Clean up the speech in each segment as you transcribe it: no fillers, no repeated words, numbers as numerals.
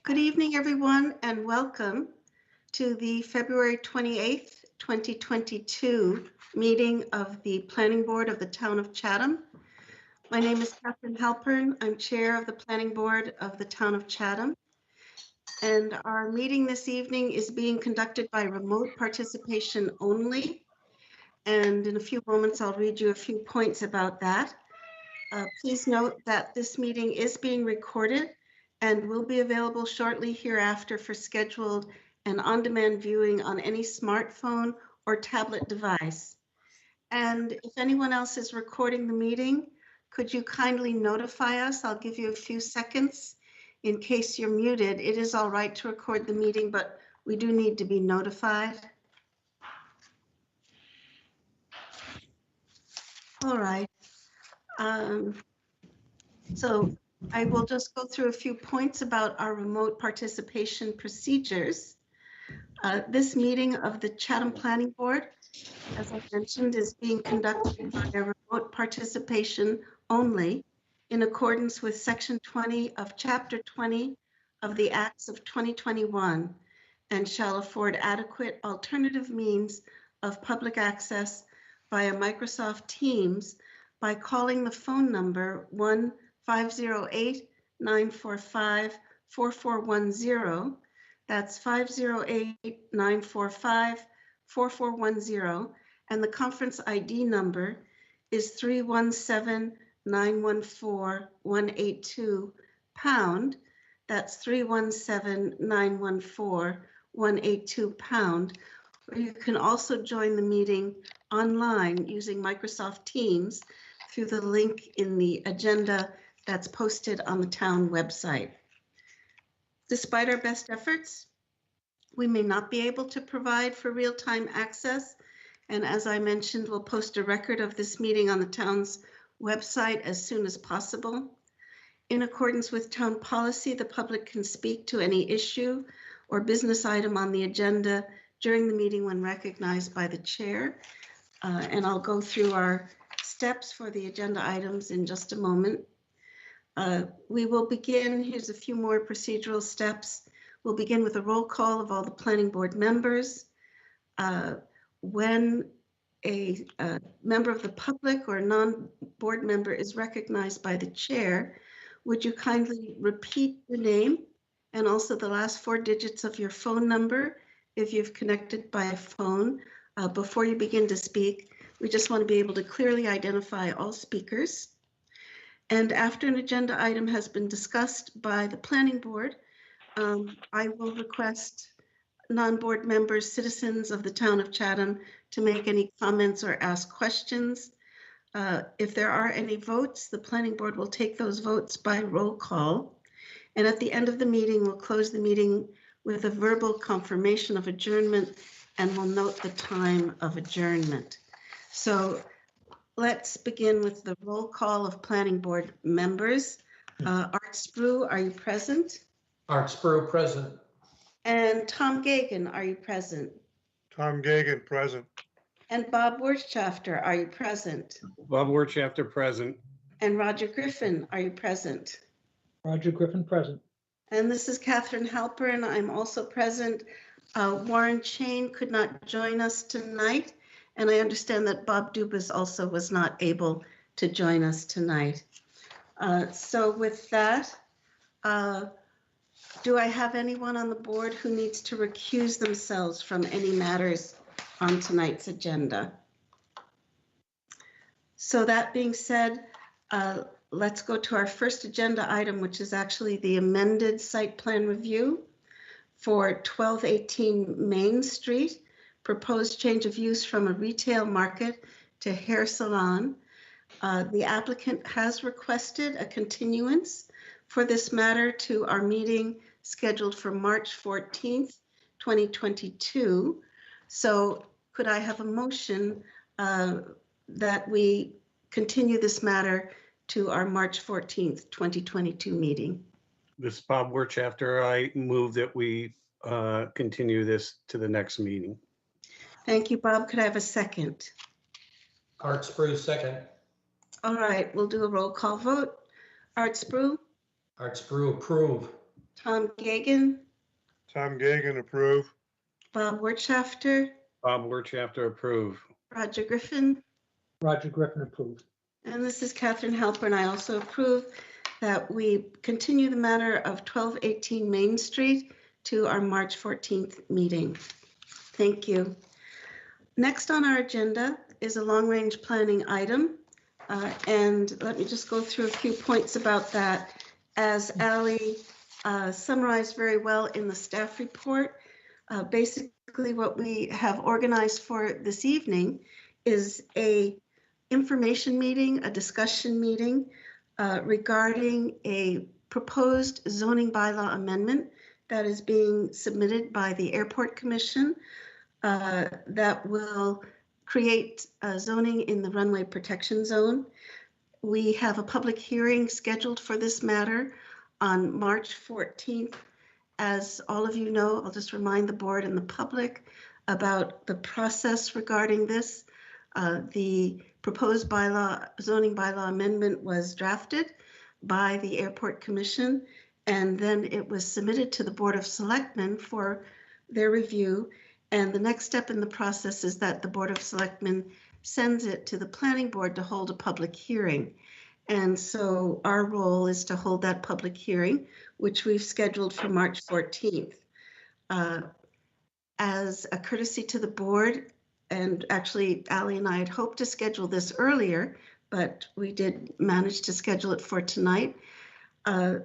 Good evening, everyone, and welcome to the February 28th, 2022 meeting of the Planning Board of the Town of Chatham. My name is Catherine Halpern. I'm Chair of the Planning Board of the Town of Chatham. And our meeting this evening is being conducted by remote participation only. And in a few moments, I'll read you a few points about that. Please note that this meeting is being recorded and will be available shortly hereafter for scheduled and on-demand viewing on any smartphone or tablet device. And if anyone else is recording the meeting, could you kindly notify us? I'll give you a few seconds in case you're muted. It is all right to record the meeting, but we do need to be notified. All right. So I will just go through a few points about our remote participation procedures. This meeting of the Chatham Planning Board, as I mentioned, is being conducted by a remote participation only in accordance with Section 20 of Chapter 20 of the Acts of 2021 and shall afford adequate alternative means of public access via Microsoft Teams by calling the phone number 1-508-945-4410. That's 508-945-4410. And the conference ID number is 317-914-182 #. That's 317-914-182 #. Or you can also join the meeting online using Microsoft Teams through the link in the agenda that's posted on the town website. Despite our best efforts, we may not be able to provide for real-time access. And as I mentioned, we'll post a record of this meeting on the town's website as soon as possible. In accordance with town policy, the public can speak to any issue or business item on the agenda during the meeting when recognized by the chair. And I'll go through our steps for the agenda items in just a moment. We will begin, here's a few more procedural steps. We'll begin with a roll call of all the planning board members. When a member of the public or a non-board member is recognized by the chair, would you kindly repeat your name and also the last 4 digits of your phone number if you've connected by a phone before you begin to speak. We just want to be able to clearly identify all speakers. And after an agenda item has been discussed by the planning board, I will request non-board members, citizens of the town of Chatham, to make any comments or ask questions. If there are any votes, the planning board will take those votes by roll call. And at the end of the meeting, we'll close the meeting with a verbal confirmation of adjournment, and we'll note the time of adjournment. So let's begin with the roll call of planning board members. Art Sprue, are you present? Art Sprue, present. And Tom Gagan, are you present? Tom Gagan, present. And Bob Wirtschafter, are you present? Bob Wirtschafter, present. And Roger Griffin, are you present? Roger Griffin, present. And this is Catherine Halpern. I'm also present. Warren Chain could not join us tonight. And I understand that Bob Dubas also was not able to join us tonight. So with that, do I have anyone on the board who needs to recuse themselves from any matters on tonight's agenda? So that being said, let's go to our first agenda item, which is actually the amended site plan review for 1218 Main Street, proposed change of use from a retail market to hair salon. The applicant has requested a continuance for this matter to our meeting scheduled for March 14th, 2022. So could I have a motion that we continue this matter to our March 14th, 2022 meeting? This is Bob Wirtschafter. I move that we continue this to the next meeting. Thank you, Bob. Could I have a second? Art Sprue, second. All right, we'll do a roll call vote. Art Sprue? Art Sprue, approve. Tom Gagan, Tom Gagan, approve. Bob Wertschafter, Bob Wertschafter, approve. Roger Griffin, Roger Griffin approved. and this is Catherine Halpern. I also approve that we continue the matter of 1218 Main Street to our March 14th meeting. Thank you. Next on our agenda is a long-range planning item. And let me just go through a few points about that. As Ally summarized very well in the staff report, basically what we have organized for this evening is a information meeting, a discussion meeting regarding a proposed zoning bylaw amendment that is being submitted by the Airport Commission that will create zoning in the runway protection zone. We have a public hearing scheduled for this matter on March 14th. As all of you know, I'll just remind the board and the public about the process regarding this. The proposed zoning bylaw amendment was drafted by the Airport Commission, and then it was submitted to the Board of Selectmen for their review. And the next step in the process is that the Board of Selectmen sends it to the Planning Board to hold a public hearing. And so our role is to hold that public hearing, which we've scheduled for March 14th. As a courtesy to the board, and actually Ally and I had hoped to schedule this earlier, but we did manage to schedule it for tonight.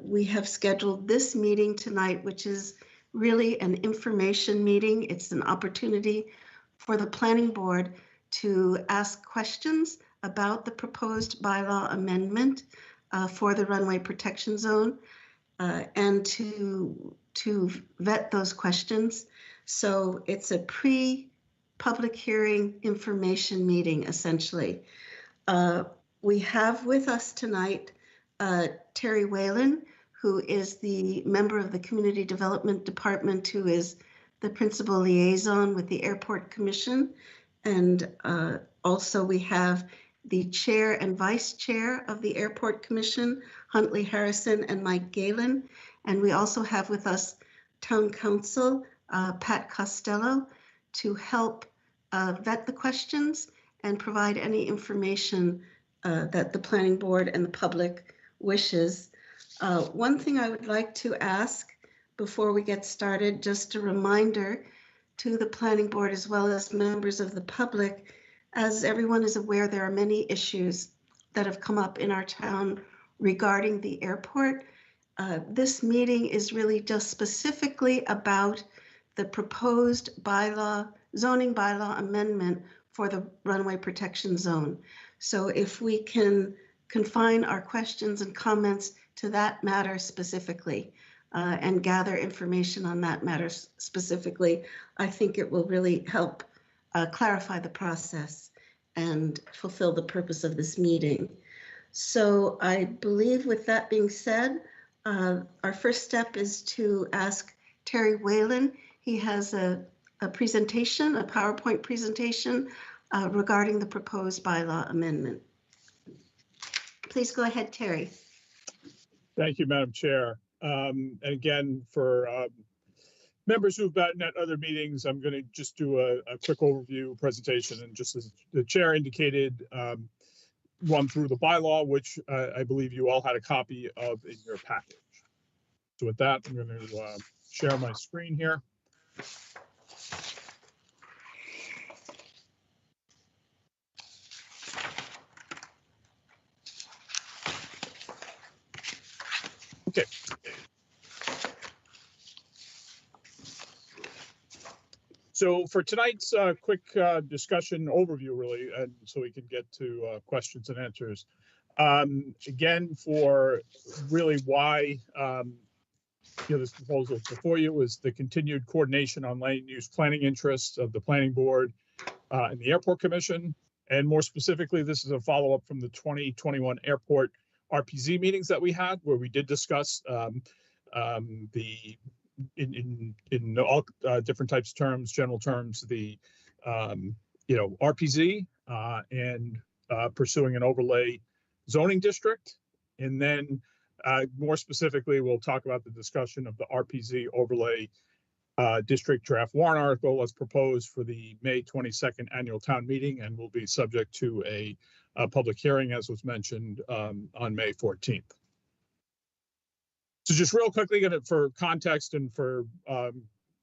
We have scheduled this meeting tonight, which is really an information meeting. It's an opportunity for the planning board to ask questions about the proposed bylaw amendment for the runway protection zone and to vet those questions. So it's a pre-public hearing information meeting, essentially. We have with us tonight Terry Whalen, who is the member of the Community Development Department, who is the principal liaison with the Airport Commission. And also we have the chair and vice chair of the Airport Commission, Huntley Harrison and Mike Galen. And we also have with us Town Council, Pat Costello, to help vet the questions and provide any information that the planning board and the public wishes. One thing I would like to ask before we get started, just a reminder to the planning board as well as members of the public. As everyone is aware, there are many issues that have come up in our town regarding the airport. This meeting is really just specifically about the proposed zoning bylaw amendment for the runway protection zone. So if we can confine our questions and comments to that matter specifically and gather information on that matter specifically, I think it will really help clarify the process and fulfill the purpose of this meeting. So I believe with that being said, our first step is to ask Terry Whalen. He has a presentation, a PowerPoint presentation regarding the proposed bylaw amendment. Please go ahead, Terry. Thank you, Madam Chair. And again, for members who've gotten at other meetings, I'm going to just do a quick overview presentation. And just as the chair indicated, run through the bylaw, which I believe you all had a copy of in your package. So with that, I'm going to share my screen here. Okay. So for tonight's quick discussion overview, really, and so we can get to questions and answers. Again, for really why this proposal before you is the continued coordination on land use planning interests of the planning board and the Airport Commission. And more specifically, this is a follow-up from the 2021 airport RPZ meetings that we had, where we did discuss in all different types of terms, general terms, the RPZ and pursuing an overlay zoning district, and then More specifically, we'll talk about the discussion of the RPZ overlay district draft warrant article as proposed for the May 22nd annual town meeting, and will be subject to a public hearing, as was mentioned, on May 14th. So just real quickly, for context and for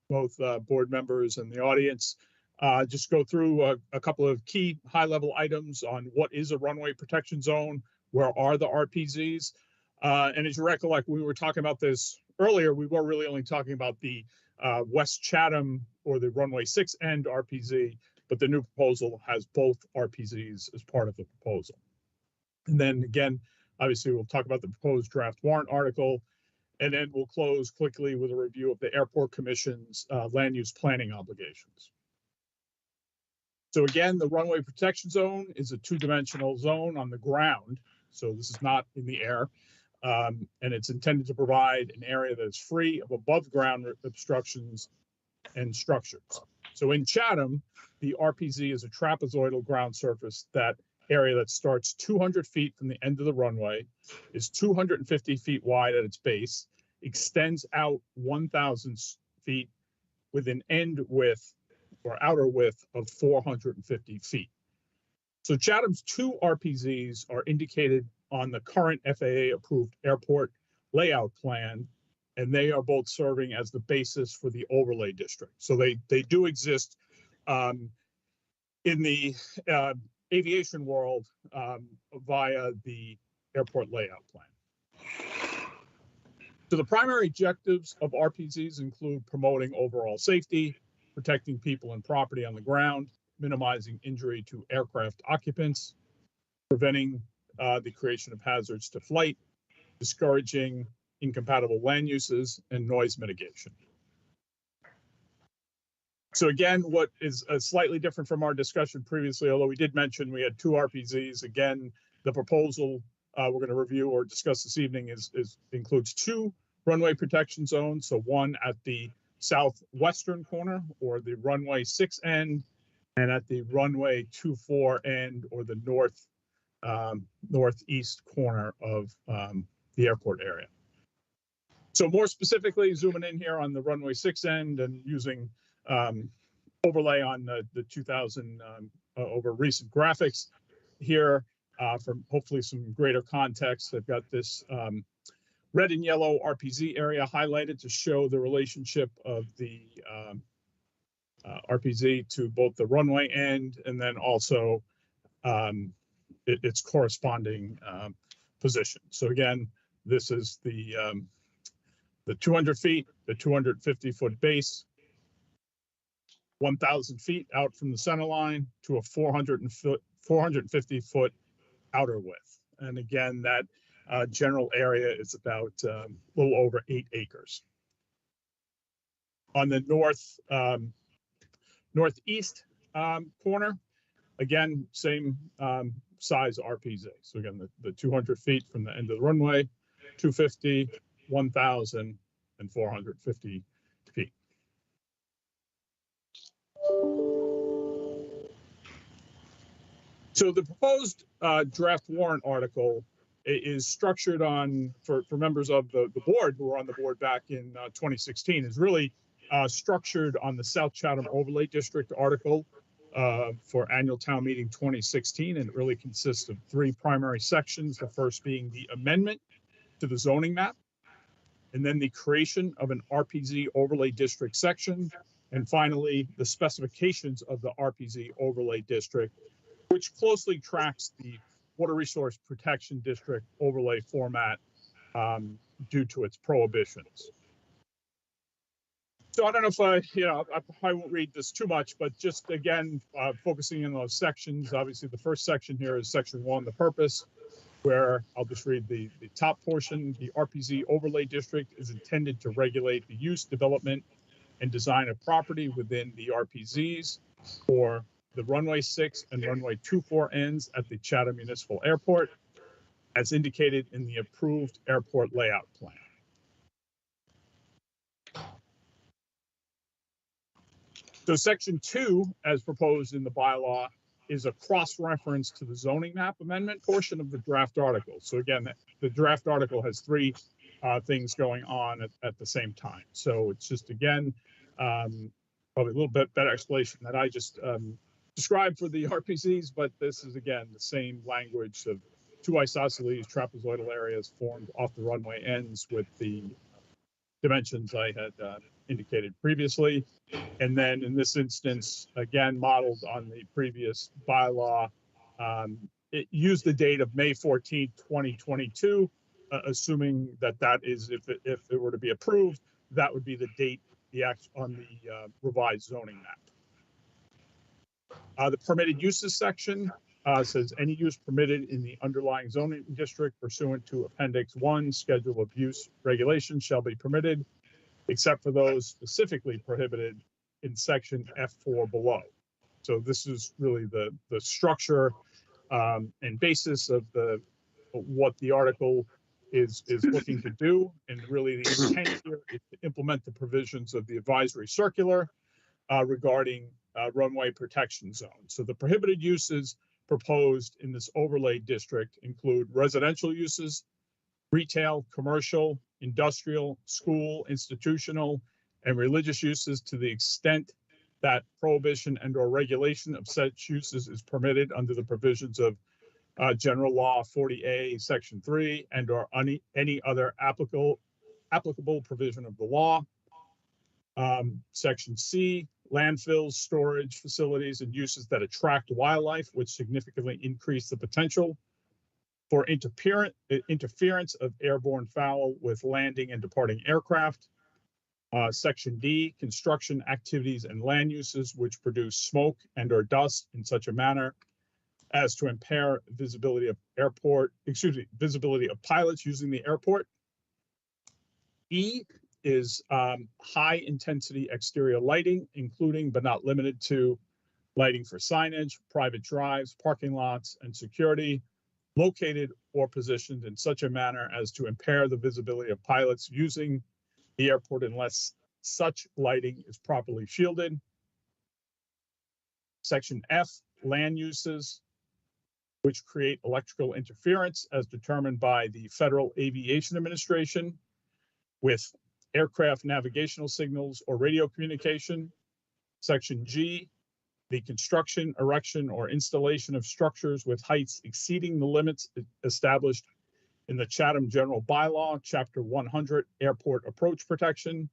both board members and the audience, just go through a couple of key high-level items on what is a runway protection zone, where are the RPZs, and as you recollect, we were talking about this earlier, we were really only talking about the West Chatham or the runway 6 end RPZ, but the new proposal has both RPZs as part of the proposal. And then again, obviously, we'll talk about the proposed draft warrant article, and then we'll close quickly with a review of the Airport Commission's land use planning obligations. So again, the runway protection zone is a two-dimensional zone on the ground. So this is not in the air. And it's intended to provide an area that is free of above ground obstructions and structures. So in Chatham, the RPZ is a trapezoidal ground surface, that area that starts 200 feet from the end of the runway, is 250 feet wide at its base, extends out 1,000 feet with an end width or outer width of 450 feet. So Chatham's two RPZs are indicated on the current FAA approved airport layout plan, and they are both serving as the basis for the overlay district. So they do exist in the aviation world via the airport layout plan. So the primary objectives of RPZs include promoting overall safety, protecting people and property on the ground, minimizing injury to aircraft occupants, preventing the creation of hazards to flight, discouraging incompatible land uses, and noise mitigation. So again, what is slightly different from our discussion previously, although we did mention we had two RPZs, again, the proposal we're going to review or discuss this evening includes two runway protection zones. So one at the southwestern corner, or the runway 6 end, and at the runway 24 end, or the northeast corner of the airport area. So more specifically, zooming in here on the runway 6 end and using overlay on the 2000 over recent graphics here for hopefully some greater context. I've got this red and yellow RPZ area highlighted to show the relationship of the RPZ to both the runway end and then also its corresponding position. So again, this is the 200 feet, the 250 foot base, 1,000 feet out from the center line to a 450 foot outer width. And again, that general area is about a little over 8 acres. On the northeast corner, again, same size RPZ. So again, the 200 feet from the end of the runway, 250, 1,000, and 450 feet. So the proposed draft warrant article is structured on, for members of the board who were on the board back in 2016, is really structured on the South Chatham Overlay District article for annual town meeting 2016, and it really consists of 3 primary sections. The first being the amendment to the zoning map, and then the creation of an RPZ overlay district section, and finally the specifications of the RPZ overlay district, which closely tracks the Water Resource Protection District overlay format due to its prohibitions. So I don't know if I probably won't read this too much, but just again, focusing on those sections. Obviously, the first section here is section 1, the purpose, where I'll just read the top portion. The RPZ overlay district is intended to regulate the use, development, and design of property within the RPZs for the runway 6 and runway 24 ends at the Chatham Municipal Airport, as indicated in the approved airport layout plan. So section 2, as proposed in the bylaw, is a cross-reference to the zoning map amendment portion of the draft article. So again, the draft article has three things going on at the same time. So it's just, again, probably a little bit better explanation that I just described for the RPZs, but this is, again, the same language of two isosceles trapezoidal areas formed off the runway ends with the dimensions I had indicated previously. And then in this instance, again, modeled on the previous bylaw, it used the date of May 14th, 2022, assuming that that is, if it were to be approved, that would be the date on the revised zoning map. The permitted uses section says any use permitted in the underlying zoning district pursuant to Appendix 1 Schedule of Use Regulations shall be permitted, except for those specifically prohibited in Section F4 below. So this is really the structure and basis of what the article is looking to do, and really the intent here is to implement the provisions of the advisory circular regarding runway protection zone. So the prohibited uses proposed in this overlay district include residential uses, retail, commercial, industrial, school, institutional, and religious uses to the extent that prohibition and/or regulation of such uses is permitted under the provisions of General Law 40A, Section 3, and/or any other applicable provision of the law. Section C, landfills, storage facilities, and uses that attract wildlife, which significantly increase the potential for interference of airborne fowl with landing and departing aircraft. Section D, construction activities and land uses which produce smoke and/or dust in such a manner as to impair visibility of visibility of pilots using the airport. E is high intensity exterior lighting, including but not limited to lighting for signage, private drives, parking lots, and security, located or positioned in such a manner as to impair the visibility of pilots using the airport unless such lighting is properly shielded. Section F, land uses which create electrical interference as determined by the Federal Aviation Administration with aircraft navigational signals or radio communication. Section G, the construction, erection, or installation of structures with heights exceeding the limits established in the Chatham General Bylaw, Chapter 100, Airport Approach Protection.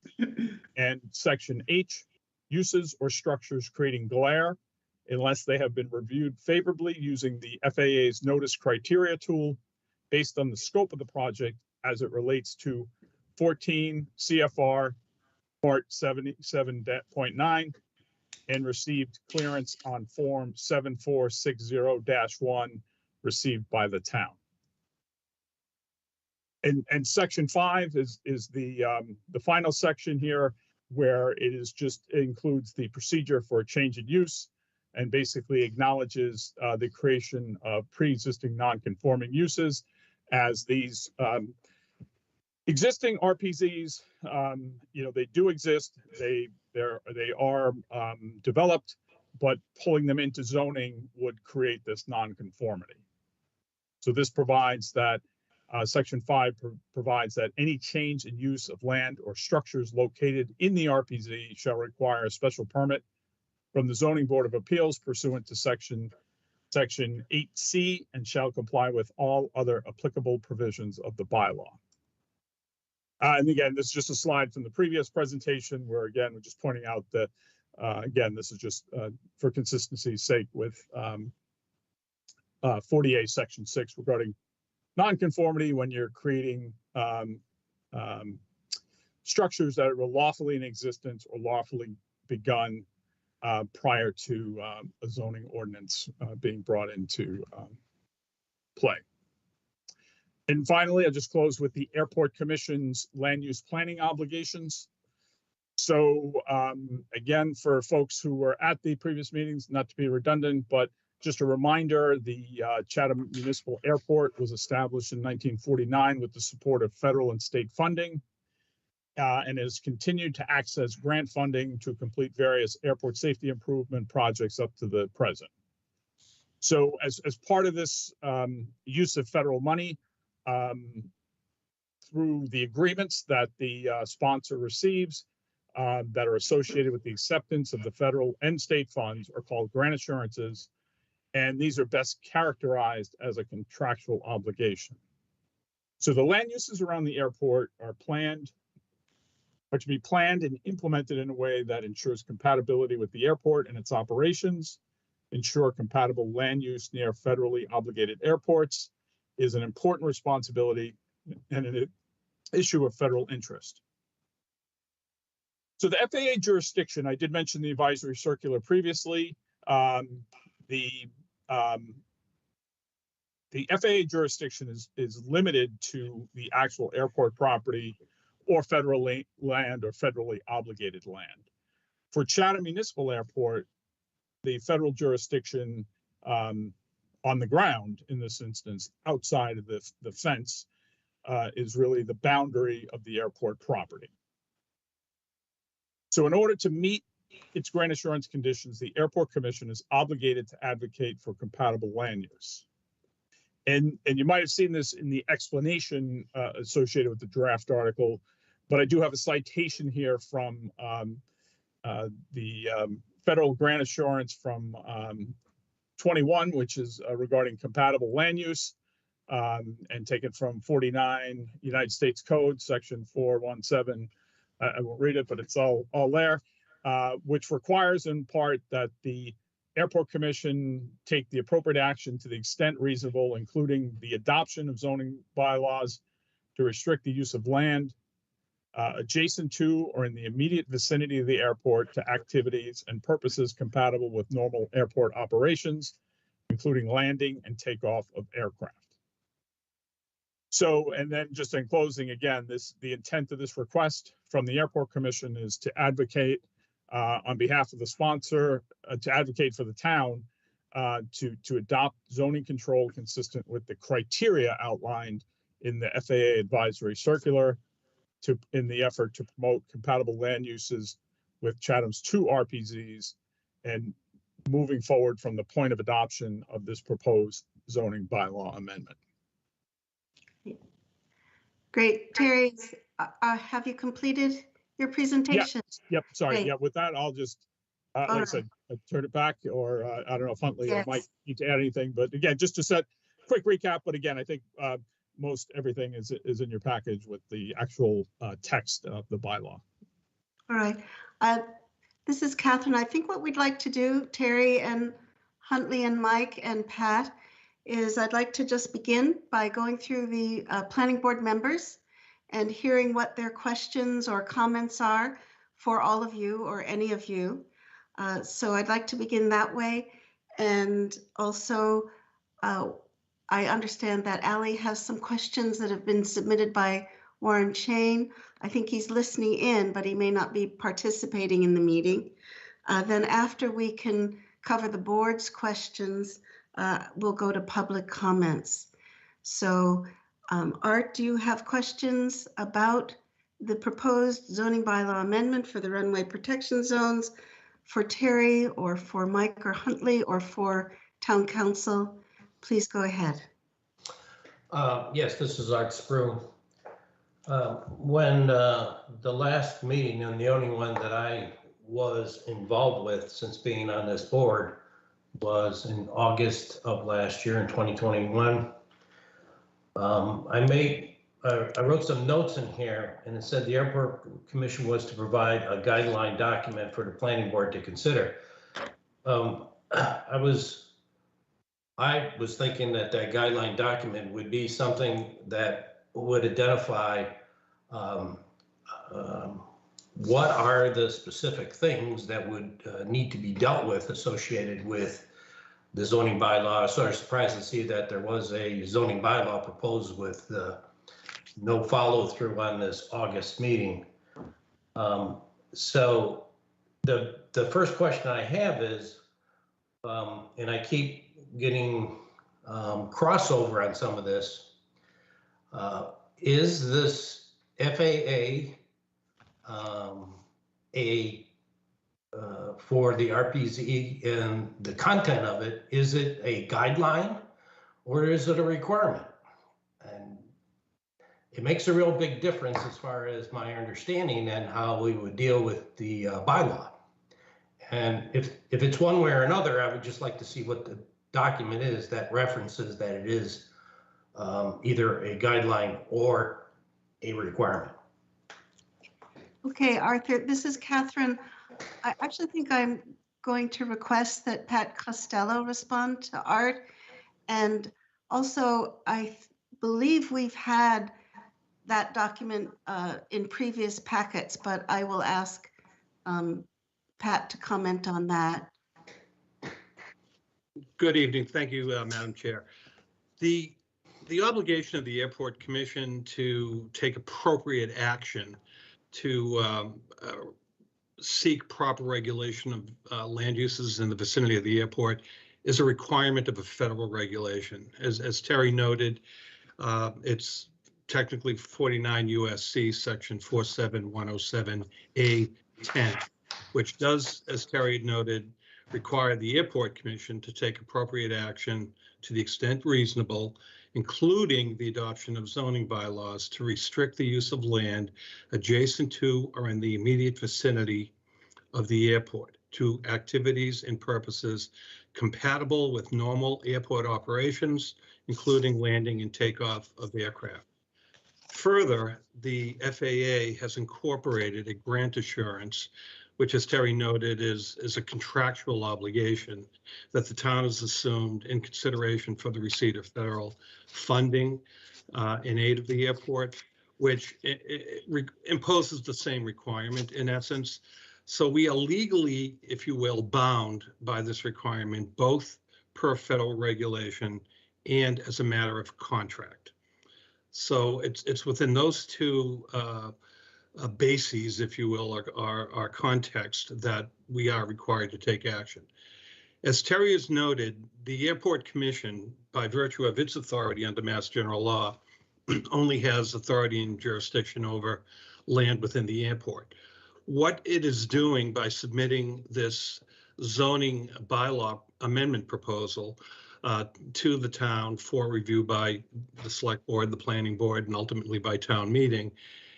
And Section H, uses or structures creating glare unless they have been reviewed favorably using the FAA's notice criteria tool based on the scope of the project as it relates to 14 CFR Part 77.9 and received clearance on Form 7460-1 received by the town. And Section 5 is the final section here, where it includes the procedure for a change in use and basically acknowledges the creation of pre-existing non-conforming uses as these existing RPZs, they do exist. They are developed, but pulling them into zoning would create this non-conformity. So this provides that Section 5 provides that any change in use of land or structures located in the RPZ shall require a special permit from the Zoning Board of Appeals pursuant to Section 8C and shall comply with all other applicable provisions of the bylaw. And again, this is just a slide from the previous presentation where, again, we're just pointing out that, again, this is just for consistency's sake with 40A Section 6 regarding nonconformity when you're creating structures that are lawfully in existence or lawfully begun prior to a zoning ordinance being brought into play. And finally, I'll just close with the Airport Commission's land use planning obligations. So again, for folks who were at the previous meetings, not to be redundant, but just a reminder, the Chatham Municipal Airport was established in 1949 with the support of federal and state funding and has continued to access grant funding to complete various airport safety improvement projects up to the present. So as part of this use of federal money, through the agreements that the sponsor receives that are associated with the acceptance of the federal and state funds are called grant assurances, and these are best characterized as a contractual obligation. So the land uses around the airport are to be planned and implemented in a way that ensures compatibility with the airport and its operations. Ensure compatible land use near federally obligated airports is an important responsibility and an issue of federal interest. So the FAA jurisdiction, I did mention the advisory circular previously. The FAA jurisdiction is limited to the actual airport property or federal land or federally obligated land. For Chatham Municipal Airport, the federal jurisdiction on the ground, in this instance, outside of the fence, is really the boundary of the airport property. So in order to meet its grant assurance conditions, the Airport Commission is obligated to advocate for compatible land use. And you might have seen this in the explanation associated with the draft article, but I do have a citation here from the federal grant assurance from 21, which is regarding compatible land use, and taken from 49 United States Code, section 417. I won't read it, but it's all there, which requires in part that the Airport Commission take the appropriate action to the extent reasonable, including the adoption of zoning bylaws to restrict the use of land adjacent to or in the immediate vicinity of the airport to activities and purposes compatible with normal airport operations, including landing and takeoff of aircraft. So, and then just in closing, again, the intent of this request from the Airport Commission is to advocate on behalf of the sponsor, to advocate for the town to adopt zoning control consistent with the criteria outlined in the FAA advisory circular in the effort to promote compatible land uses with Chatham's 2 RPZs and moving forward from the point of adoption of this proposed zoning bylaw amendment. Great. Terry, have you completed your presentation? Yep. Sorry. Great. Yeah. With that, I'll just, like I said, turn it back, or I don't know if Huntley or Mike need to add anything. But again, just to set quick recap. But again, I think most everything is in your package with the actual text of the bylaw. All right. This is Catherine. I think what we'd like to do, Terry and Huntley and Mike and Pat, is I'd like to just begin by going through the planning board members and hearing what their questions or comments are for all of you or any of you. So I'd like to begin that way. And also, I understand that Ali has some questions that have been submitted by Warren Chain. I think he's listening in, but he may not be participating in the meeting. Then after we can cover the board's questions, we'll go to public comments. So Art, do you have questions about the proposed zoning bylaw amendment for the runway protection zones for Terry or for Mike or Huntley or for town council? Please go ahead. Yes, this is Art Sprue. When the last meeting, and the only one that I was involved with since being on this board, was in August of last year in 2021. I wrote some notes in here, and it said the Airport Commission was to provide a guideline document for the planning board to consider. I was thinking that guideline document would be something that would identify what are the specific things that would need to be dealt with associated with the zoning bylaw. I was sort of surprised to see that there was a zoning bylaw proposed with no follow through on this August meeting. So the first question I have is, and I keep getting crossover on some of this, is this FAA a for the RPZ and the content of it, is it a guideline or is it a requirement? And it makes a real big difference as far as my understanding and how we would deal with the bylaw. And if it's one way or another, I would just like to see what the document is that references that it is either a guideline or a requirement. Okay, Arthur, this is Catherine. I actually think I'm going to request that Pat Costello respond to Art. And also, I believe we've had that document in previous packets, but I will ask Pat to comment on that. Good evening. Thank you, Madam Chair. The obligation of the Airport Commission to take appropriate action to seek proper regulation of land uses in the vicinity of the airport is a requirement of a federal regulation. As Terry noted, it's technically 49 USC section 47107A10, which does, as Terry noted, require the Airport Commission to take appropriate action to the extent reasonable, including the adoption of zoning bylaws to restrict the use of land adjacent to or in the immediate vicinity of the airport to activities and purposes compatible with normal airport operations, including landing and takeoff of aircraft. Further, the FAA has incorporated a grant assurance, which, as Terry noted, is a contractual obligation that the town has assumed in consideration for the receipt of federal funding in aid of the airport, which imposes the same requirement in essence. So we are legally, if you will, bound by this requirement, both per federal regulation and as a matter of contract. So it's within those two bases, if you will, our context that we are required to take action. As Terry has noted, the Airport Commission, by virtue of its authority under Mass General Law, only has authority and jurisdiction over land within the airport. What it is doing by submitting this zoning bylaw amendment proposal to the town for review by the select board, the planning board, and ultimately by town meeting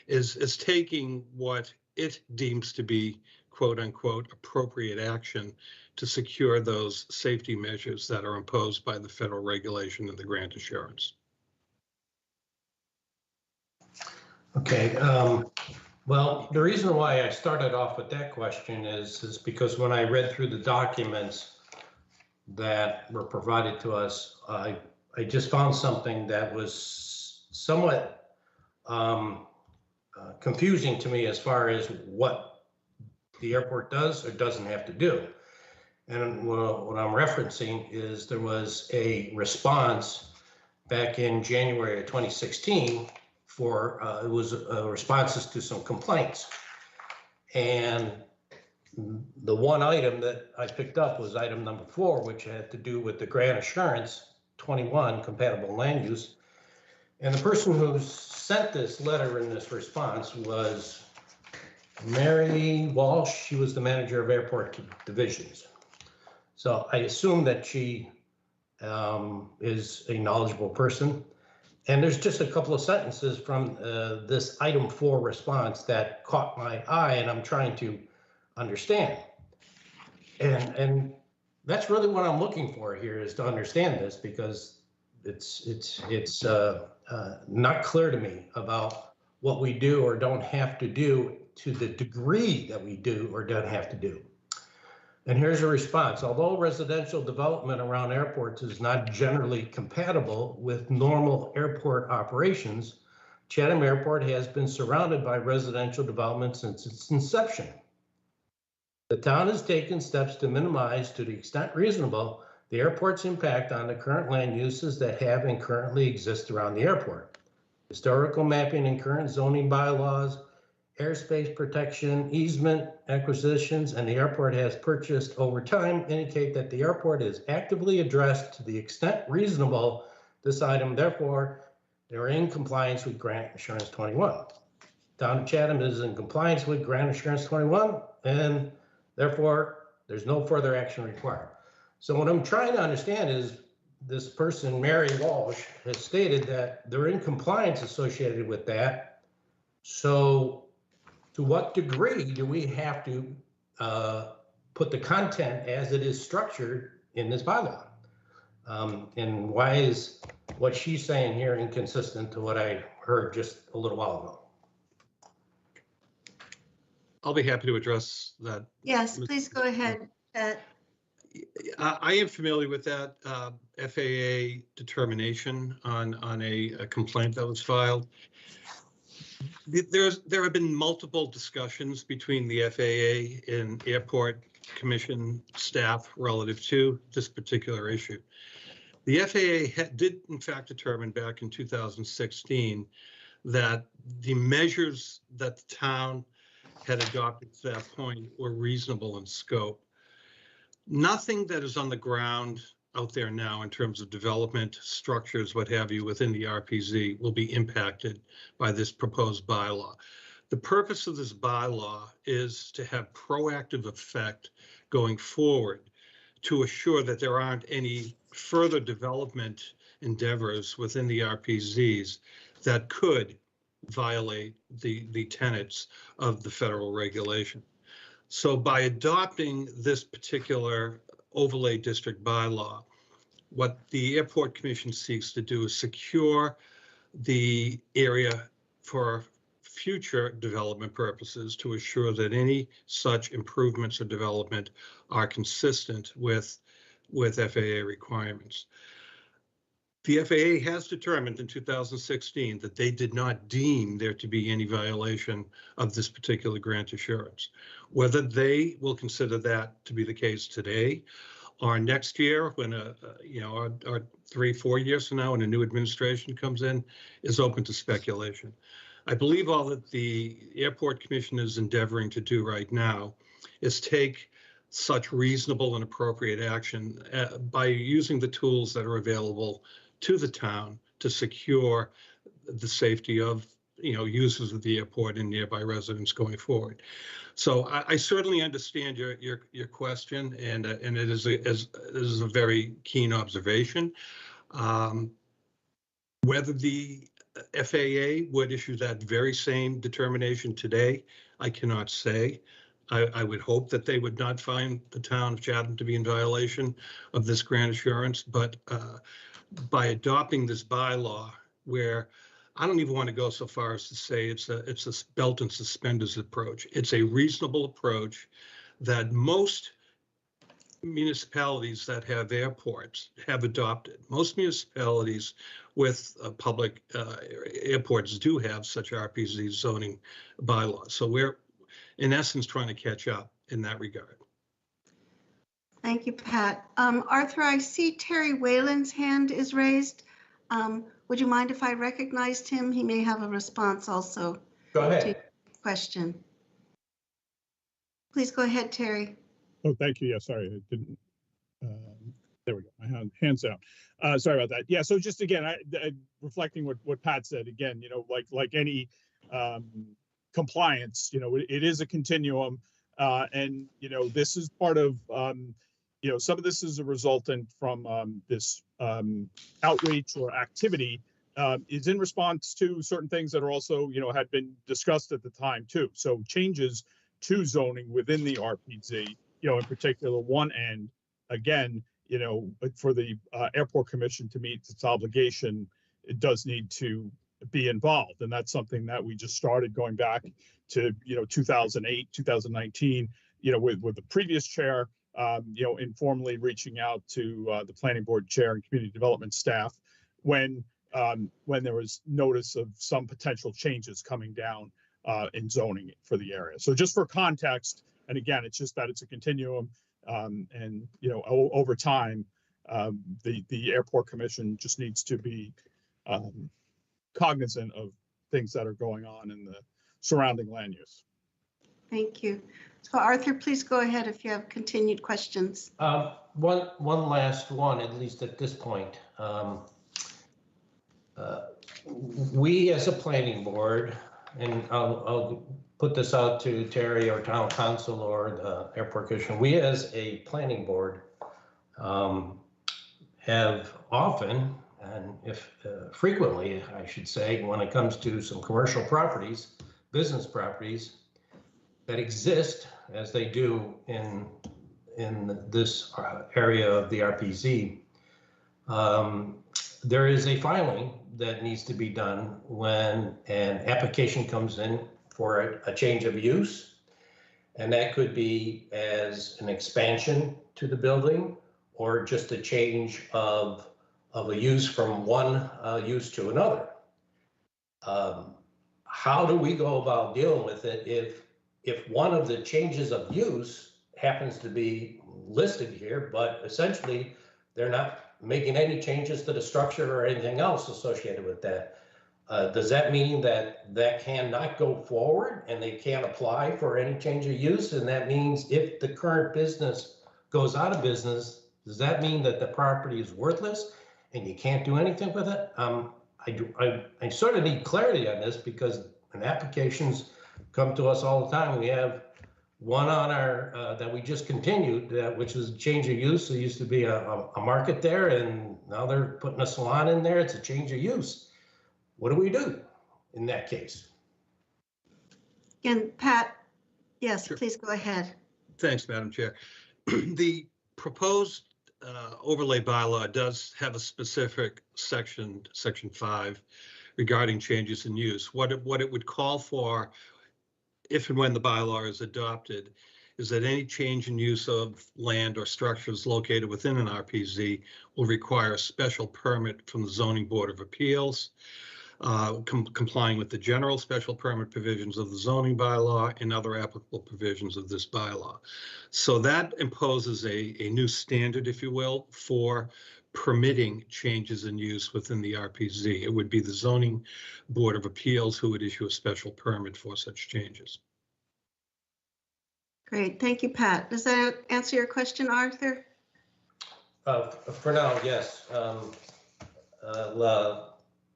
is taking what it deems to be quote unquote appropriate action to secure those safety measures that are imposed by the federal regulation and the grant assurance. Okay. Well, the reason why I started off with that question is because when I read through the documents that were provided to us, I just found something that was somewhat confusing to me as far as what the airport does or doesn't have to do. And what I'm referencing is there was a response back in January of 2016 for, it was responses to some complaints. And the one item that I picked up was item number 4, which had to do with the grant assurance 21 compatible land use. And the person who sent this letter in this response was Mary Walsh. She was the manager of airport divisions. So I assume that she is a knowledgeable person. And there's just a couple of sentences from this item 4 response that caught my eye, and I'm trying to understand. And that's really what I'm looking for here, is to understand this, because it's not clear to me about what we do or don't have to do to the degree that we do or don't have to do. And here's a response. Although residential development around airports is not generally compatible with normal airport operations, Chatham Airport has been surrounded by residential development since its inception. The town has taken steps to minimize, to the extent reasonable, the airport's impact on the current land uses that have and currently exist around the airport. Historical mapping and current zoning bylaws, airspace protection, easement acquisitions, and the airport has purchased over time indicate that the airport is actively addressed to the extent reasonable. This item, therefore, they're in compliance with Grant Assurance 21. Town of Chatham is in compliance with Grant Assurance 21, and therefore There's no further action required. So what I'm trying to understand is this person, Mary Walsh, has stated that they're in compliance associated with that. So to what degree do we have to put the content as it is structured in this bylaw? And why is what she's saying here inconsistent to what I heard just a little while ago? I'll be happy to address that. Yes, please go ahead, Pat. I am familiar with that FAA determination on a complaint that was filed. There have been multiple discussions between the FAA and Airport Commission staff relative to this particular issue. The FAA did in fact determine back in 2016 that the measures that the town had adopted to that point were reasonable in scope. Nothing that is on the ground out there now in terms of development, structures, what have you, within the RPZ will be impacted by this proposed bylaw. The purpose of this bylaw is to have proactive effect going forward to assure that there aren't any further development endeavors within the RPZs that could violate the tenets of the federal regulation. So by adopting this particular overlay district bylaw, what the Airport Commission seeks to do is secure the area for future development purposes to assure that any such improvements or development are consistent with FAA requirements. The FAA has determined in 2016 that they did not deem there to be any violation of this particular grant assurance. Whether they will consider that to be the case today or next year, when or 3-4 years from now, when a new administration comes in, is open to speculation. I believe all that the Airport Commission is endeavoring to do right now is take such reasonable and appropriate action by using the tools that are available to the town to secure the safety of users of the airport and nearby residents going forward. So I certainly understand your question, and it is a very keen observation. Whether the FAA would issue that very same determination today, I cannot say. I would hope that they would not find the town of Chatham to be in violation of this grant assurance, but by adopting this bylaw, where I don't even want to go so far as to say it's a belt and suspenders approach. It's a reasonable approach that most municipalities that have airports have adopted. Most municipalities with public airports do have such RPZ zoning bylaws. So we're, in essence, trying to catch up in that regard. Thank you, Pat. Arthur, I see Terry Whalen's hand is raised. Would you mind if I recognized him? He may have a response also. Go ahead. To your question. Please go ahead, Terry. Oh, thank you. Yeah, sorry, I didn't. There we go. My hands out. Sorry about that. Yeah. So just again, I reflecting what Pat said again. Like any compliance, it is a continuum, and this is part of some of this is a resultant from this outreach or activity is in response to certain things that are also had been discussed at the time too. So changes to zoning within the RPZ. In particular, one end, again, for the Airport Commission to meet its obligation, it does need to be involved. And that's something that we just started going back to, 2008, 2019, with the previous chair, informally reaching out to the planning board chair and community development staff when there was notice of some potential changes coming down in zoning for the area. So just for context, and again, it's just that it's a continuum, and over time, the Airport Commission just needs to be cognizant of things that are going on in the surrounding land use. Thank you. So Arthur, please go ahead if you have continued questions. One last one, at least at this point. We as a planning board, and I'll put this out to Terry or town council or the airport commission. We as a planning board have often, and if frequently, I should say, when it comes to some commercial properties, business properties that exist as they do in this area of the RPZ, there is a filing that needs to be done when an application comes in for a change of use. And that could be as an expansion to the building or just a change of a use from one use to another. How do we go about dealing with it if one of the changes of use happens to be listed here, but essentially they're not making any changes to the structure or anything else associated with that? Does that mean that that cannot go forward and they can't apply for any change of use? And that means if the current business goes out of business, does that mean that the property is worthless and you can't do anything with it? I sort of need clarity on this because applications come to us all the time. We have one on our that we just continued, which is a change of use. There used to be a market there, and now they're putting a salon in there. It's a change of use. What do we do in that case? And Pat, yes, Sure. please go ahead. Thanks, Madam Chair. The proposed overlay bylaw does have a specific section 5, regarding changes in use. What it would call for, if and when the bylaw is adopted, is that any change in use of land or structures located within an RPZ will require a special permit from the Zoning Board of Appeals, complying with the general special permit provisions of the zoning bylaw and other applicable provisions of this bylaw. So that imposes a new standard, if you will, for permitting changes in use within the RPZ. It would be the Zoning Board of Appeals who would issue a special permit for such changes. Great, thank you, Pat. Does that answer your question, Arthur? For now, yes.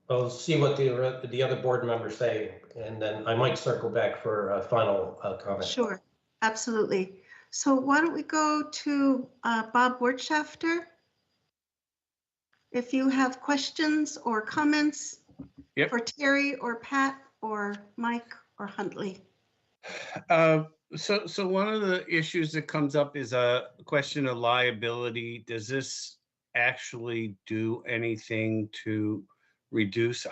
I'll see what the other board members say, and then I might circle back for a final comment. Sure, absolutely. So why don't we go to Bob Wirtschafter? If you have questions or comments for Terry or Pat or Mike or Huntley. So one of the issues that comes up is a question of liability. Does this actually do anything to reduce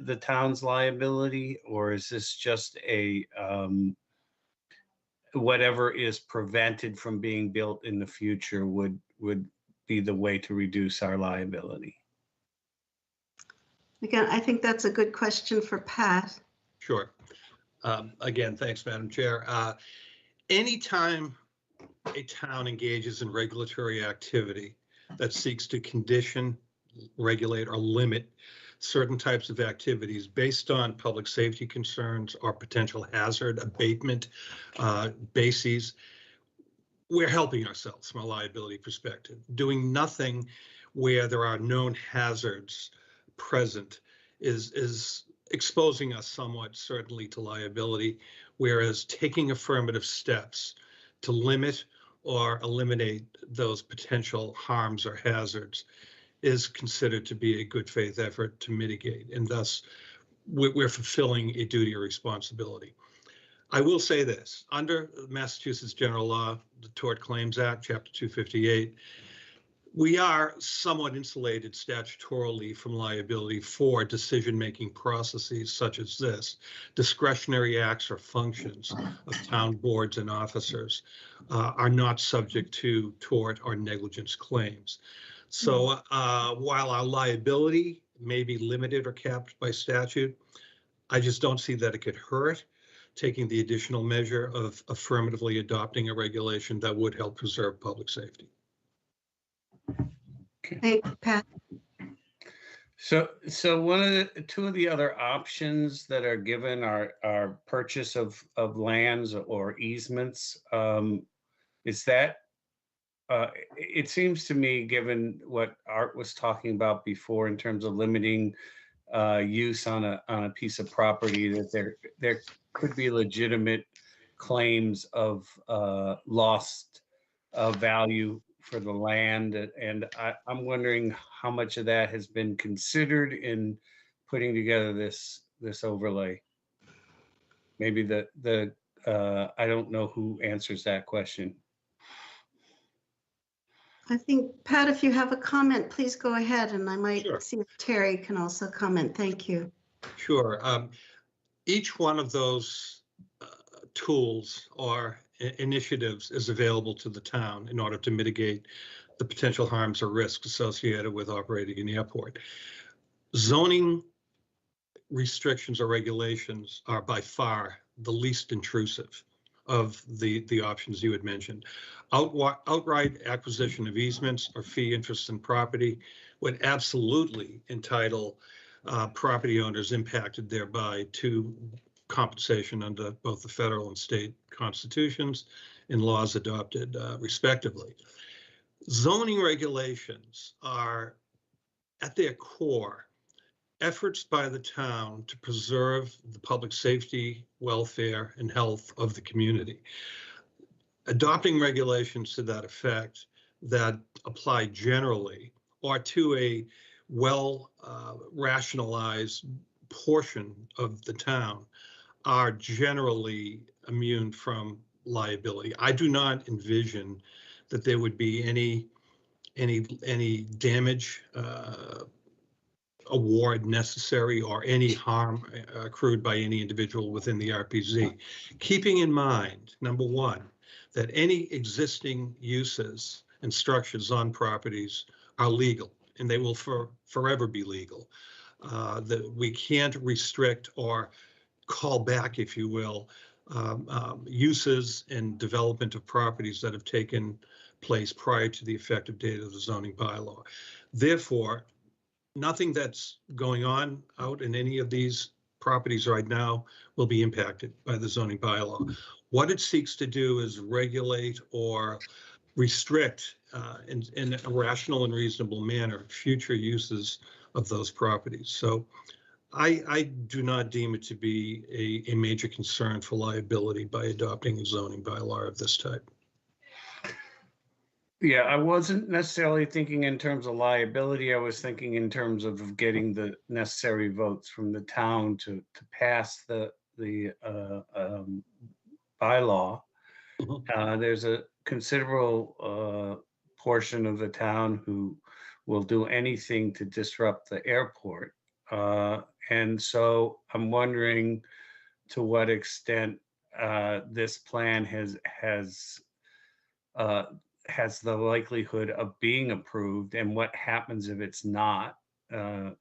the town's liability, or is this just a whatever is prevented from being built in the future would be the way to reduce our liability? Again, I think that's a good question for Pat. Sure. Again, thanks, Madam Chair. Anytime a town engages in regulatory activity that seeks to condition, regulate, or limit certain types of activities based on public safety concerns or potential hazard abatement bases, we're helping ourselves from a liability perspective. Doing nothing where there are known hazards present is exposing us somewhat, certainly, to liability, whereas taking affirmative steps to limit or eliminate those potential harms or hazards is considered to be a good faith effort to mitigate, and thus we're fulfilling a duty or responsibility. I will say this, under Massachusetts General Law, the Tort Claims Act, Chapter 258, we are somewhat insulated statutorily from liability for decision-making processes such as this. Discretionary acts or functions of town boards and officers are not subject to tort or negligence claims. So while our liability may be limited or capped by statute, I just don't see that it could hurt taking the additional measure of affirmatively adopting a regulation that would help preserve public safety. Thank you, Pat. So two of the other options that are given are purchase of lands or easements. Is that it seems to me, given what Art was talking about before in terms of limiting use on a piece of property, that there could be legitimate claims of lost value for the land. And I'm wondering how much of that has been considered in putting together this overlay. Maybe I don't know who answers that question. I think, Pat, if you have a comment, please go ahead, and I might Sure. see if Terry can also comment. Thank you. Sure. Each one of those tools or initiatives is available to the town in order to mitigate the potential harms or risks associated with operating an airport. Zoning restrictions or regulations are by far the least intrusive of the options you had mentioned. Outright acquisition of easements or fee interest in property would absolutely entitle property owners impacted thereby to compensation under both the federal and state constitutions and laws adopted respectively. Zoning regulations are at their core efforts by the town to preserve the public safety, welfare, and health of the community. Adopting regulations to that effect that apply generally or to a well rationalized portion of the town are generally immune from liability. I do not envision that there would be any damage award necessary or any harm accrued by any individual within the RPZ. Keeping in mind, number one, that any existing uses and structures on properties are legal and they will forever be legal. That we can't restrict or call back, if you will, uses and development of properties that have taken place prior to the effective date of the zoning bylaw. Therefore, nothing that's going on out in any of these properties right now will be impacted by the zoning bylaw. What it seeks to do is regulate or restrict in a rational and reasonable manner future uses of those properties. So I do not deem it to be a major concern for liability by adopting a zoning bylaw of this type. Yeah, I wasn't necessarily thinking in terms of liability. I was thinking in terms of getting the necessary votes from the town to pass the bylaw. There's a considerable portion of the town who will do anything to disrupt the airport. And so I'm wondering to what extent this plan has the likelihood of being approved, and what happens if it's not. Those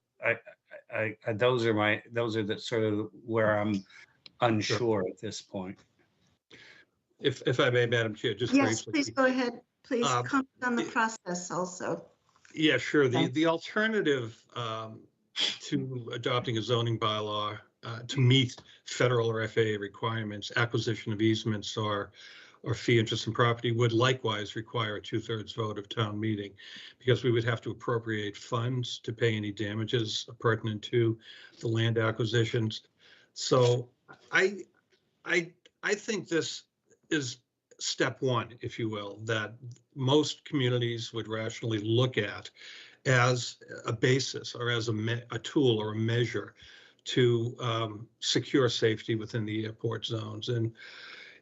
are the sort of where I'm unsure at this point. If I may, Madam Chair, just Yes, briefly. please go ahead. Please comment on the it- process also. Yeah, sure. The alternative to adopting a zoning bylaw to meet federal or FAA requirements, acquisition of easements or fee interest in property would likewise require a 2/3 vote of town meeting, because we would have to appropriate funds to pay any damages pertinent to the land acquisitions. So I think this is step one, if you will, that most communities would rationally look at as a basis or as a tool or a measure to secure safety within the airport zones. And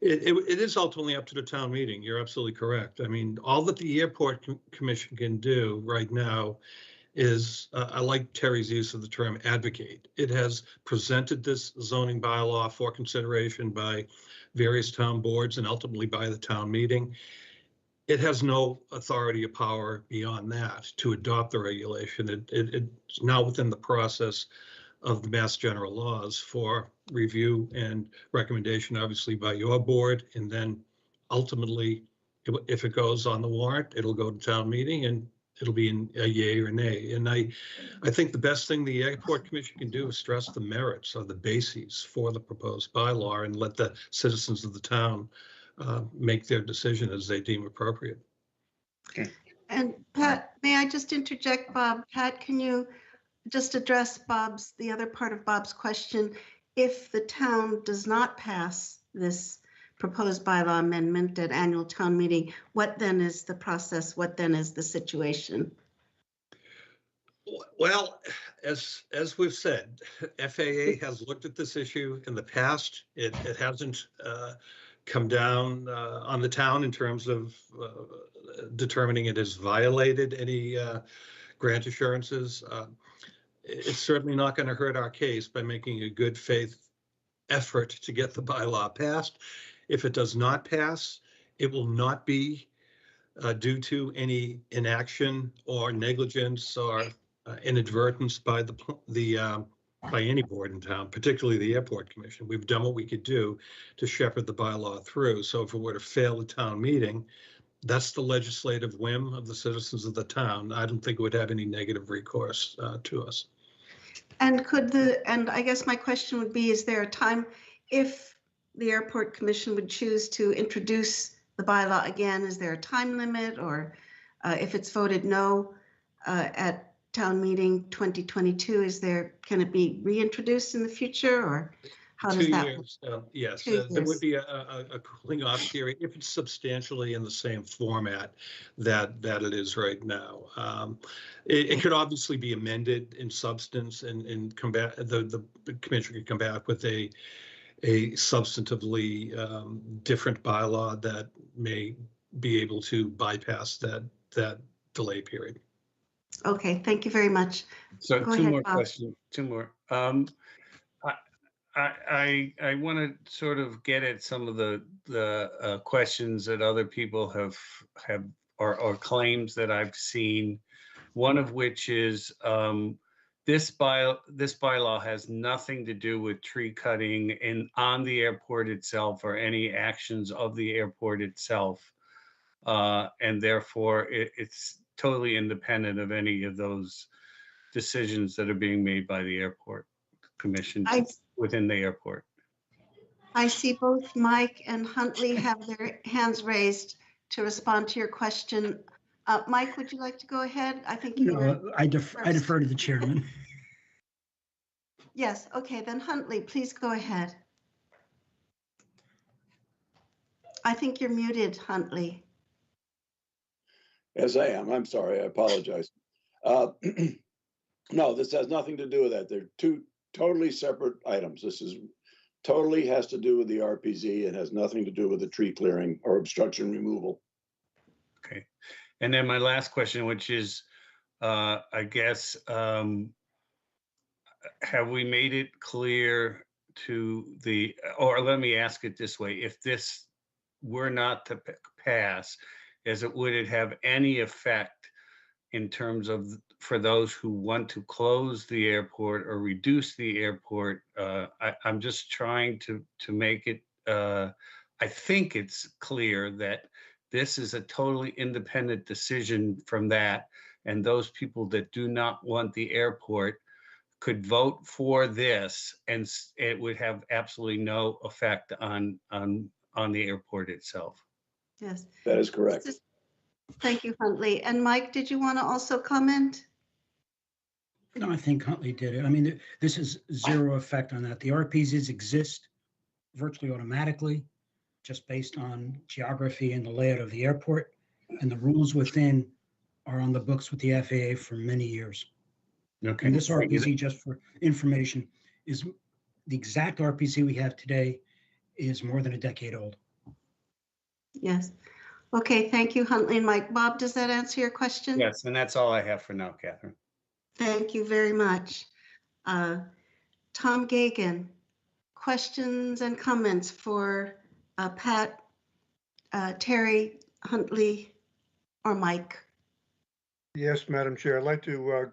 it is ultimately up to the town meeting. You're absolutely correct. I mean, all that the airport commission can do right now is, I like Terry's use of the term advocate. It has presented this zoning bylaw for consideration by various town boards and ultimately by the town meeting. It has no authority or power beyond that to adopt the regulation. It's now within the process of the Mass General Laws for review and recommendation, obviously by your board, and then ultimately, if it goes on the warrant, it'll go to town meeting and it'll be in a yay or nay. And I think the best thing the Airport Commission can do is stress the merits of the bases for the proposed bylaw and let the citizens of the town make their decision as they deem appropriate. And Pat, may I just interject, Bob? Pat, can you just address the other part of Bob's question? if the town does not pass this proposed bylaw amendment at annual town meeting, what then is the process? What then is the situation? Well, as we've said, FAA has looked at this issue in the past. It hasn't come down on the town in terms of determining it has violated any grant assurances. It's certainly not going to hurt our case by making a good faith effort to get the bylaw passed. If it does not pass, it will not be due to any inaction or negligence or inadvertence by by any board in town, particularly the airport commission. We've done what we could do to shepherd the bylaw through. So if it were to fail the town meeting, that's the legislative whim of the citizens of the town. I don't think it would have any negative recourse to us. And and I guess my question would be, is there a time if the airport commission would choose to introduce the bylaw again, is there a time limit, or if it's voted no at town meeting 2022, can it be reintroduced in the future, or how does that work? Yes, 2 there would years. be a cooling off period if it's substantially in the same format that it is right now. It could obviously be amended in substance and come back. The commission could come back with a substantively different bylaw that may be able to bypass that delay period. Okay, thank you very much. So Go two ahead, more Bob. questions, two more. I want to sort of get at some of the questions that other people have or claims that I've seen. One of which is this bylaw has nothing to do with tree cutting on the airport itself or any actions of the airport itself, and therefore it's totally independent of any of those decisions that are being made by the airport commission within the airport. I see both Mike and Huntley have their hands raised to respond to your question. Mike, would you like to go ahead? I think you were. No, I defer to the chairman. Yes, okay, then Huntley, please go ahead. I think you're muted, Huntley. Yes, I am. I'm sorry. I apologize. No, this has nothing to do with that. They're two totally separate items. This is totally has to do with the RPZ. It has nothing to do with the tree clearing or obstruction removal. Okay. And then my last question, which is, I guess, have we made it clear to or let me ask it this way, if this were not to pass, would it have any effect in terms of for those who want to close the airport or reduce the airport? I'm just trying to make it, I think it's clear that this is a totally independent decision from that. And those people that do not want the airport could vote for this, and it would have absolutely no effect on the airport itself. Yes. That is correct. Thank you, Huntley. And Mike, did you want to also comment? No, I think Huntley did it. I mean, this is zero effect on that. The RPZs exist virtually automatically, just based on geography and the layout of the airport, and the rules within are on the books with the FAA for many years. Okay. And this RPZ, just for information, is the exact RPZ we have today is more than a decade old. Yes. Okay, thank you, Huntley and Mike. Bob, does that answer your question? Yes, and that's all I have for now, Catherine. Thank you very much. Tom Gagan, questions and comments for Pat, Terry, Huntley, or Mike? Yes, Madam Chair, I'd like to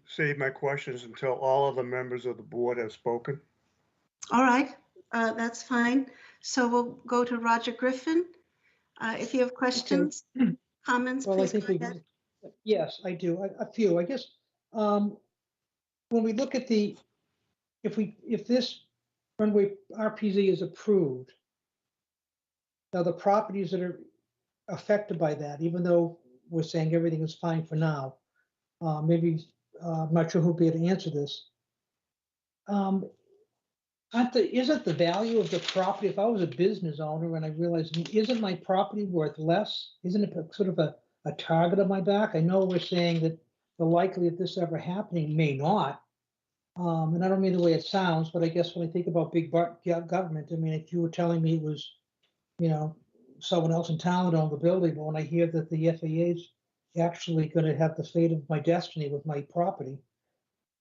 save my questions until all of the members of the board have spoken. All right, that's fine. So we'll go to Roger Griffin. If you have questions, comments, Well, I please think go ahead. yes, I do. A few, I guess. When we look at if this runway RPZ is approved, now the properties that are affected by that, even though we're saying everything is fine for now, maybe I'm not sure who'll be able to answer this. isn't the value of the property, if I was a business owner and I realized, isn't my property worth less? Isn't it sort of a target on my back? I know we're saying that the likelihood of this ever happening may not. And I don't mean the way it sounds, but I guess when I think about big government, I mean, if you were telling me it was, someone else in town that owned the building, but when I hear that the FAA is actually going to have the fate of my destiny with my property,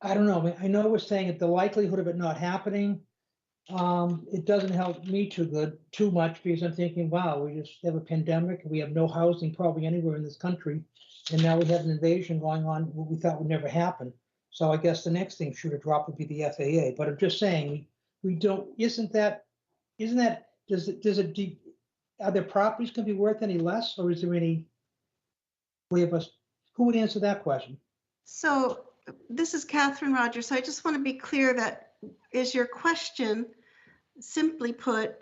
I don't know. I mean, I know we're saying that the likelihood of it not happening, it doesn't help me too much because I'm thinking, wow, we just have a pandemic. We have no housing probably anywhere in this country. And now we have an invasion going on, what we thought would never happen. So I guess the next thing should have dropped would be the FAA. But I'm just saying, we don't, are there properties going to be worth any less, or is there any way of us, who would answer that question? So this is Catherine Rogers. So I just want to be clear that is your question, simply put,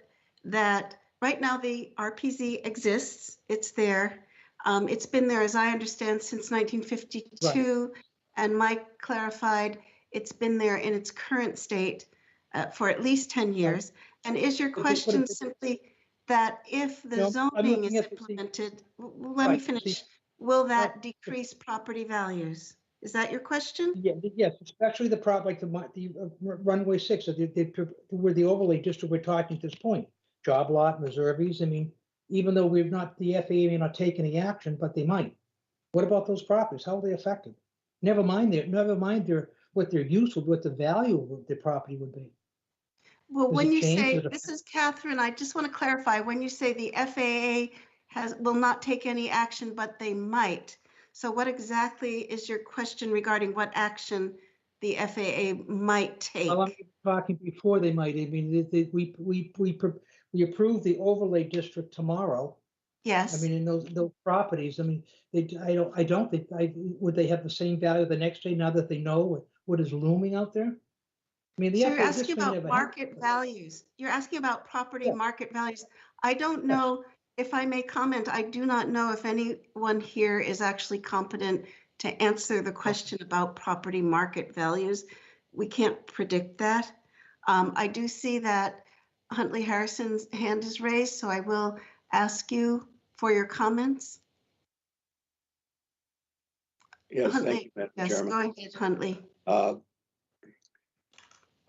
that right now the RPZ exists, it's there. It's been there, as I understand, since 1952. Right. And Mike clarified it's been there in its current state for at least 10 years. Right. And is your question simply that if the zoning is implemented, let me finish, will that decrease property values? Is that your question? Yeah, yes, especially the product like the Runway 6, where the overlay district we're talking at this point, job lot, reserves. I mean, even though the FAA may not take any action, but they might. What about those properties? How are they affected? Never mind what their use would, what the value of their property would be. Well, when you say, this is Catherine, I just want to clarify, when you say the FAA will not take any action, but they might. So what exactly is your question regarding what action the FAA might take? Well, I'm talking before they might. I mean, we approved the overlay district tomorrow. Yes. I mean, in those properties, I mean, I don't think would they have the same value the next day now that they know what is looming out there? I mean, so you're asking about market values. You're asking about property market values. I don't know. If I may comment, I do not know if anyone here is actually competent to answer the question about property market values. We can't predict that. I do see that Huntley Harrison's hand is raised, so I will ask you for your comments. Yes, Huntley, thank you, Madam yes, Chairman. go ahead, Huntley.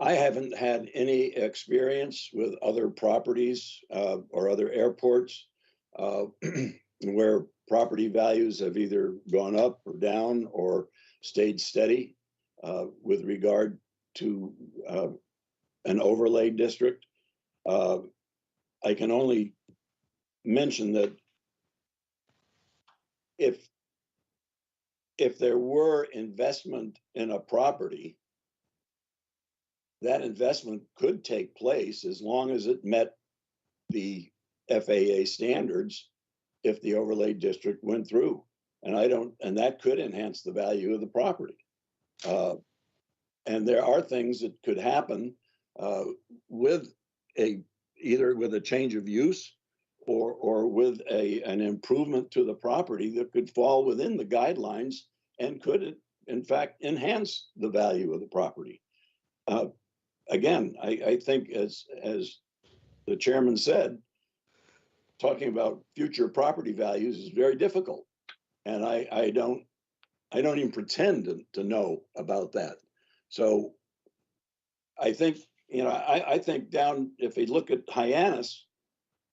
I haven't had any experience with other properties or other airports where property values have either gone up or down or stayed steady with regard to an overlay district. I can only mention that if there were investment in a property, that investment could take place as long as it met the FAA standards if the overlay district went through. And that could enhance the value of the property. And there are things that could happen with either with a change of use or with an improvement to the property that could fall within the guidelines and could in fact enhance the value of the property. Again, I think as the chairman said, talking about future property values is very difficult. And I don't even pretend to know about that. So I think, I think down, if you look at Hyannis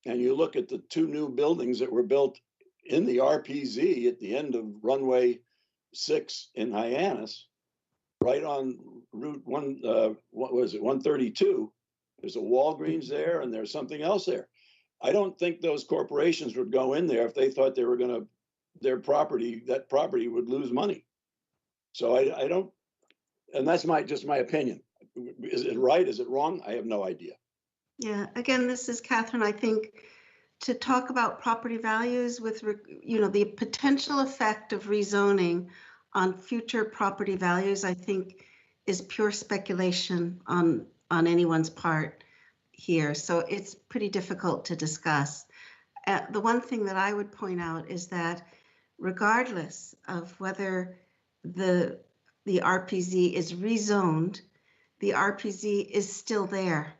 and you look at the two new buildings that were built in the RPZ at the end of Runway 6 in Hyannis, right on Route 132, there's a Walgreens there and there's something else there. I don't think those corporations would go in there if they thought they were that property would lose money. So I don't, and that's just my opinion. Is it right? Is it wrong? I have no idea. Yeah, again, this is Catherine. I think to talk about property values with, the potential effect of rezoning on future property values, I think is pure speculation on anyone's part here. So it's pretty difficult to discuss. The one thing that I would point out is that regardless of whether the RPZ is rezoned, the RPZ is still there.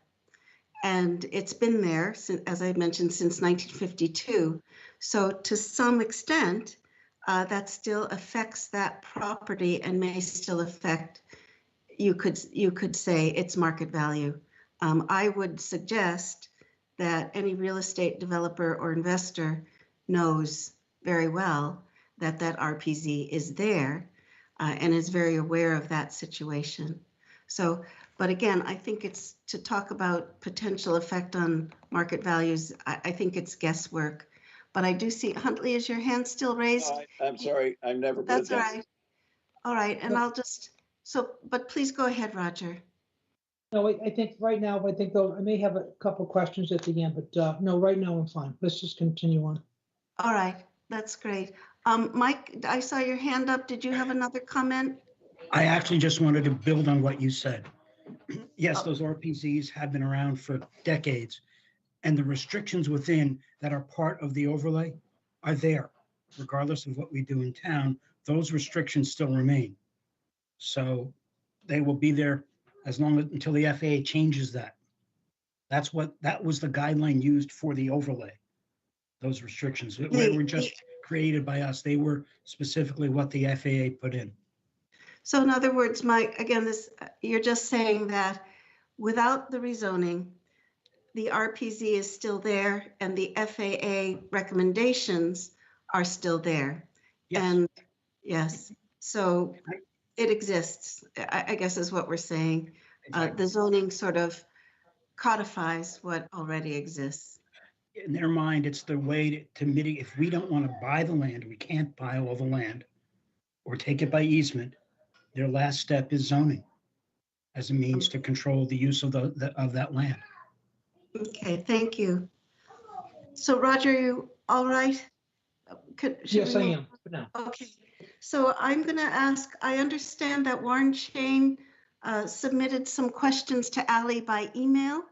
And it's been there, as I mentioned, since 1952. So to some extent, that still affects that property and may still affect, you could say, its market value. I would suggest that any real estate developer or investor knows very well that that RPZ is there and is very aware of that situation. So, but again, I think it's to talk about potential effect on market values. I think it's guesswork, but I do see, Huntley, is your hand still raised? No, I'm sorry, I've never put it That's all down. right. All right, and I'll just, so, but please go ahead, Roger. No, I think right now, I think though, I may have a couple questions at the end, but no, right now I'm fine. Let's just continue on. All right, that's great. Mike, I saw your hand up. Did you have another comment? I actually just wanted to build on what you said. Yes, those RPZs have been around for decades, and the restrictions within that are part of the overlay are there. Regardless of what we do in town, those restrictions still remain. So they will be there as long as until the FAA changes that. That was the guideline used for the overlay. Those restrictions they were just created by us. They were specifically what the FAA put in. So in other words, Mike, again, this, you're just saying that without the rezoning, the RPZ is still there and the FAA recommendations are still there. Yes. And yes, so it exists, I guess is what we're saying. Exactly. The zoning sort of codifies what already exists. In their mind, it's the way to mitigate. If we don't want to buy the land, we can't buy all the land or take it by easement. Their last step is zoning as a means to control the use of of that land. Okay, thank you. So Roger, you all right? Yes, I am. But no. Okay, so I'm going to ask, I understand that Warren Chain submitted some questions to Ally by email.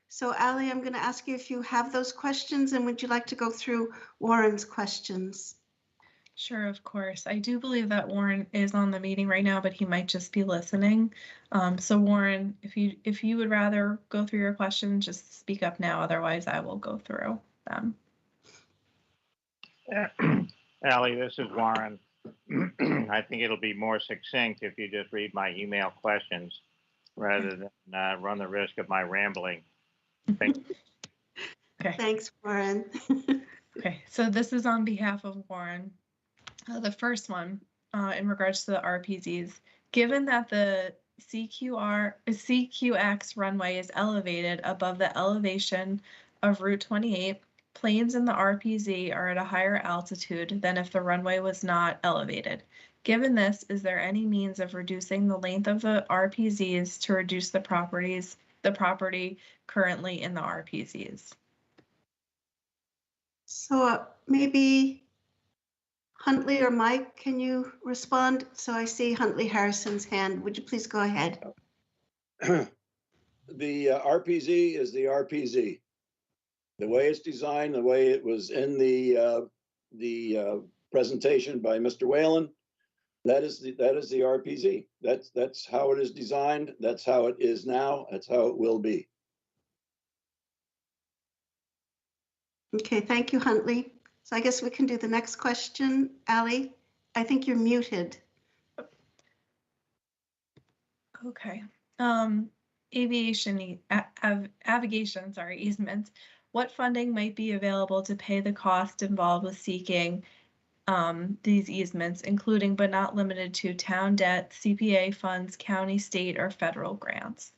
So Ally, I'm going to ask you if you have those questions, and would you like to go through Warren's questions? Sure, of course. I do believe that Warren is on the meeting right now, but he might just be listening. So Warren, if you would rather go through your questions, just speak up now. Otherwise, I will go through them. Ally, this is Warren. I think it'll be more succinct if you just read my email questions rather than run the risk of my rambling. Thank you. Okay. Thanks, Warren. Okay, so this is on behalf of Warren. The first one, in regards to the RPZs, given that the CQX runway is elevated above the elevation of Route 28, planes in the RPZ are at a higher altitude than if the runway was not elevated. Given this, is there any means of reducing the length of the RPZs to reduce the property currently in the RPZs? So maybe Huntley or Mike, can you respond? So I see Huntley Harrison's hand. Would you please go ahead? The RPZ is the RPZ. The way it's designed, the way it was in the presentation by Mr. Whalen, that is the RPZ. That's how it is designed. That's how it is now. That's how it will be. Okay, thank you, Huntley. So I guess we can do the next question. Ally, I think you're muted. Okay. Aviation easements. What funding might be available to pay the cost involved with seeking these easements, including but not limited to town debt, CPA funds, county, state, or federal grants?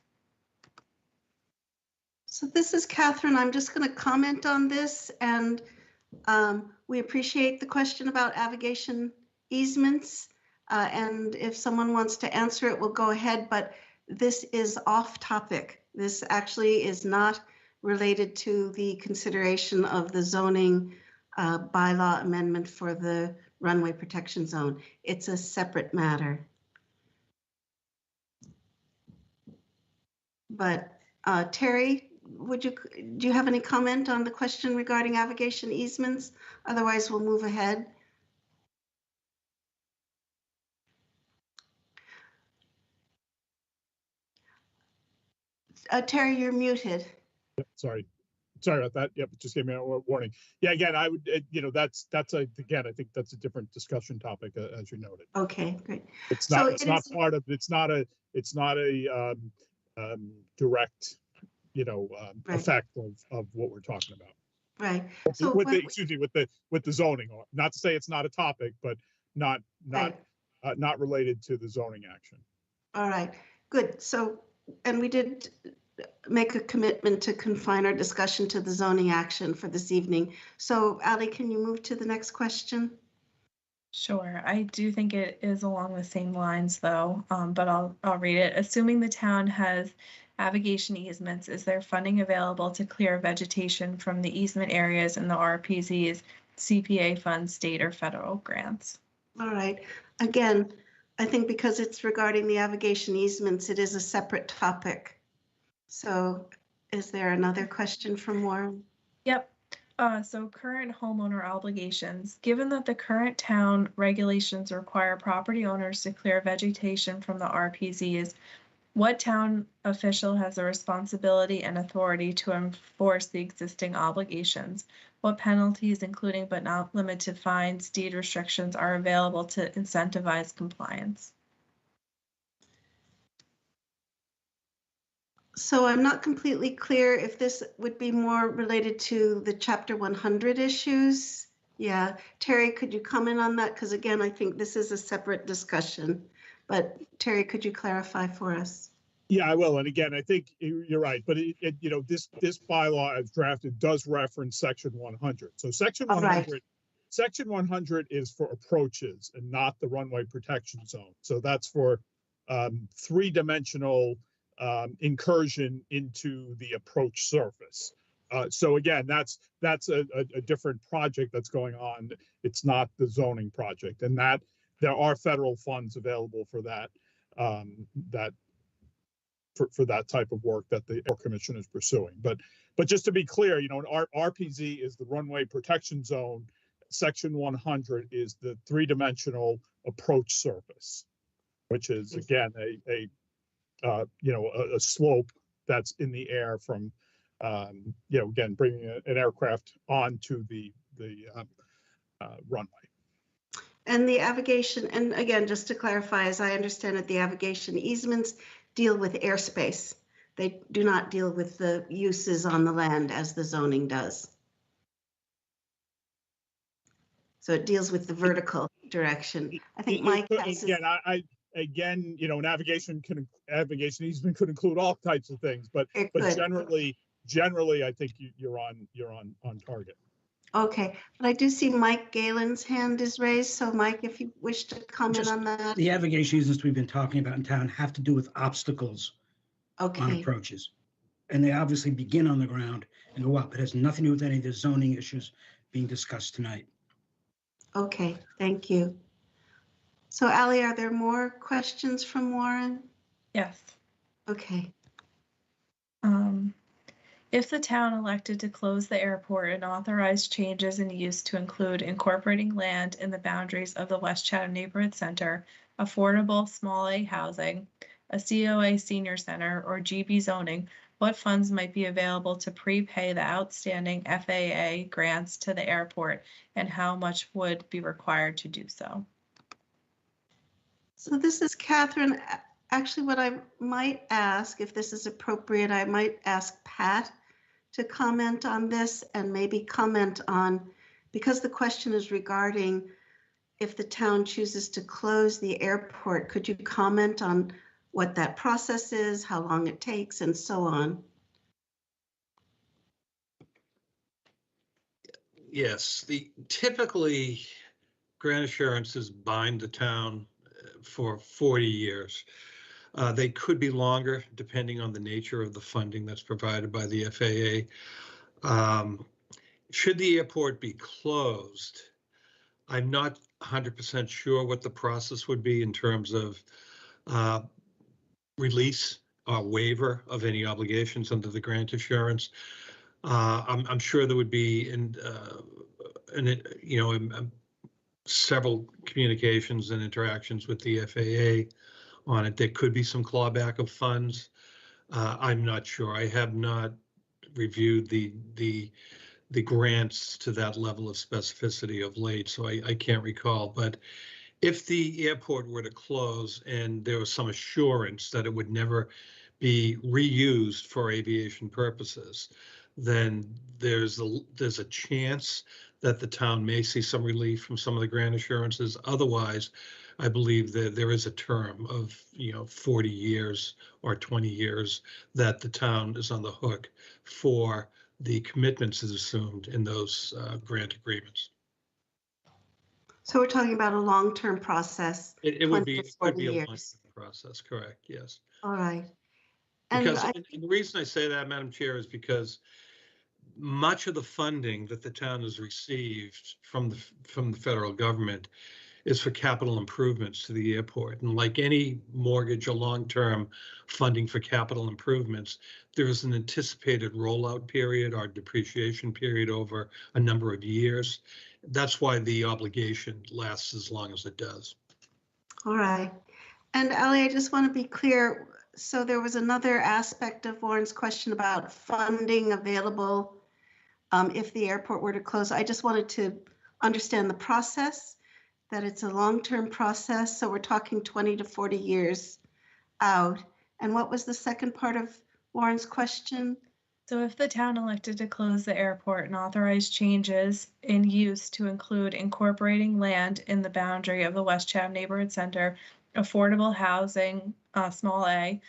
So this is Catherine. I'm just going to comment on this, and we appreciate the question about navigation easements. And if someone wants to answer it, we'll go ahead, but this is off topic. This actually is not related to the consideration of the zoning bylaw amendment for the runway protection zone. It's a separate matter. But Terry, do you have any comment on the question regarding navigation easements? Otherwise, we'll move ahead. Terry, you're muted. Sorry about that. Yep, it just gave me a warning. Yeah, again, I would, again, I think that's a different discussion topic, as you noted. Okay, great. It's So not, it it's not is- part of, it's not a direct, Right. effect of what we're talking about. Right. So With the, what- excuse me, with the zoning, not to say it's not a topic, but not right. related to the zoning action. All right, good. So, and we did make a commitment to confine our discussion to the zoning action for this evening. So Ali, can you move to the next question? Sure, I do think it is along the same lines though, but I'll read it. Assuming the town has navigation easements, is there funding available to clear vegetation from the easement areas in the RPZ's CPA funds, state or federal grants? All right. Again, I think because it's regarding the navigation easements, it is a separate topic. So is there another question from Warren? Yep. So current homeowner obligations. Given that the current town regulations require property owners to clear vegetation from the RPZs, what town official has the responsibility and authority to enforce the existing obligations? What penalties, including but not limited to fines, deed restrictions, are available to incentivize compliance? So I'm not completely clear if this would be more related to the Chapter 100 issues. Yeah, Terry, could you comment on that? Because again, I think this is a separate discussion. But Terry, could you clarify for us? Yeah, I will. And again, I think you're right. But this bylaw as drafted does reference Section 100. So Section 100, right. Section 100 is for approaches and not the runway protection zone. So that's for three-dimensional incursion into the approach surface. So again, that's a different project that's going on. It's not the zoning project, and that there are federal funds available for that. For that type of work that the Air Commission is pursuing. But just to be clear, an RPZ is the runway protection zone. Section 100 is the three-dimensional approach surface, which is again a slope that's in the air from again bringing an aircraft onto the runway. And the navigation, and again, just to clarify, as I understand it, the navigation easements deal with airspace. They do not deal with the uses on the land as the zoning does. So it deals with the vertical direction. I think Mike has his- Again, navigation easement could include all types of things, but generally, I think you're on target. Okay, but I do see Mike Galen's hand is raised. So Mike, if you wish to comment on that. The navigation easements we've been talking about in town have to do with obstacles on Okay, approaches. And they obviously begin on the ground and go up. It has nothing to do with any of the zoning issues being discussed tonight. okay, thank you. So Ali, are there more questions from Warren? Yes. Okay. If the town elected to close the airport and authorize changes in use to include incorporating land in the boundaries of the West Chatham Neighborhood Center, affordable small A housing, a COA senior center, or GB zoning, what funds might be available to prepay the outstanding FAA grants to the airport, and how much would be required to do so? So this is Catherine. Actually, what I might ask, if this is appropriate, I might ask Pat to comment on this and maybe comment on, because the question is regarding if the town chooses to close the airport, could you comment on what that process is, how long it takes, and so on? Yes, typically grant assurances bind the town for 40 years. They could be longer depending on the nature of the funding that's provided by the FAA. Should the airport be closed, I'm not 100% sure what the process would be in terms of release or waiver of any obligations under the grant assurance. I'm sure there would be several communications and interactions with the FAA on it. There could be some clawback of funds. I'm not sure. I have not reviewed the grants to that level of specificity of late, so I can't recall. But if the airport were to close and there was some assurance that it would never be reused for aviation purposes, then there's a chance that the town may see some relief from some of the grant assurances. Otherwise, I believe that there is a term of 40 years or 20 years that the town is on the hook for the commitments is assumed in those grant agreements. So we're talking about a long-term process. It would be, 20 to it could 40 be a long years. process, correct, yes. All right. And Because and the reason I say that, Madam Chair, is because much of the funding that the town has received from the federal government is for capital improvements to the airport. And like any mortgage or long-term funding for capital improvements, there is an anticipated rollout period or depreciation period over a number of years. That's why the obligation lasts as long as it does. all right. And Ali, I just want to be clear. So there was another aspect of Warren's question about funding available if the airport were to close. I just wanted to understand the process, that it's a long-term process. So we're talking 20 to 40 years out. And what was the second part of Warren's question? So if the town elected to close the airport and authorize changes in use to include incorporating land in the boundary of the West Chatham Neighborhood Center, affordable housing, small a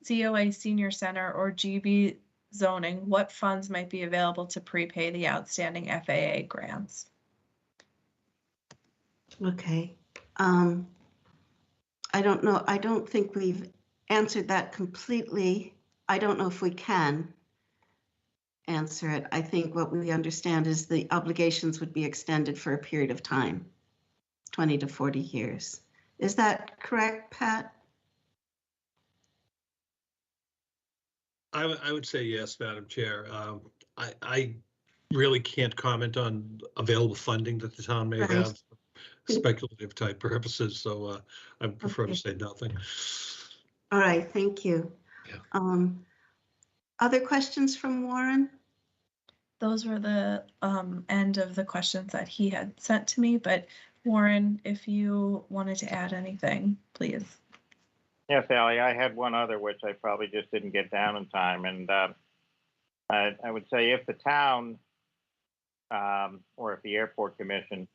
COA senior center, or GB zoning, what funds might be available to prepay the outstanding FAA grants? Okay. I don't know. I don't think we've answered that completely. I don't know if we can answer it. I think what we understand is the obligations would be extended for a period of time, 20 to 40 years. Is that correct, Pat? I would say yes, Madam Chair. I really can't comment on available funding that the town may Right. have, speculative type purposes, so I prefer to say nothing. All right, thank you. Yeah. Other questions from Warren? Those were the end of the questions that he had sent to me, but Warren, if you wanted to add anything, please. Yes, Ally, I had one other which I probably just didn't get down in time. And I would say if the town or if the airport commission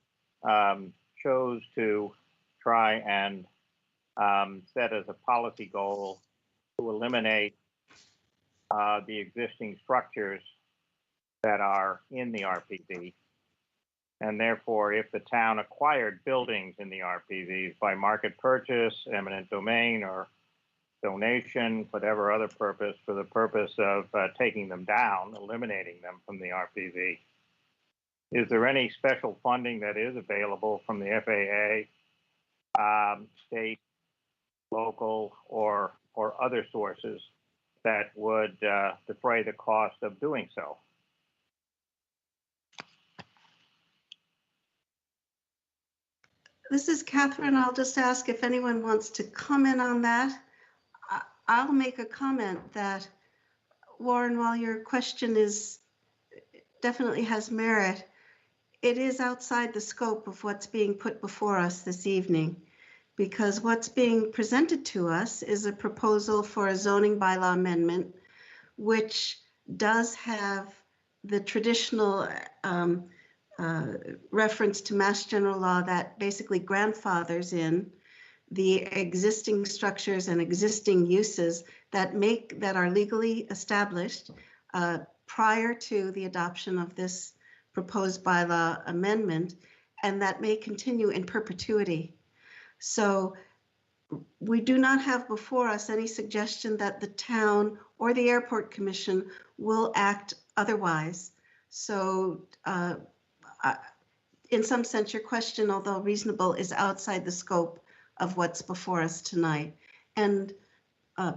chose to try and set as a policy goal to eliminate the existing structures that are in the RPZ, and therefore if the town acquired buildings in the RPZs by market purchase, eminent domain, or donation, whatever other purpose, for the purpose of taking them down, eliminating them from the RPZ, is there any special funding that is available from the FAA, state, local, or other sources that would defray the cost of doing so? This is Catherine. I'll just ask if anyone wants to comment on that. I'll make a comment that, Warren, while your question definitely has merit, it is outside the scope of what's being put before us this evening, because what's being presented to us is a proposal for a zoning bylaw amendment, which does have the traditional reference to Mass General Law that basically grandfathers in the existing structures and existing uses that are legally established prior to the adoption of this proposed bylaw amendment, and that may continue in perpetuity. So we do not have before us any suggestion that the town or the airport commission will act otherwise. So in some sense, your question, although reasonable, is outside the scope of what's before us tonight. And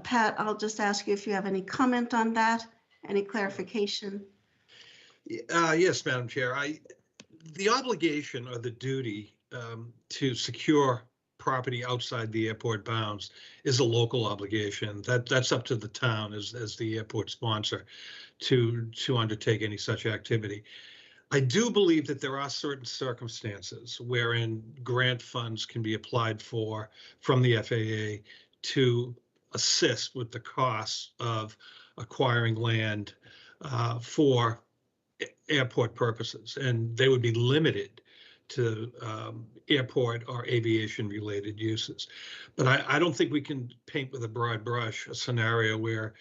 Pat, I'll just ask you if you have any comment on that, any clarification. Yes, Madam Chair. The obligation or the duty to secure property outside the airport bounds is a local obligation. That's up to the town as the airport sponsor to undertake any such activity. I do believe that there are certain circumstances wherein grant funds can be applied for from the FAA to assist with the costs of acquiring land for airport purposes, and they would be limited to airport or aviation related uses. But I don't think we can paint with a broad brush a scenario where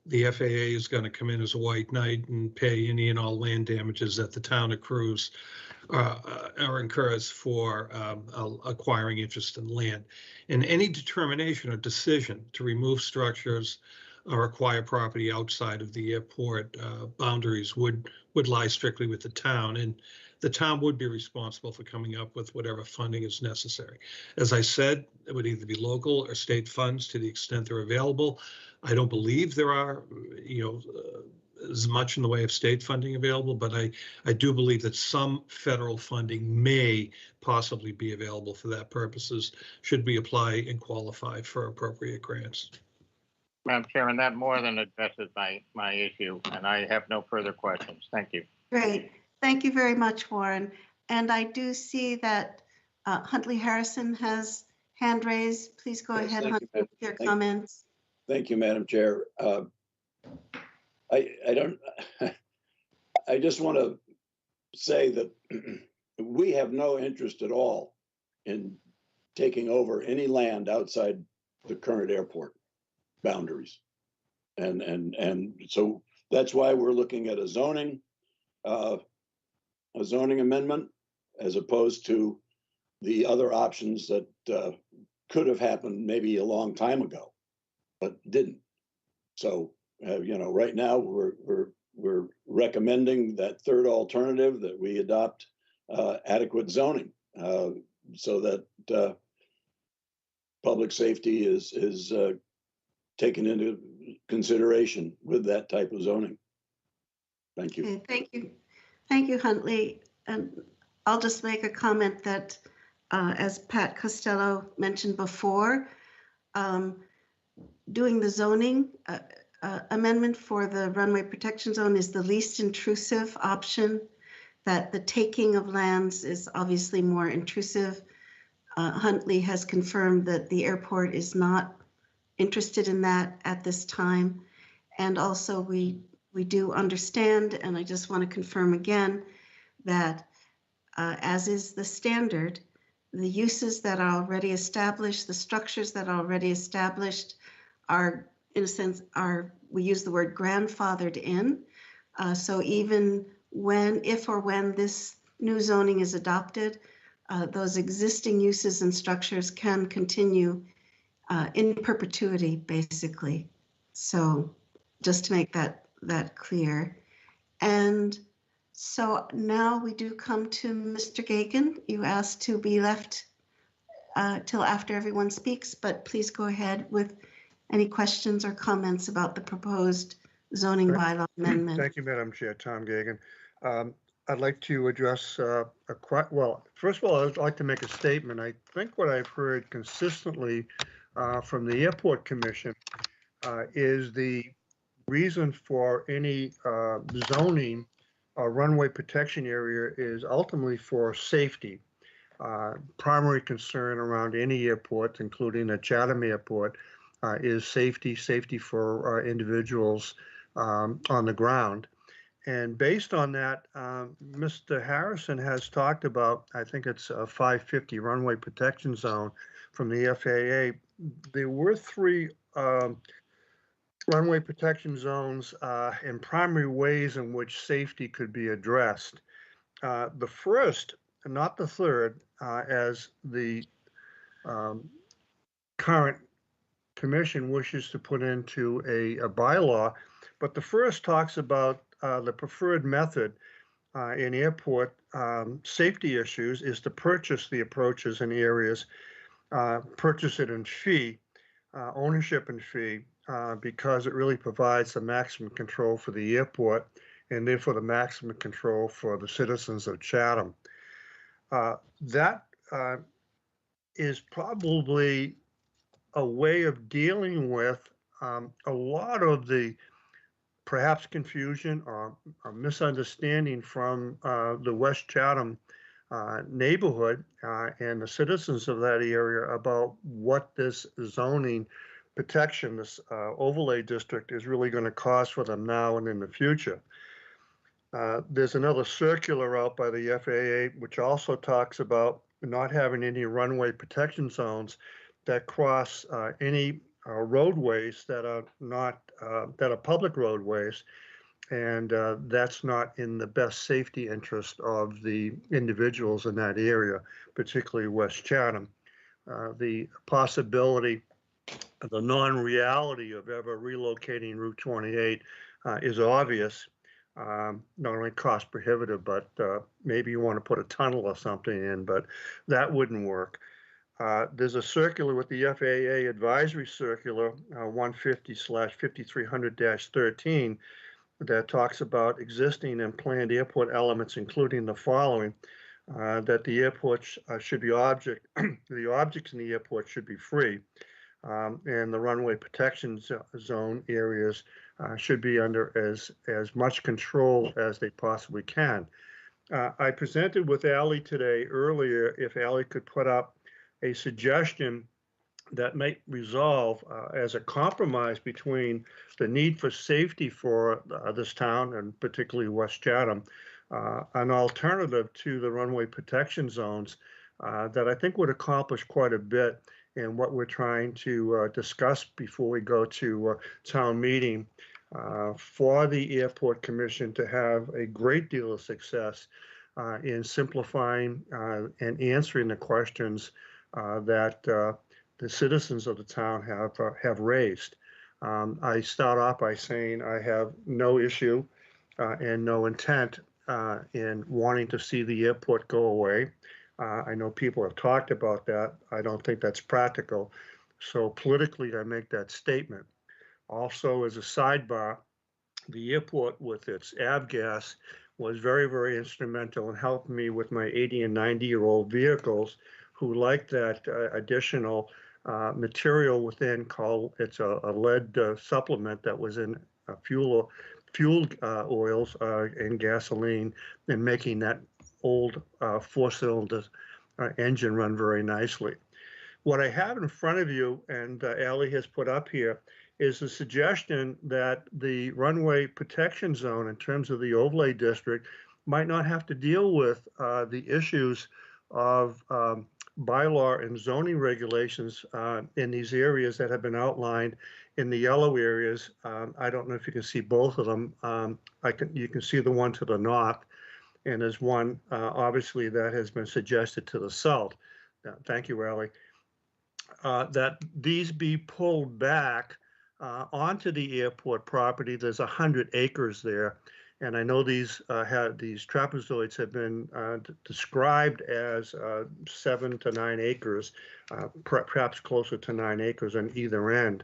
the FAA is going to come in as a white knight and pay any and all land damages that the town accrues or incurs for acquiring interest in land. And any determination or decision to remove structures or acquire property outside of the airport boundaries would lie strictly with the town, and the town would be responsible for coming up with whatever funding is necessary. As I said, it would either be local or state funds to the extent they're available. I don't believe there are, as much in the way of state funding available, but I do believe that some federal funding may possibly be available for that purposes, should we apply and qualify for appropriate grants. Madam Chairman, that more than addresses my issue, and I have no further questions. Thank you. Great. Thank you very much, Warren. And I do see that Huntley Harrison has hand raised. Please go ahead, Huntley, with your comments. Thank you, Madam Chair. I just want to say that we have no interest at all in taking over any land outside the current airport boundaries. And so that's why we're looking at a zoning amendment as opposed to the other options that could have happened maybe a long time ago, but didn't. So, right now we're recommending that third alternative, that we adopt adequate zoning so that public safety is taken into consideration with that type of zoning. Thank you. Okay, thank you. Thank you, Huntley. And I'll just make a comment that, as Pat Costello mentioned before, doing the zoning amendment for the runway protection zone is the least intrusive option, that the taking of lands is obviously more intrusive. Huntley has confirmed that the airport is not interested in that at this time. And also we do understand, and I just want to confirm again, that as is the standard, the uses that are already established, the structures that are already established are, in a sense, we use the word grandfathered in. So even if or when this new zoning is adopted, those existing uses and structures can continue in perpetuity, basically. So just to make that clear. And so now we do come to Mr. Gagan. You asked to be left till after everyone speaks, but please go ahead with any questions or comments about the proposed zoning bylaw amendment. Thank you, Madam Chair. Tom Gagan. I'd like to address well, first of all, I'd like to make a statement. I think what I've heard consistently from the Airport Commission is the reason for any zoning runway protection area is ultimately for safety. Primary concern around any airport, including the Chatham Airport, is safety for individuals on the ground. And based on that, Mr. Harrison has talked about, I think it's a 550 runway protection zone from the FAA. There were 3 runway protection zones and primary ways in which safety could be addressed. The first, not the third, as the current commission wishes to put into a bylaw, but the first talks about the preferred method in airport safety issues is to purchase the approaches in areas, purchase it in fee, ownership and fee, because it really provides the maximum control for the airport and therefore the maximum control for the citizens of Chatham. That is probably a way of dealing with a lot of the perhaps confusion or misunderstanding from the West Chatham neighborhood and the citizens of that area about what this zoning protection, this overlay district is really going to cost for them now and in the future. There's another circular out by the FAA, which also talks about not having any runway protection zones that cross any roadways that are not that are public roadways, and that's not in the best safety interest of the individuals in that area, particularly West Chatham. The possibility, the non-reality of ever relocating Route 28 is obvious. Not only cost prohibitive, but maybe you want to put a tunnel or something in, but that wouldn't work. There's a circular with the FAA advisory circular 150/5300-13 that talks about existing and planned airport elements, including the following: that the airports should be the objects in the airport should be free, and the runway protection zone areas should be under as much control as they possibly can. I presented with Ally today earlier if Ally could put up a suggestion that might resolve as a compromise between the need for safety for this town and particularly West Chatham, an alternative to the runway protection zones that I think would accomplish quite a bit in what we're trying to discuss before we go to town meeting for the Airport Commission to have a great deal of success in simplifying and answering the questions that the citizens of the town have raised. I start off by saying I have no issue and no intent in wanting to see the airport go away. I know people have talked about that. I don't think that's practical. So politically, I make that statement. Also, as a sidebar, the airport with its avgas was very, very instrumental in helping me with my 80 and 90-year-old vehicles who liked that additional material within called, it's a lead supplement that was in fuel oils and gasoline, and making that old four-cylinder engine run very nicely. What I have in front of you, and Ally has put up here, is a suggestion that the runway protection zone in terms of the overlay district might not have to deal with the issues of bylaw and zoning regulations in these areas that have been outlined in the yellow areas. I don't know if you can see both of them. You can see the one to the north, and there's one obviously that has been suggested to the south. Thank you, Ally. That these be pulled back onto the airport property. There's 100 acres there. And I know these trapezoids have been described as 7 to 9 acres, perhaps closer to 9 acres on either end.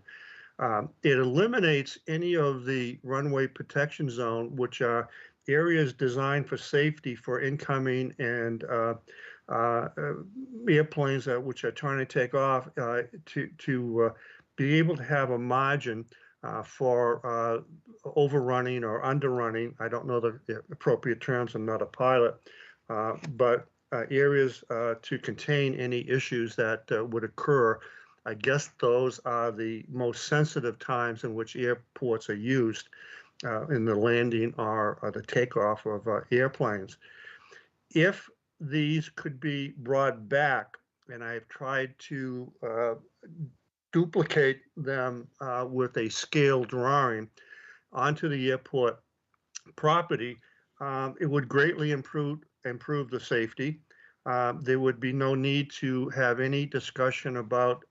It eliminates any of the runway protection zone, which are areas designed for safety for incoming and airplanes which are trying to take off to be able to have a margin for overrunning or underrunning. I don't know the appropriate terms. I'm not a pilot, but areas to contain any issues that would occur. I guess those are the most sensitive times in which airports are used in the landing or the takeoff of airplanes. If these could be brought back, and I've tried to duplicate them with a scale drawing onto the airport property, it would greatly improve the safety. There would be no need to have any discussion about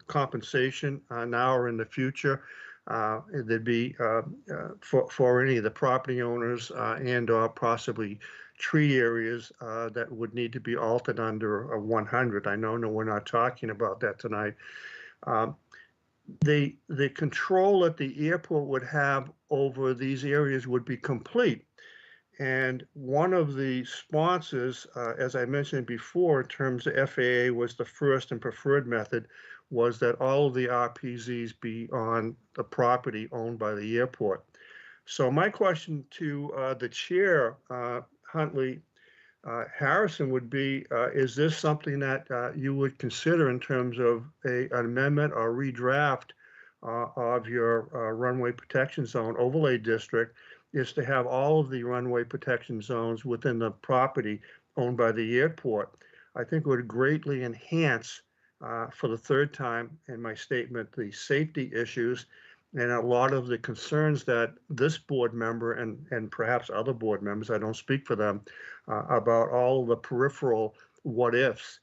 compensation now or in the future. There'd be for any of the property owners and or possibly tree areas that would need to be altered under 100. I know we're not talking about that tonight. The control that the airport would have over these areas would be complete. And one of the sponsors, as I mentioned before, in terms of FAA was the first and preferred method, was that all of the RPZs be on the property owned by the airport. So my question to the chair, Huntley Harrison, would be, is this something that you would consider in terms of an amendment or redraft of your runway protection zone overlay district, is to have all of the runway protection zones within the property owned by the airport? I think it would greatly enhance, for the third time in my statement, the safety issues and a lot of the concerns that this board member and perhaps other board members, I don't speak for them, about all the peripheral what ifs.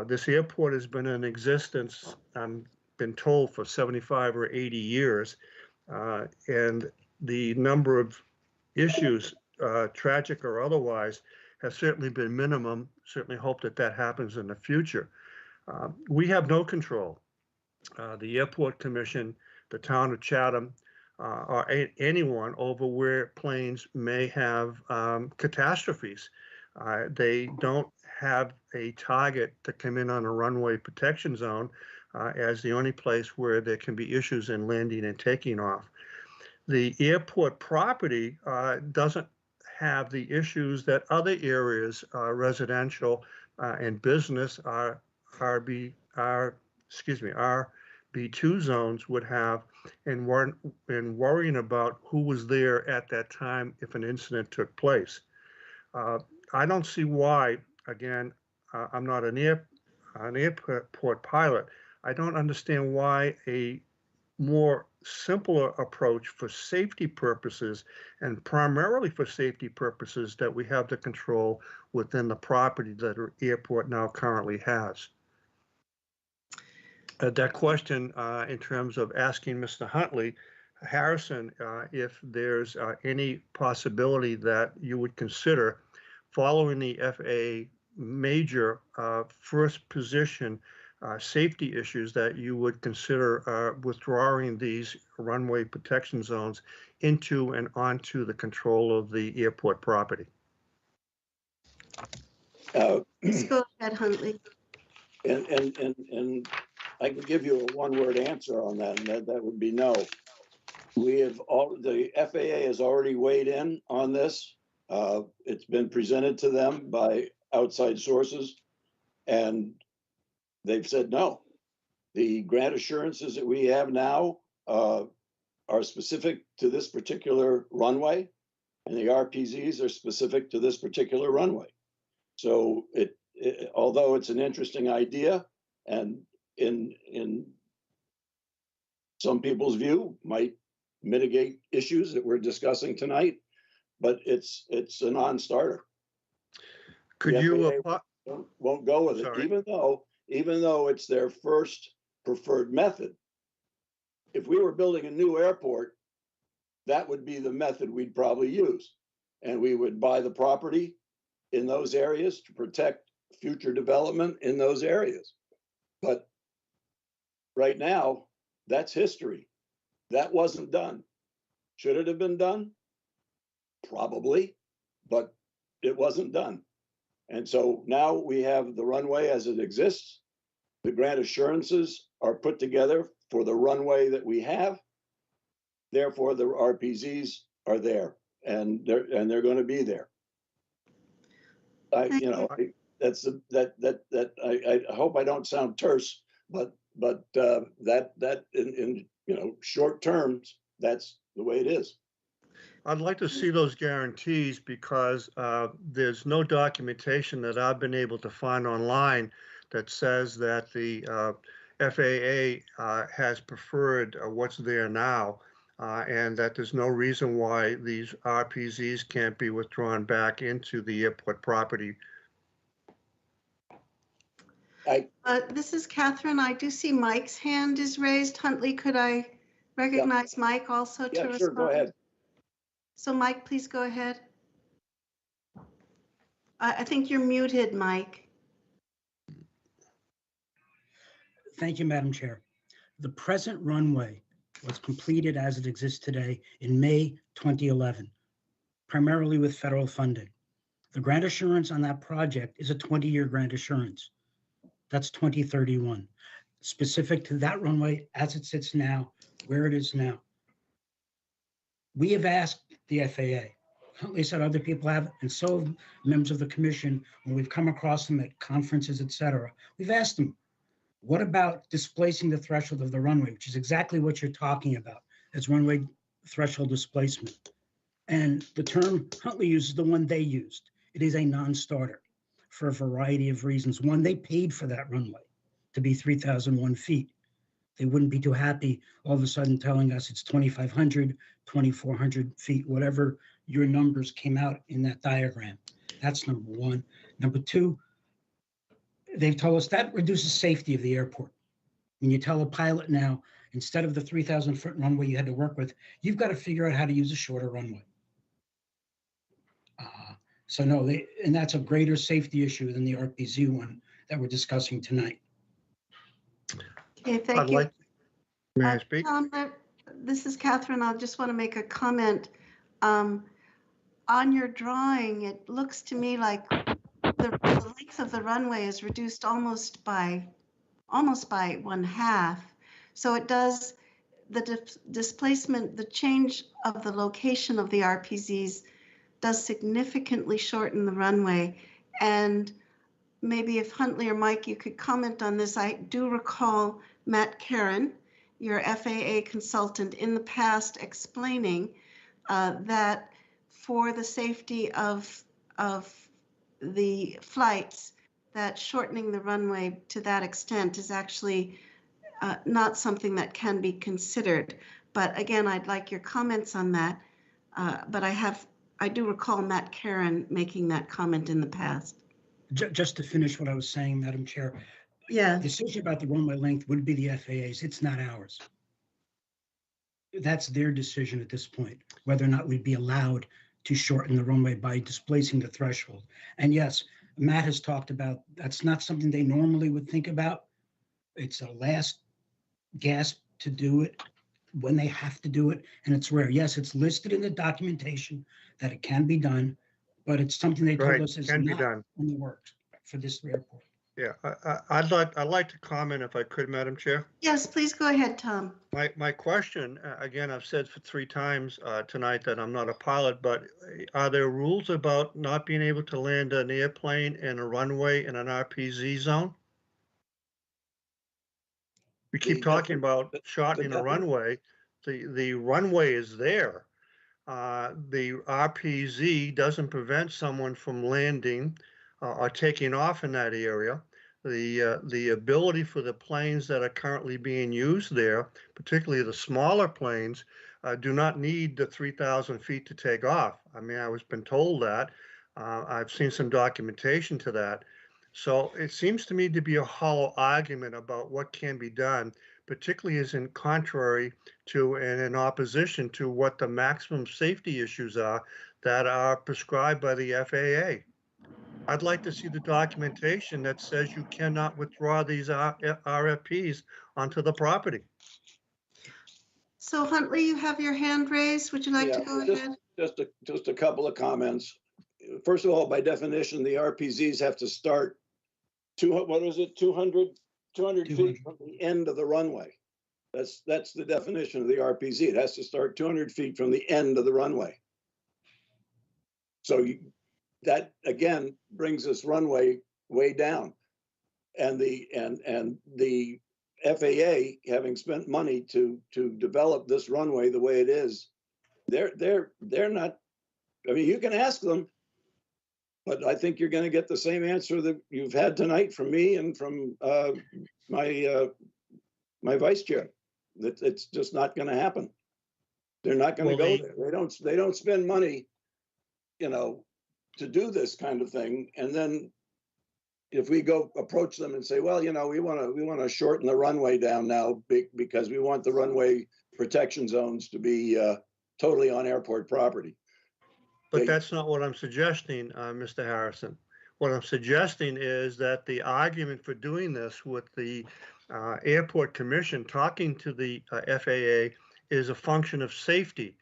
This airport has been in existence, I've been told, for 75 or 80 years. And the number of issues, tragic or otherwise, has certainly been minimum. Certainly hope that that happens in the future. We have no control. The Airport Commission, the town of Chatham, or anyone over where planes may have catastrophes. They don't have a target to come in on a runway protection zone as the only place where there can be issues in landing and taking off. The airport property doesn't have the issues that other areas, residential and business, RB2 zones would have, and worrying about who was there at that time if an incident took place. I don't see why, again, I'm not an airport pilot. I don't understand why a more simpler approach for safety purposes, and primarily for safety purposes, that we have the control within the property that our airport now currently has. That question, in terms of asking Mr. Huntley Harrison, if there's any possibility that you would consider, following the FAA major first position safety issues, that you would consider withdrawing these runway protection zones into and onto the control of the airport property. Please go ahead, Huntley. And I can give you a one-word answer on that, and that would be no. The FAA has already weighed in on this. It's been presented to them by outside sources, and they've said no. The grant assurances that we have now are specific to this particular runway, and the RPZs are specific to this particular runway. So although it's an interesting idea, and in some people's view might mitigate issues that we're discussing tonight, but it's a non-starter. Could you won't go with it, Sorry. even though it's their first preferred method. If we were building a new airport, that would be the method we'd probably use, and we would buy the property in those areas to protect future development in those areas. But right now, that's history. That wasn't done. Should it have been done? Probably, but it wasn't done. And so now we have the runway as it exists. The grant assurances are put together for the runway that we have. Therefore, the RPZs are there, and they're going to be there. I hope I don't sound terse, but that in short terms, that's the way it is. I'd like to see those guarantees, because there's no documentation that I've been able to find online that says that the FAA has preferred what's there now, and that there's no reason why these RPZs can't be withdrawn back into the airport property. This is Catherine. I do see Mike's hand is raised. Huntley, could I recognize Mike also to respond? Sure, go ahead. So Mike, please go ahead. I think you're muted, Mike. Thank you, Madam Chair. The present runway was completed as it exists today in May 2011, primarily with federal funding. The grant assurance on that project is a 20-year grant assurance. That's 2031, specific to that runway as it sits now, where it is now. We have asked the FAA. Huntley said other people have, and so have members of the commission, when we've come across them at conferences, et cetera. We've asked them, what about displacing the threshold of the runway, which is exactly what you're talking about as runway threshold displacement. And the term Huntley uses, the one they used. It is a non-starter for a variety of reasons. One, they paid for that runway to be 3,001 feet. They wouldn't be too happy all of a sudden telling us it's 2,500, 2,400 feet, whatever your numbers came out in that diagram. That's number one. Number two, they've told us that reduces safety of the airport. When you tell a pilot now, instead of the 3,000 foot runway you had to work with, you've got to figure out how to use a shorter runway. So no, and that's a greater safety issue than the RPZ one that we're discussing tonight. Okay, thank I'd you. like, may I speak? Tom, this is Catherine. I just want to make a comment. On your drawing, it looks to me like the length of the runway is reduced almost by 1/2. So it does, the displacement, the change of the location of the RPZs does significantly shorten the runway. And maybe if Huntley or Mike, you could comment on this. I do recall Matt Caron, your FAA consultant, in the past explaining that for the safety of the flights, that shortening the runway to that extent is actually not something that can be considered. But again, I'd like your comments on that. But I do recall Matt Caron making that comment in the past. Just to finish what I was saying, Madam Chair. Yeah. The decision about the runway length would be the FAA's. It's not ours. That's their decision at this point, whether or not we'd be allowed to shorten the runway by displacing the threshold. And yes, Matt has talked about that's not something they normally would think about. It's a last gasp to do it when they have to do it, and it's rare. Yes, it's listed in the documentation that it can be done, but it's something they told Right, us is can be not done. in the works for this airport. Yeah, I'd like to comment if I could, Madam Chair. Yes, please go ahead, Tom. My question, again, I've said for 3 times tonight that I'm not a pilot, but are there rules about not being able to land an airplane in a runway in an RPZ zone? We keep talking about shortening a runway. The runway is there. The RPZ doesn't prevent someone from landing or taking off in that area. The ability for the planes that are currently being used there, particularly the smaller planes, do not need the 3,000 feet to take off. I mean, I was been told that. I've seen some documentation to that. So it seems to me to be a hollow argument about what can be done, particularly as in contrary to and in opposition to what the maximum safety issues are that are prescribed by the FAA. I'd like to see the documentation that says you cannot withdraw these RFPs onto the property. So Huntley, you have your hand raised. Would you like to go ahead? Just a couple of comments. First of all, by definition, the RPZs have to start 200 feet from the end of the runway. That's the definition of the RPZ. It has to start 200 feet from the end of the runway. So that again brings this runway way down, and the FAA, having spent money to develop this runway the way it is, they're not. I mean, you can ask them, but I think you're going to get the same answer that you've had tonight from me and from my vice chair. That it's just not going to happen. They're not going to go there. They don't spend money, to do this kind of thing. And then if we go approach them and say, well, we want to shorten the runway down now because we want the runway protection zones to be totally on airport property. But that's not what I'm suggesting, Mr. Harrison. What I'm suggesting is that the argument for doing this with the Airport Commission talking to the FAA is a function of safety.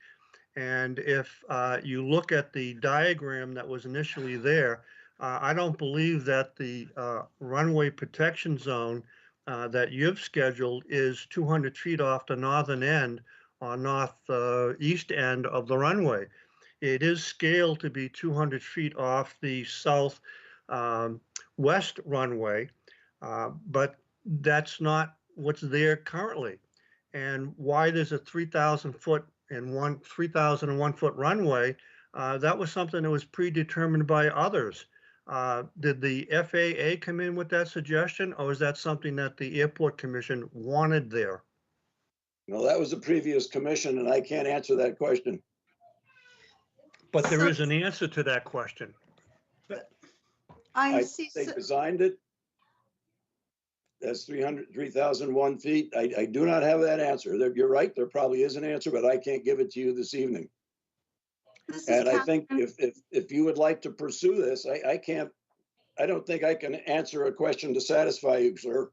And if you look at the diagram that was initially there, I don't believe that the runway protection zone that you've scheduled is 200 feet off the northern end northeast end of the runway. It is scaled to be 200 feet off the south west runway, but that's not what's there currently. And why there's a 3,000 foot runway, that was something that was predetermined by others. Did the FAA come in with that suggestion, or is that something that the Airport Commission wanted there? No, that was the previous commission, and I can't answer that question. But there So- is an answer to that question. I see. They designed it. That's 3,001 feet. I do not have that answer. You're right, there probably is an answer, but I can't give it to you this evening. This is And I think Catherine. if you would like to pursue this, I don't think I can answer a question to satisfy you, sir.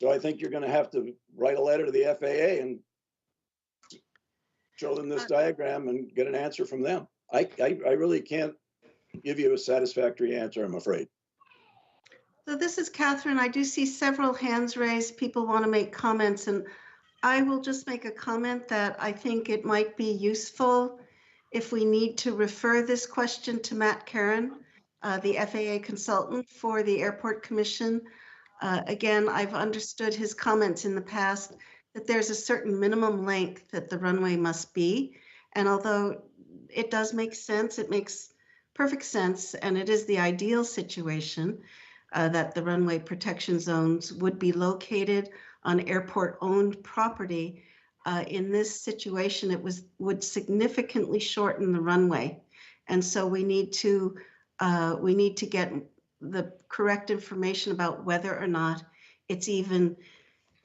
So I think you're going to have to write a letter to the FAA and show them this diagram and get an answer from them. I really can't give you a satisfactory answer, I'm afraid. So this is Catherine. I do see several hands raised. People want to make comments, and I will just make a comment that I think it might be useful if we need to refer this question to Matt Caron, the FAA consultant for the Airport Commission. Again, I've understood his comments in the past that there's a certain minimum length that the runway must be. And although it does make sense, it makes perfect sense, and it is the ideal situation that the runway protection zones would be located on airport-owned property. In this situation, it would significantly shorten the runway. And so we need to get the correct information about whether or not it's even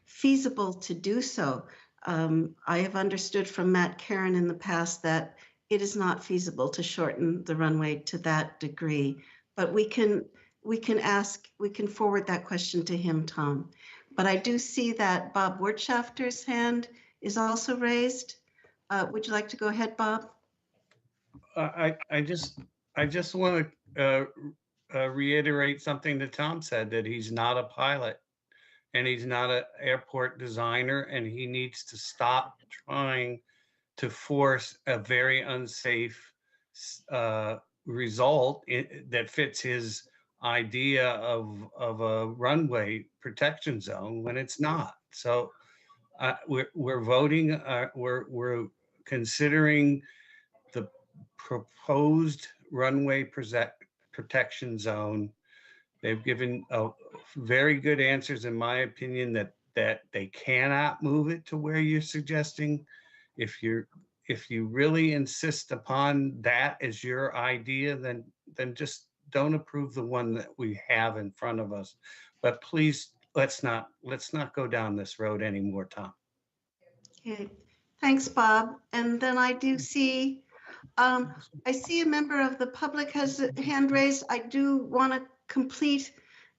feasible to do so. I have understood from Matt Caron in the past that it is not feasible to shorten the runway to that degree, but we can forward that question to him, Tom. But I do see that Bob Wirtschafter's hand is also raised. Would you like to go ahead, Bob? I just want to reiterate something that Tom said, that he's not a pilot and he's not an airport designer, and he needs to stop trying to force a very unsafe result that fits his idea of a runway protection zone when it's not. So we're voting, we're considering the proposed runway protection zone. They've given very good answers, in my opinion, that they cannot move it to where you're suggesting. If you really insist upon that as your idea, then just don't approve the one that we have in front of us. But please, let's not go down this road anymore, Tom. Okay, thanks, Bob. And then I do see, I see a member of the public has a hand raised. I do want to complete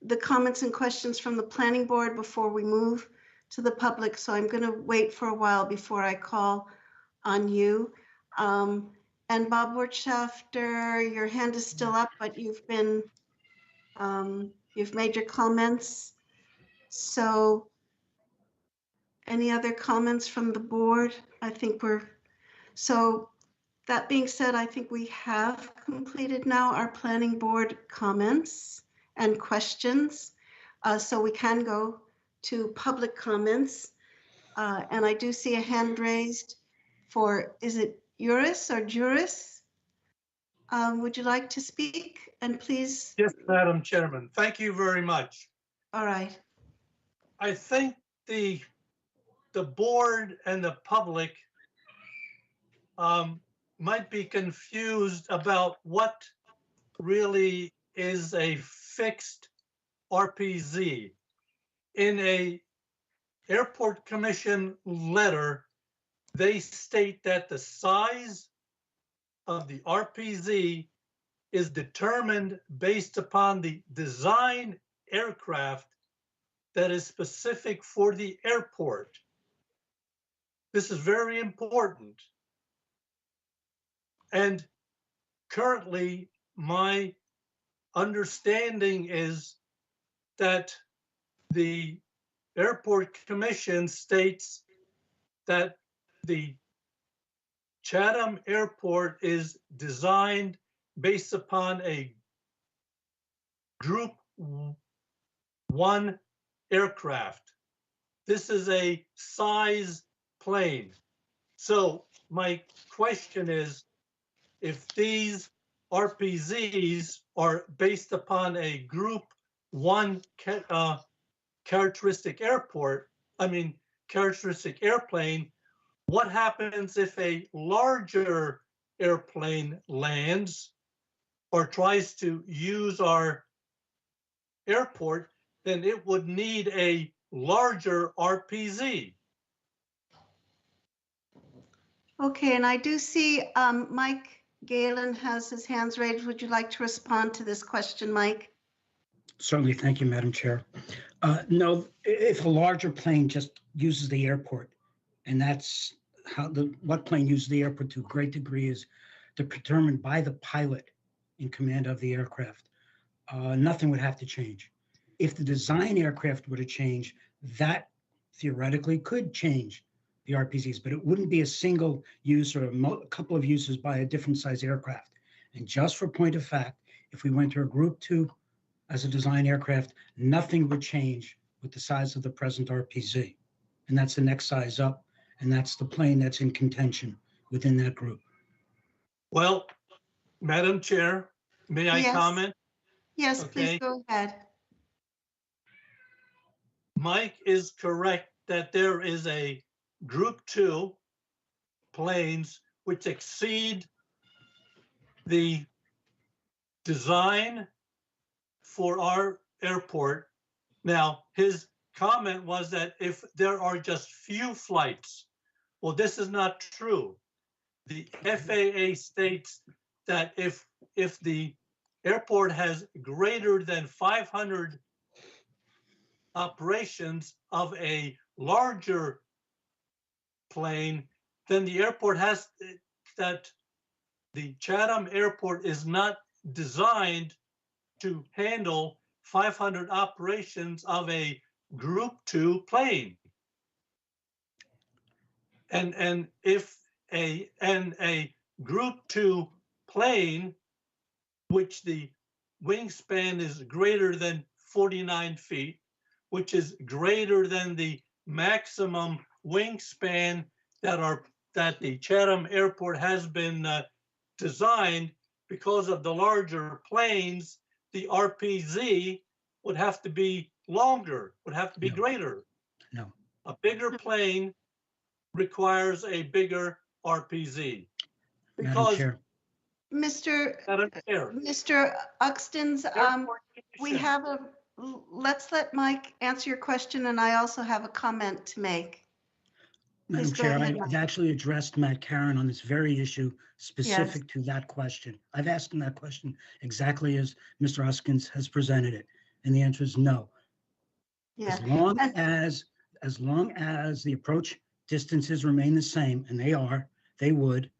the comments and questions from the planning board before we move to the public. So I'm going to wait for a while before I call on you. And Bob Wirtschafter, your hand is still up, but you've made your comments. So any other comments from the board? I think so that being said, I think we have completed now our planning board comments and questions. So we can go to public comments. And I do see a hand raised for, is it Juris or Juris? Would you like to speak? And please. Yes, Madam Chairman, thank you very much. All right. I think the board and the public might be confused about what really is a fixed RPZ. In a Airport Commission letter, they state that the size of the RPZ is determined based upon the design aircraft that is specific for the airport. This is very important. And currently, my understanding is that the Airport Commission states that the Chatham Airport is designed based upon a Group 1 aircraft. This is a size plane. So my question is, if these RPZs are based upon a Group 1 characteristic airplane, what happens if a larger airplane lands or tries to use our airport? Then it would need a larger RPZ. Okay, and I do see Mike Galen has his hands raised. Would you like to respond to this question, Mike? Certainly, thank you, Madam Chair. No, if a larger plane just uses the airport, and that's how what plane uses the airport to a great degree is determined by the pilot in command of the aircraft, nothing would have to change. If the design aircraft were to change, that theoretically could change the RPZs, but it wouldn't be a single use or a couple of uses by a different size aircraft. And just for point of fact, if we went to a Group 2 as a design aircraft, nothing would change with the size of the present RPZ. And that's the next size up, and that's the plane that's in contention within that group. Well, Madam Chair, may I comment? Yes, Okay. please go ahead. Mike is correct that there is a Group 2 planes which exceed the design for our airport. Now, his comment was that if there are just few flights, well, this is not true. The FAA states that if the airport has greater than 500 operations of a larger plane, then the airport has that the Chatham Airport is not designed to handle 500 operations of a Group 2 plane. And if a Group 2 plane, which the wingspan is greater than 49 feet, which is greater than the maximum wingspan that the Chatham Airport has been designed, because of the larger planes, the RPZ would have to be longer, would have to be greater. No. A bigger plane requires a bigger RPZ. Madam Because, Chair, Mr. Uxtons, we have let's let Mike answer your question, and I also have a comment to make. Madam Please go Chair, ahead, I've Mike. actually addressed Matt Karen on this very issue specific to that question. I've asked him that question exactly as Mr. Uskins has presented it, and the answer is no. Yeah. As long as the approach distances remain the same, and they would,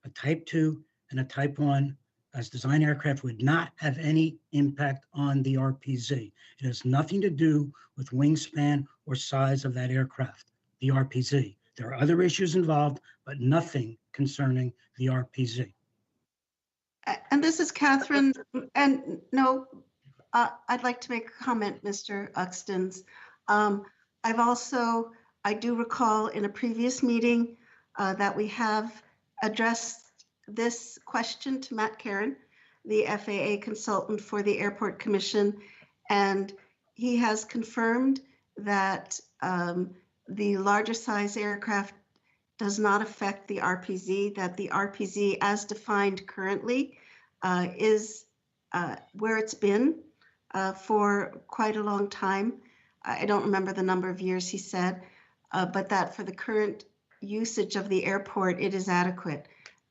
a Type 2 and a Type 1 as design aircraft would not have any impact on the RPZ. It has nothing to do with wingspan or size of that aircraft, the RPZ. There are other issues involved, but nothing concerning the RPZ. And this is Catherine, and no, I'd like to make a comment, Mr. Uxtons. I do recall in a previous meeting that we have addressed this question to Matt Karen, the FAA consultant for the Airport Commission, and he has confirmed that the larger size aircraft does not affect the RPZ, that the RPZ as defined currently is where it's been for quite a long time. I don't remember the number of years he said, but that for the current usage of the airport, it is adequate.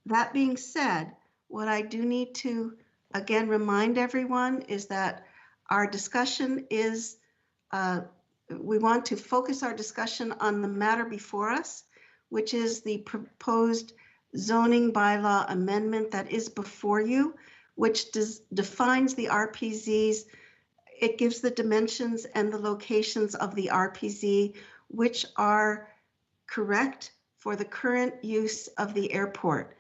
That being said, what I do need to again remind everyone is that our discussion is, we want to focus our discussion on the matter before us, which is the proposed zoning bylaw amendment that is before you, which defines the RPZs. It gives the dimensions and the locations of the RPZ, which are correct for the current use of the airport.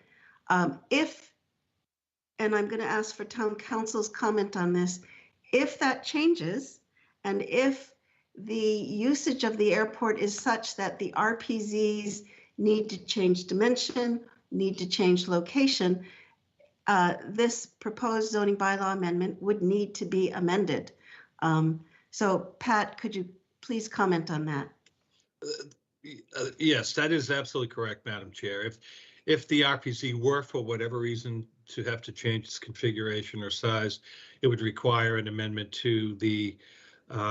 If, and I'm going to ask for town council's comment on this, if that changes, and if the usage of the airport is such that the RPZs need to change dimension, need to change location, this proposed zoning bylaw amendment would need to be amended. So Pat, could you please comment on that? Yes, that is absolutely correct, Madam Chair. If the RPZ were, for whatever reason, to have to change its configuration or size, it would require an amendment to the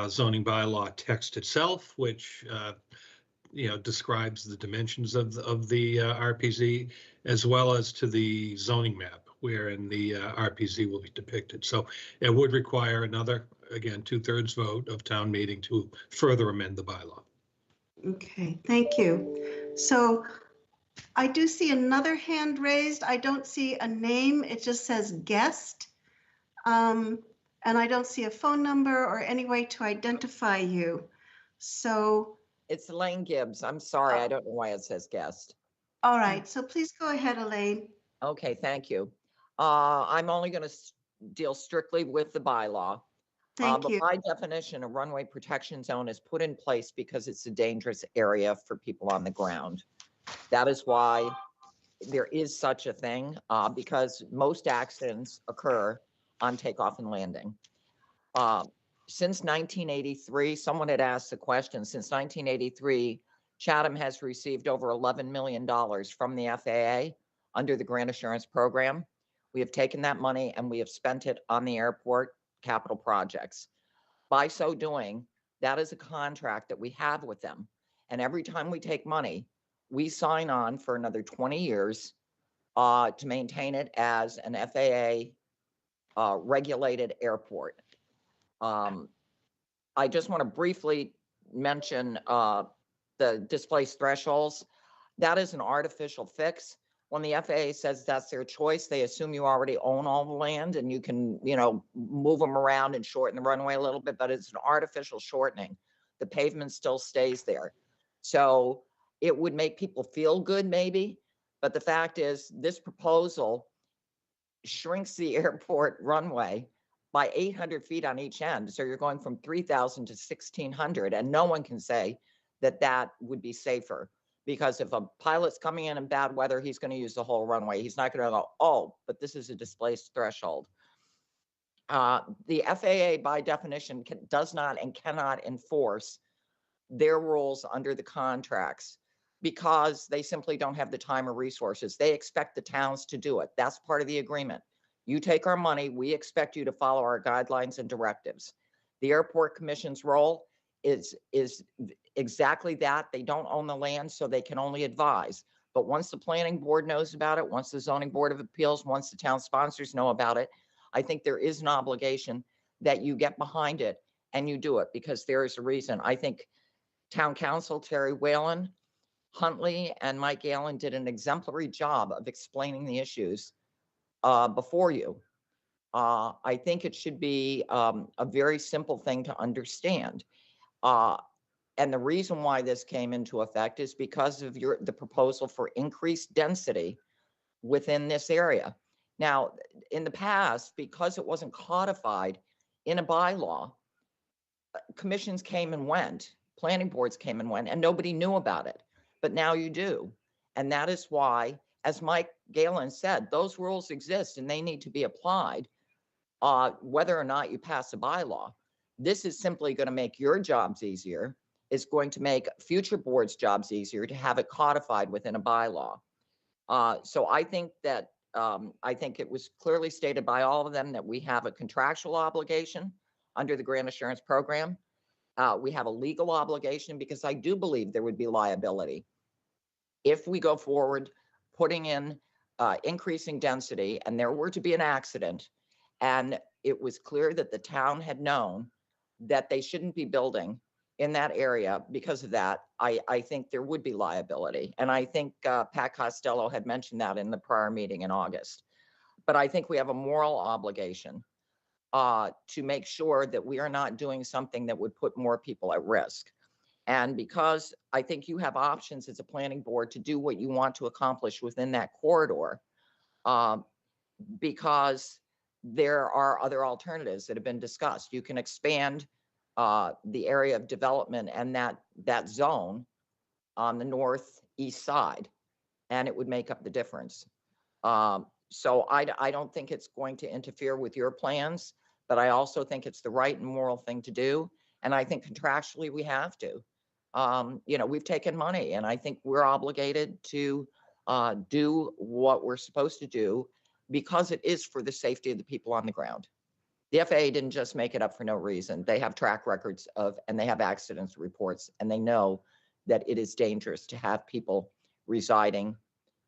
zoning bylaw text itself, which describes the dimensions of the RPZ, as well as to the zoning map wherein the RPZ will be depicted. So it would require another, again, 2/3 vote of town meeting to further amend the bylaw. Okay, thank you. So I do see another hand raised. I don't see a name. It just says guest. And I don't see a phone number or any way to identify you. So. It's Elaine Gibbs. I'm sorry. I don't know why it says guest. All right. So please go ahead, Elaine. Okay, thank you. I'm only going to deal strictly with the bylaw. Thank you. By definition, a runway protection zone is put in place because it's a dangerous area for people on the ground. That is why there is such a thing, because most accidents occur on takeoff and landing. Since 1983, someone had asked the question, since 1983, Chatham has received over $11 million from the FAA under the grant assurance program. We have taken that money and we have spent it on the airport capital projects. By so doing, that is a contract that we have with them. And every time we take money, we sign on for another 20 years to maintain it as an FAA regulated airport. I just want to briefly mention the displaced thresholds. That is an artificial fix. When the FAA says that's their choice, they assume you already own all the land and you can, move them around and shorten the runway a little bit, but it's an artificial shortening. The pavement still stays there. So it would make people feel good maybe, but the fact is this proposal shrinks the airport runway by 800 feet on each end. So you're going from 3,000 to 1,600, and no one can say that that would be safer. Because if a pilot's coming in bad weather, he's going to use the whole runway. He's not going to go, oh, but this is a displaced threshold. The FAA, by definition, does not and cannot enforce their rules under the contracts because they simply don't have the time or resources. They expect the towns to do it. That's part of the agreement. You take our money, we expect you to follow our guidelines and directives. The Airport Commission's role is exactly that. They don't own the land, so they can only advise. But once the planning board knows about it, once the zoning board of appeals, once the town sponsors know about it, I think there is an obligation that you get behind it and you do it because there is a reason. I think town council Terry Whalen, Huntley, and Mike Allen did an exemplary job of explaining the issues before you. I think it should be a very simple thing to understand. And the reason why this came into effect is because of the proposal for increased density within this area. Now, in the past, because it wasn't codified in a bylaw, commissions came and went, planning boards came and went, and nobody knew about it. But now you do. And that is why, as Mike Galen said, those rules exist and they need to be applied whether or not you pass a bylaw. This is simply going to make your jobs easier. It's going to make future boards' jobs easier to have it codified within a bylaw. So I think that I think it was clearly stated by all of them that we have a contractual obligation under the grant assurance program. We have a legal obligation because I do believe there would be liability if we go forward putting in increasing density and there were to be an accident and it was clear that the town had known that they shouldn't be building in that area because of that, I think there would be liability. And I think Pat Costello had mentioned that in the prior meeting in August. But I think we have a moral obligation to make sure that we are not doing something that would put more people at risk. And because I think you have options as a planning board to do what you want to accomplish within that corridor, because there are other alternatives that have been discussed. You can expand the area of development and that zone on the northeast side, and it would make up the difference. So I don't think it's going to interfere with your plans, but I also think it's the right and moral thing to do. And I think contractually we have to. We've taken money, and I think we're obligated to do what we're supposed to do because it is for the safety of the people on the ground. The FAA didn't just make it up for no reason. They have track records and they have accidents reports, and they know that it is dangerous to have people residing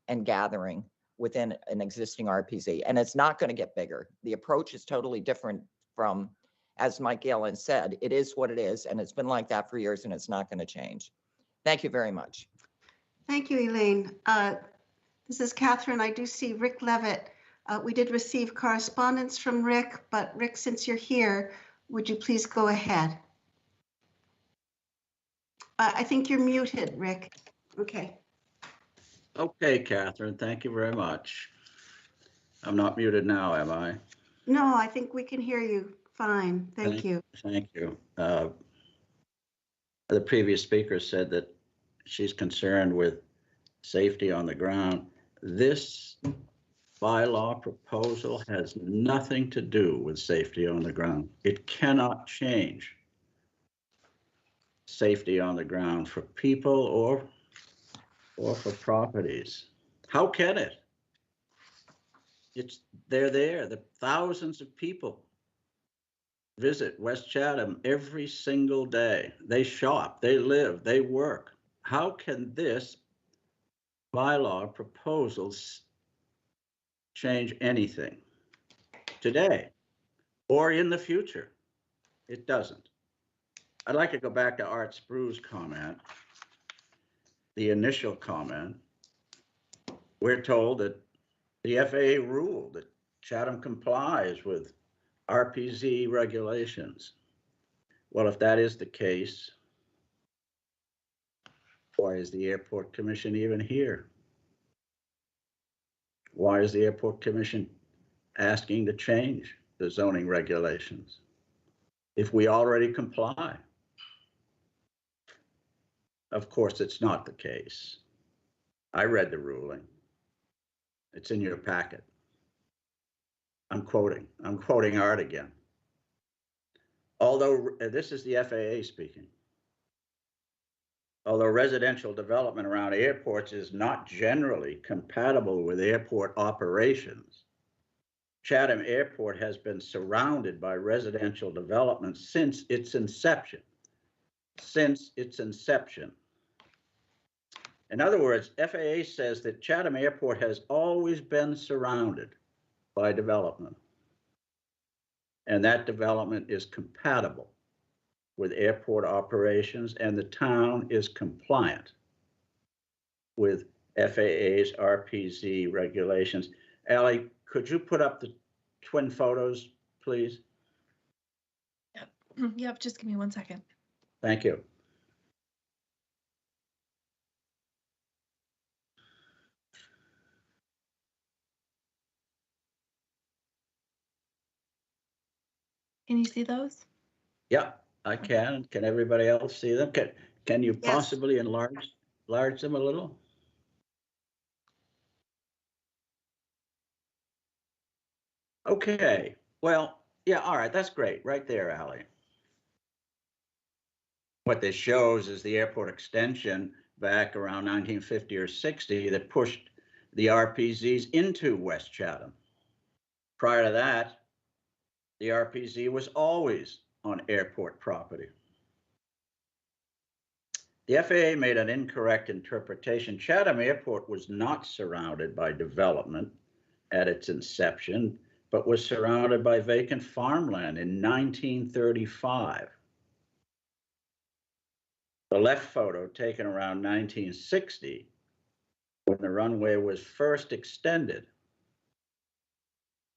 and gathering within an existing RPZ. And it's not going to get bigger. The approach is totally different from, as Mike Galen said, it is what it is, and it's been like that for years, and it's not going to change. Thank you very much. Thank you, Elaine. This is Catherine. I do see Rick Levitt. We did receive correspondence from Rick, but Rick, since you're here, would you please go ahead? I think you're muted, Rick. Okay. Okay, Catherine, thank you very much. I'm not muted now, am I? No, I think we can hear you fine. Thank you. Thank you. The previous speaker said that she's concerned with safety on the ground. This bylaw proposal has nothing to do with safety on the ground. It cannot change safety on the ground for people or for properties. How can it? They're there. The thousands of people visit West Chatham every single day. They shop, they live, they work. How can this bylaw proposals change anything today or in the future? It doesn't. I'd like to go back to Art Sprue's comment, the initial comment. We're told that the FAA ruled that Chatham complies with RPZ regulations. Well, if that is the case, why is the Airport Commission even here? Why is the Airport Commission asking to change the zoning regulations if we already comply? Of course, it's not the case. I read the ruling. It's in your packet. I'm quoting Art again. Although, this is the FAA speaking. Although residential development around airports is not generally compatible with airport operations, Chatham Airport has been surrounded by residential development since its inception. Since its inception. In other words, FAA says that Chatham Airport has always been surrounded by development, and that development is compatible with airport operations, and the town is compliant with FAA's RPZ regulations. Allie, could you put up the twin photos, please? Yep, just give me 1 second. Thank you. Can you see those? Yeah, I can. Can everybody else see them? Can you possibly enlarge them a little? Okay, well, yeah, all right, that's great, right there, Allie. What this shows is the airport extension back around 1950 or 60 that pushed the RPZs into West Chatham. Prior to that, the RPZ was always on airport property. The FAA made an incorrect interpretation. Chatham Airport was not surrounded by development at its inception, but was surrounded by vacant farmland in 1935. The left photo, taken around 1960, when the runway was first extended,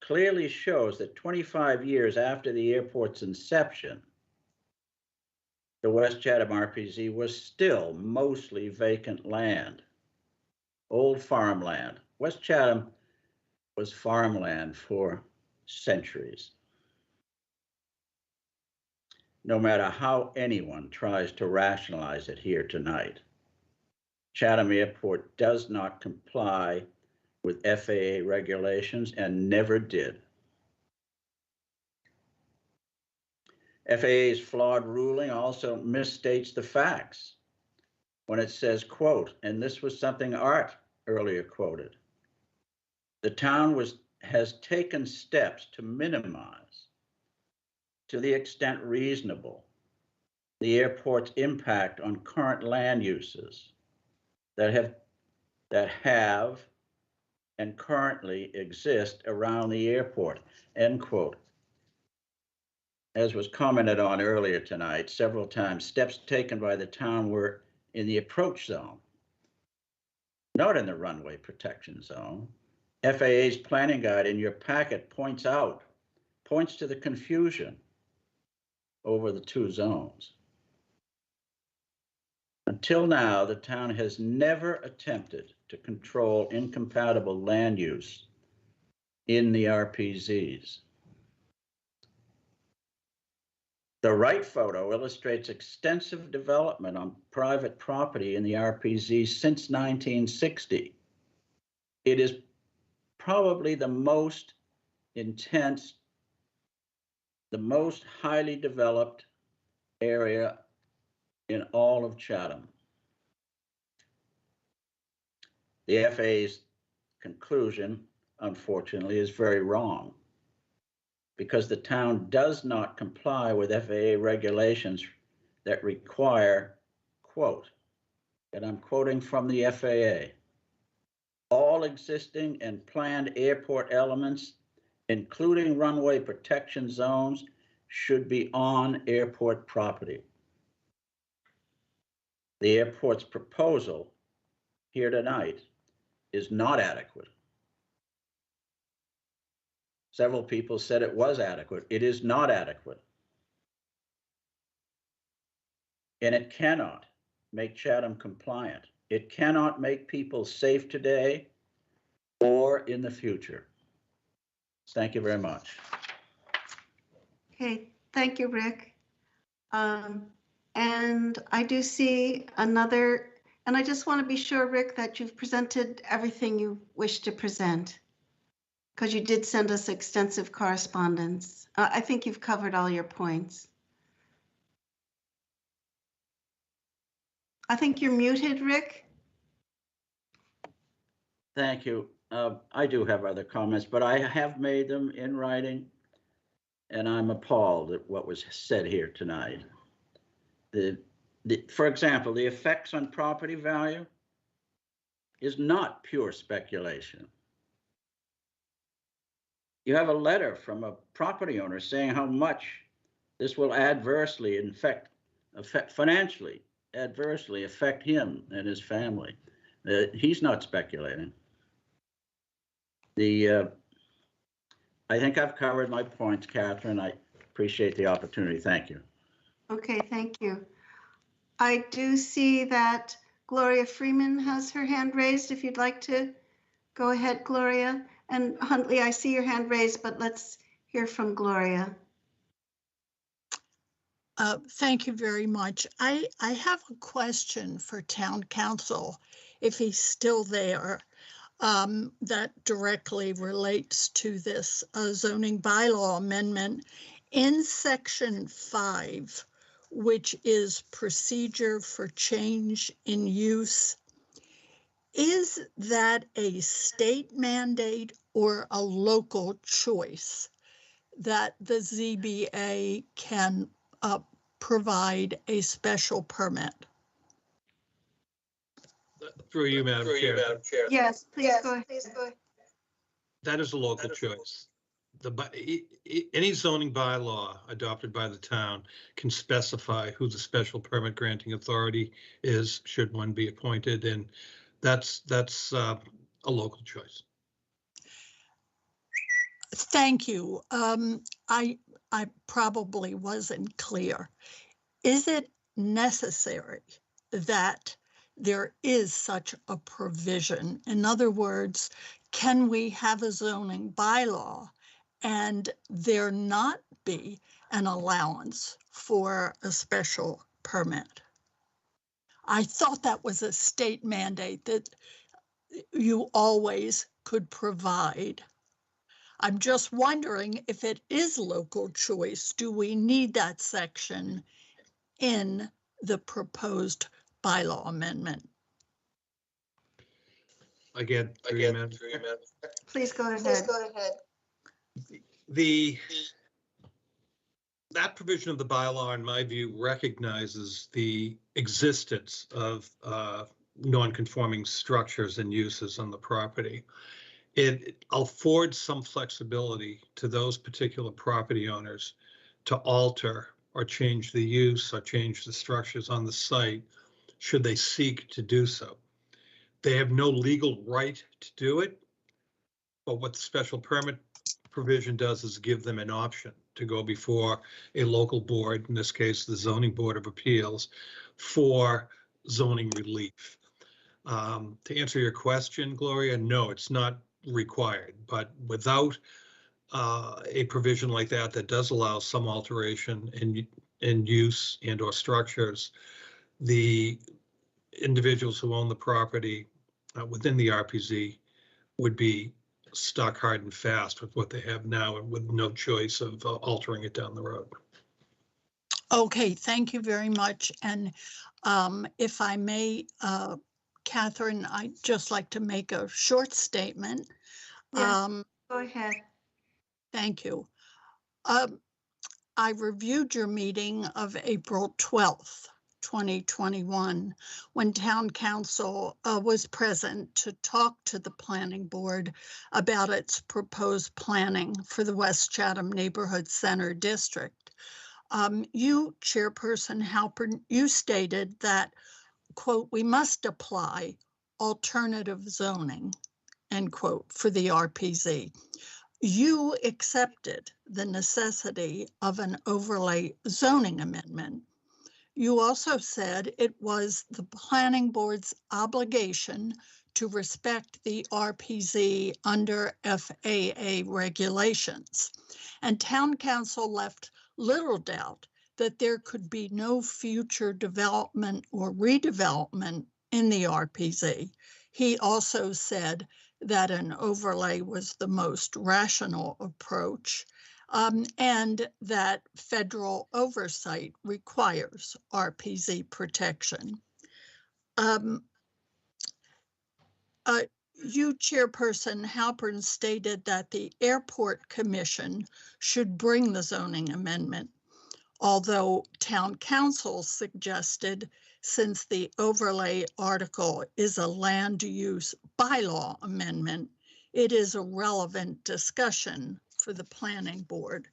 clearly shows that 25 years after the airport's inception, the West Chatham RPZ was still mostly vacant land, old farmland. West Chatham was farmland for centuries. No matter how anyone tries to rationalize it here tonight, Chatham Airport does not comply with FAA regulations and never did. FAA's flawed ruling also misstates the facts when it says, quote, and this was something Art earlier quoted, the town has taken steps to minimize, to the extent reasonable, the airport's impact on current land uses that have and currently exist around the airport, end quote. As was commented on earlier tonight, several times, steps taken by the town were in the approach zone, not in the runway protection zone. FAA's planning guide in your packet points to the confusion over the two zones. Until now, the town has never attempted to control incompatible land use in the RPZs. The right photo illustrates extensive development on private property in the RPZ since 1960. It is probably the most intense, the most highly developed area in all of Chatham. The FAA's conclusion, unfortunately, is very wrong because the town does not comply with FAA regulations that require, quote, and I'm quoting from the FAA, all existing and planned airport elements, including runway protection zones, should be on airport property. The airport's proposal here tonight is not adequate. Several people said it was adequate. It is not adequate. And it cannot make Chatham compliant. It cannot make people safe today or in the future. Thank you very much. Okay, thank you, Rick. And I do see another, and I just want to be sure, Rick, that you've presented everything you wish to present, because you did send us extensive correspondence. I think you've covered all your points. I think you're muted, Rick. Thank you. I do have other comments, but I have made them in writing, and I'm appalled at what was said here tonight. For example, the effects on property value is not pure speculation. You have a letter from a property owner saying how much this will adversely financially adversely affect him and his family. He's not speculating. I think I've covered my points, Catherine. I appreciate the opportunity. Thank you. Okay, thank you. I do see that Gloria Freeman has her hand raised. If you'd like to go ahead, Gloria. And Huntley, I see your hand raised, but let's hear from Gloria. Thank you very much. I have a question for town council, if he's still there, that directly relates to this zoning bylaw amendment. In section 5, which is procedure for change in use, is that a state mandate or a local choice that the ZBA can provide a special permit? Through you, Madam Chair. Yes, please go ahead. That is a local choice. Any zoning bylaw adopted by the town can specify who the special permit granting authority is, should one be appointed, and that's a local choice. Thank you. I probably wasn't clear. Is it necessary that there is such a provision? In other words, can we have a zoning bylaw and there not be an allowance for a special permit? I thought that was a state mandate that you always could provide. I'm just wondering if it is local choice, do we need that section in the proposed bylaw amendment? Again, through you, Madam. Please go ahead. That provision of the bylaw, in my view, recognizes the existence of non-conforming structures and uses on the property. It affords some flexibility to those particular property owners to alter or change the use or change the structures on the site should they seek to do so. They have no legal right to do it, but what the special permit provision does is give them an option to go before a local board, in this case, the Zoning Board of Appeals, for zoning relief. To answer your question, Gloria, no, it's not required, but without a provision like that that does allow some alteration in use and or structures, the individuals who own the property within the RPZ would be stuck hard and fast with what they have now and with no choice of altering it down the road. Okay, thank you very much. And if I may, Catherine, I'd just like to make a short statement. Yes, go ahead. Thank you. I reviewed your meeting of April 12th, 2021, when Town Council was present to talk to the Planning Board about its proposed planning for the West Chatham Neighborhood Center District. You, Chairperson Halpern, you stated that, quote, we must apply alternative zoning, end quote, for the RPZ. You accepted the necessity of an overlay zoning amendment. You also said it was the Planning Board's obligation to respect the RPZ under FAA regulations. And Town Council left little doubt that there could be no future development or redevelopment in the RPZ. He also said that an overlay was the most rational approach, and that federal oversight requires RPZ protection. You, Chairperson Halpern, stated that the Airport Commission should bring the zoning amendment, although Town Council suggested, since the overlay article is a land use bylaw amendment, it is a relevant discussion for the Planning Board.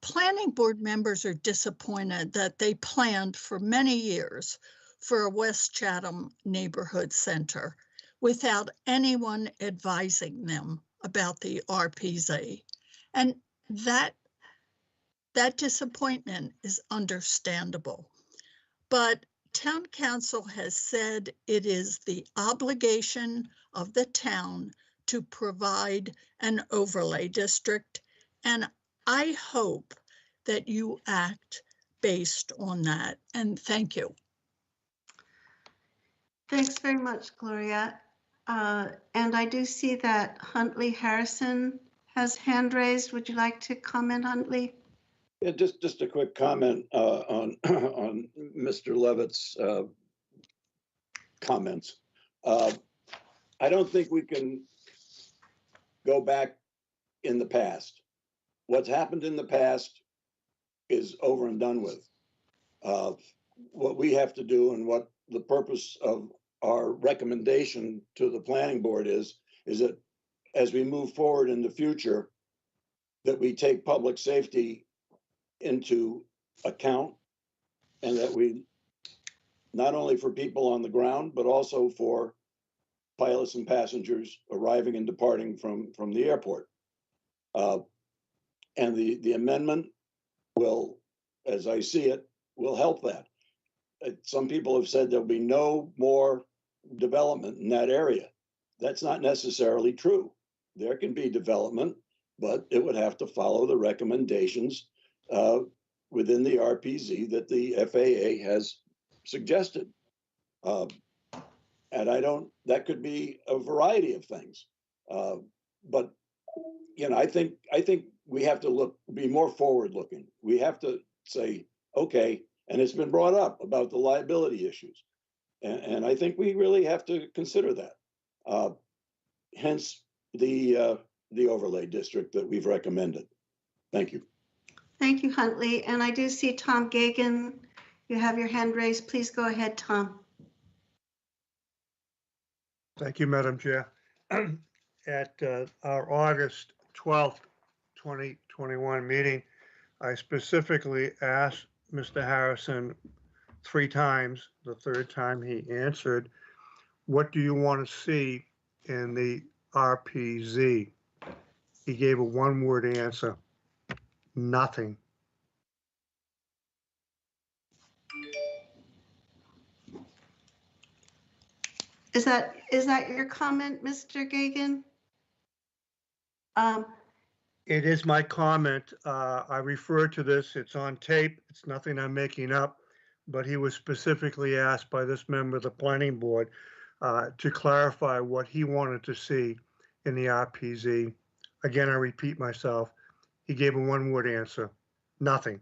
Planning Board members are disappointed that they planned for many years for a West Chatham neighborhood center without anyone advising them about the RPZ. And that disappointment is understandable. But Town Council has said it is the obligation of the town to provide an overlay district, and I hope that you act based on that. And thank you. Thanks very much, Gloria. And I do see that Huntley Harrison has hand raised. Would you like to comment, Huntley? Yeah, just a quick comment on on Mr. Levitt's comments. I don't think we can go back in the past. What's happened in the past is over and done with. What we have to do, and what the purpose of our recommendation to the planning board is that as we move forward in the future, that we take public safety into account, and that we, not only for people on the ground, but also for pilots and passengers arriving and departing from the airport. And the amendment will, as I see it, will help that. some people have said there'll be no more development in that area. That's not necessarily true. There can be development, but it would have to follow the recommendations within the RPZ that the FAA has suggested. And that could be a variety of things. But, you know, I think we have to be more forward looking. We have to say, okay, and it's been brought up about the liability issues. And I think we really have to consider that. Hence the overlay district that we've recommended. Thank you. Thank you, Huntley. And I do see Tom Gagan. You have your hand raised. Please go ahead, Tom. Thank you, Madam Chair. At our August 12th, 2021 meeting, I specifically asked Mr. Harrison 3 times. The third time he answered, what do you want to see in the RPZ? He gave a one-word answer, nothing. Is that your comment, Mr. Gagan? It is my comment. I refer to this, it's on tape. It's nothing I'm making up, but he was specifically asked by this member of the planning board to clarify what he wanted to see in the RPZ. Again, I repeat myself. He gave a one-word answer, nothing.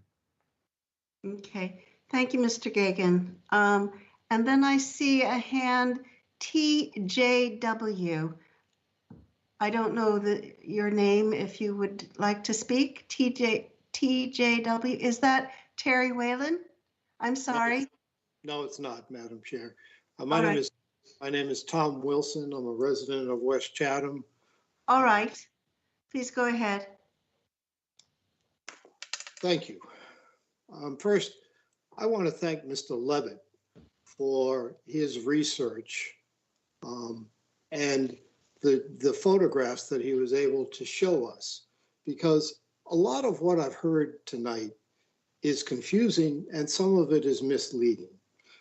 Okay, thank you, Mr. Gagan. And then I see a hand, TJW. I don't know your name, if you would like to speak. TJW, is that Terry Whalen? I'm sorry. No, it's not, Madam Chair. My name is Tom Wilson. I'm a resident of West Chatham. All right, please go ahead. Thank you. First, I want to thank Mr. Levitt for his research and the photographs that he was able to show us, because a lot of what I've heard tonight is confusing and some of it is misleading.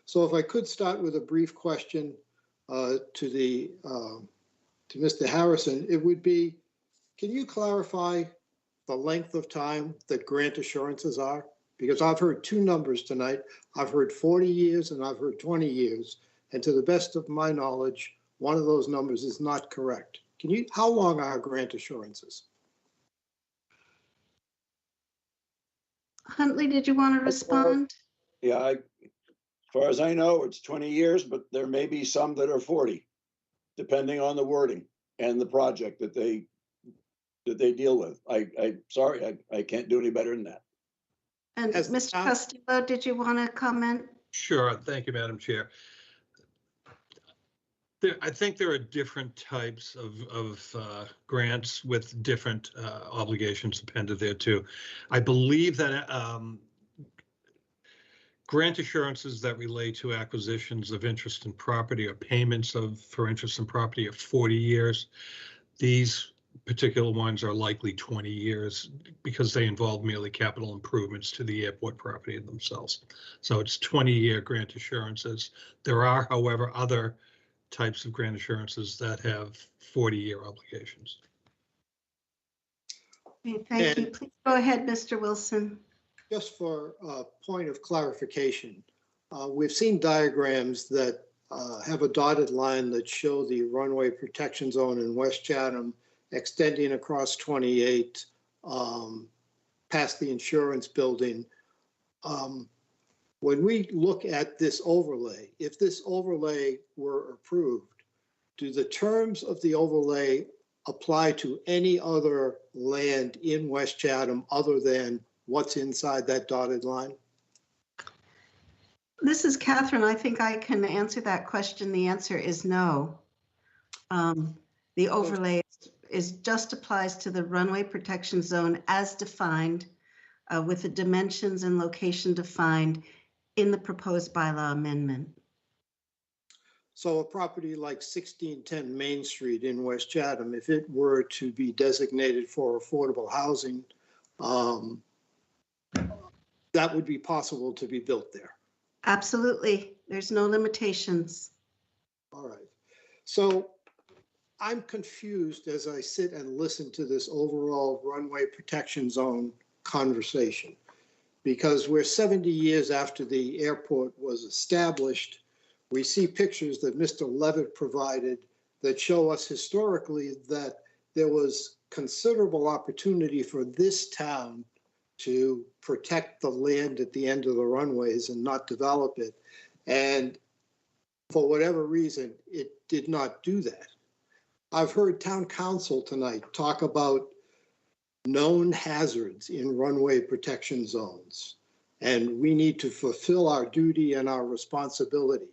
So if I could start with a brief question to Mr. Harrison, it would be, can you clarify the length of time that grant assurances are? Because I've heard 2 numbers tonight. I've heard 40 years and I've heard 20 years. And to the best of my knowledge, one of those numbers is not correct. How long are grant assurances? Huntley, did you want to respond? Yeah, as far as I know, it's 20 years, but there may be some that are 40, depending on the wording and the project that they deal with. I'm sorry, I can't do any better than that. And Mr. Costello, did you want to comment? Sure. Thank you, Madam Chair. I think there are different types of grants with different obligations appended there too. I believe that grant assurances that relate to acquisitions of interest in property or payments for interest in property are 40 years. These particular ones are likely 20 years because they involve merely capital improvements to the airport property themselves. So it's 20-year grant assurances. There are, however, other types of grant assurances that have 40-year obligations. Okay, thank you. Please go ahead, Mr. Wilson. Just for a point of clarification, we've seen diagrams that have a dotted line that show the runway protection zone in West Chatham extending across 28 past the insurance building. When we look at this overlay, if this overlay were approved, do the terms of the overlay apply to any other land in West Chatham other than what's inside that dotted line? This is Catherine. I think I can answer that question. The answer is no. The overlay just applies to the runway protection zone as defined with the dimensions and location defined in the proposed bylaw amendment. So a property like 1610 Main Street in West Chatham, if it were to be designated for affordable housing, that would be possible to be built there. Absolutely. There's no limitations. All right. So I'm confused as I sit and listen to this overall runway protection zone conversation, because we're 70 years after the airport was established. We see pictures that Mr. Levitt provided that show us historically that there was considerable opportunity for this town to protect the land at the end of the runways and not develop it. And for whatever reason, it did not do that. I've heard town council tonight talk about known hazards in runway protection zones, and we need to fulfill our duty and our responsibility.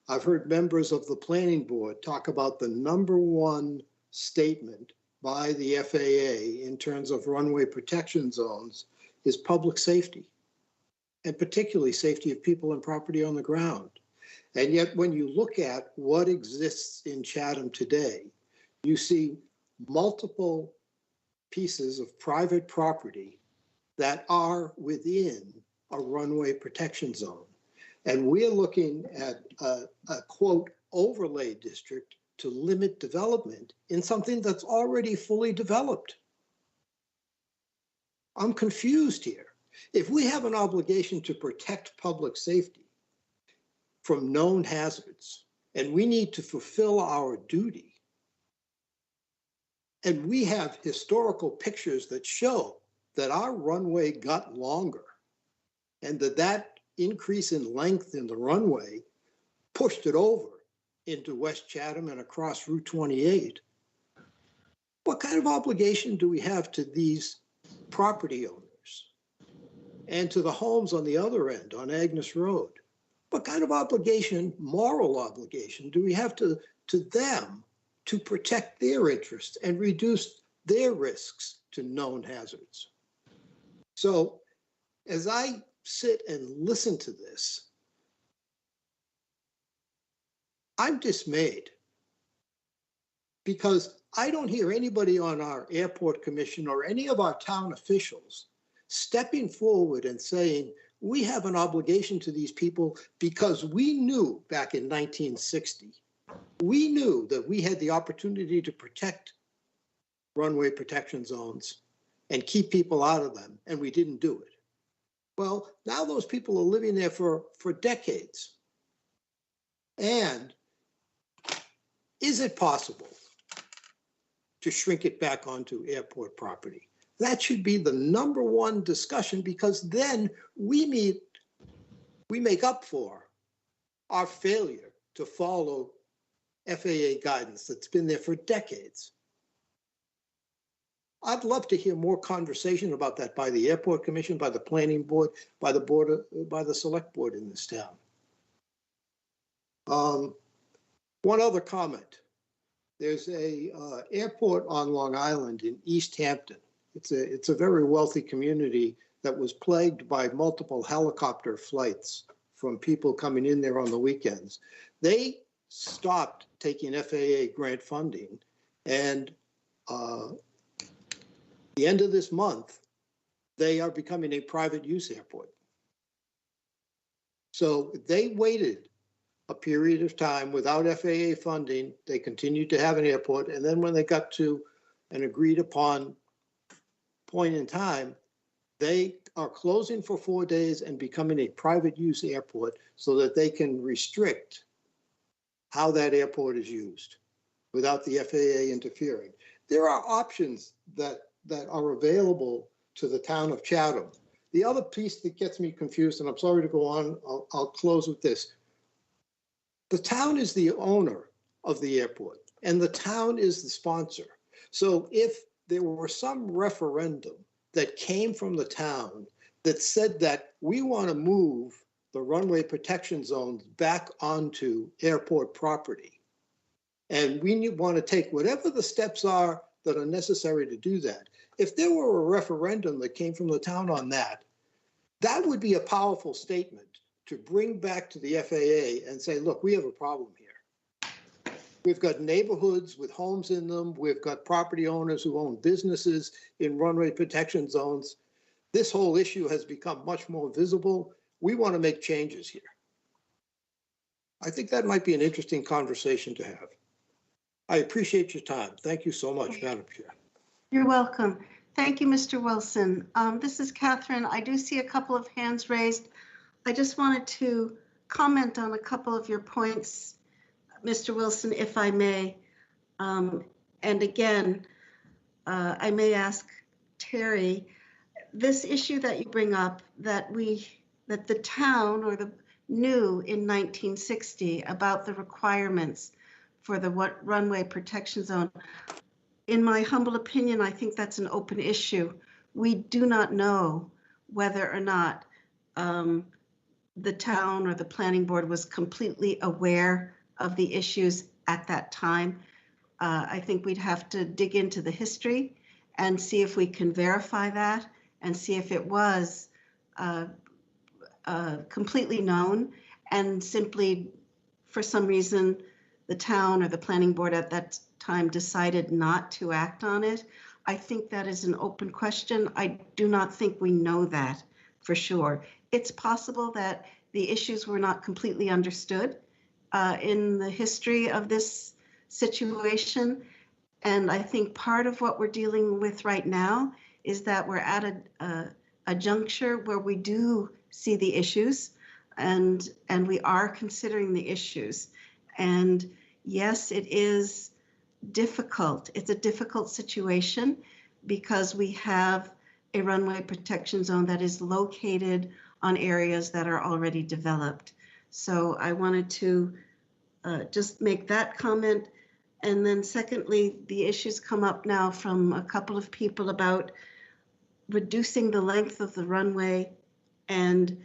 I've heard members of the planning board talk about the #1 statement by the FAA in terms of runway protection zones is public safety, and particularly safety of people and property on the ground. And yet when you look at what exists in Chatham today, you see multiple pieces of private property that are within a runway protection zone. And we're looking at a quote overlay district to limit development in something that's already fully developed. I'm confused here. If we have an obligation to protect public safety from known hazards, and we need to fulfill our duty, and we have historical pictures that show that our runway got longer and that increase in length in the runway pushed it over into West Chatham and across Route 28. What kind of obligation do we have to these property owners and to the homes on the other end on Agnes Road? What kind of obligation, moral obligation, do we have to them to protect their interests and reduce their risks to known hazards? So as I sit and listen to this, I'm dismayed, because I don't hear anybody on our airport commission or any of our town officials stepping forward and saying, we have an obligation to these people because we knew back in 1960, we knew that we had the opportunity to protect runway protection zones and keep people out of them, and we didn't do it. Well, now those people are living there for decades. And is it possible to shrink it back onto airport property? That should be the #1 discussion, because then we make up for our failure to follow FAA guidance that's been there for decades. I'd love to hear more conversation about that by the airport commission, by the planning board, by the select board in this town. One other comment. There's a airport on Long Island in East Hampton. It's a very wealthy community that was plagued by multiple helicopter flights from people coming in there on the weekends. They stopped taking FAA grant funding, and the end of this month, they are becoming a private use airport. So they waited a period of time without FAA funding. They continued to have an airport. And then when they got to an agreed upon point in time, they are closing for 4 days and becoming a private use airport so that they can restrict how that airport is used without the FAA interfering. There are options that are available to the town of Chatham. The other piece that gets me confused, and I'm sorry to go on, I'll close with this. The town is the owner of the airport, and the town is the sponsor. So if there were some referendum that came from the town that said that we want to move the runway protection zones back onto airport property, and we want to take whatever the steps are that are necessary to do that. If there were a referendum that came from the town on that, that would be a powerful statement to bring back to the FAA and say, look, we have a problem here. We've got neighborhoods with homes in them. We've got property owners who own businesses in runway protection zones. This whole issue has become much more visible. we want to make changes here. I think that might be an interesting conversation to have. I appreciate your time. Thank you so much, Madam Chair. You're welcome. Thank you, Mr. Wilson. This is Catherine. I do see a couple of hands raised. I just wanted to comment on a couple of your points, Mr. Wilson, if I may. And again, I may ask Terry, this issue that you bring up that the town or the knew in 1960 about the requirements for the runway protection zone. In my humble opinion, I think that's an open issue. We do not know whether or not the town or the planning board was completely aware of the issues at that time. I think we'd have to dig into the history and see if we can verify that and see if it was completely known and simply for some reason the town or the planning board at that time decided not to act on it. I think that is an open question. I do not think we know that for sure. It's possible that the issues were not completely understood in the history of this situation. And I think part of what we're dealing with right now is that we're at a juncture where we do see the issues and we are considering the issues. And yes, it is difficult. It's a difficult situation because we have a runway protection zone that is located on areas that are already developed. So I wanted to just make that comment. And then secondly, the issues come up now from a couple of people about reducing the length of the runway and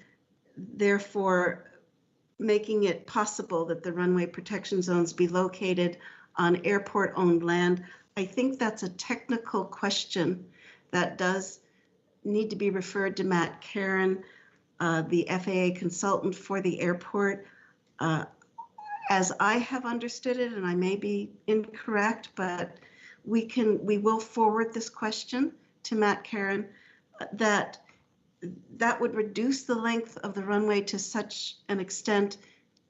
therefore making it possible that the runway protection zones be located on airport-owned land. I think that's a technical question that does need to be referred to Matt Caron, the FAA consultant for the airport. As I have understood it, and I may be incorrect, but we will forward this question to Matt Caron, that would reduce the length of the runway to such an extent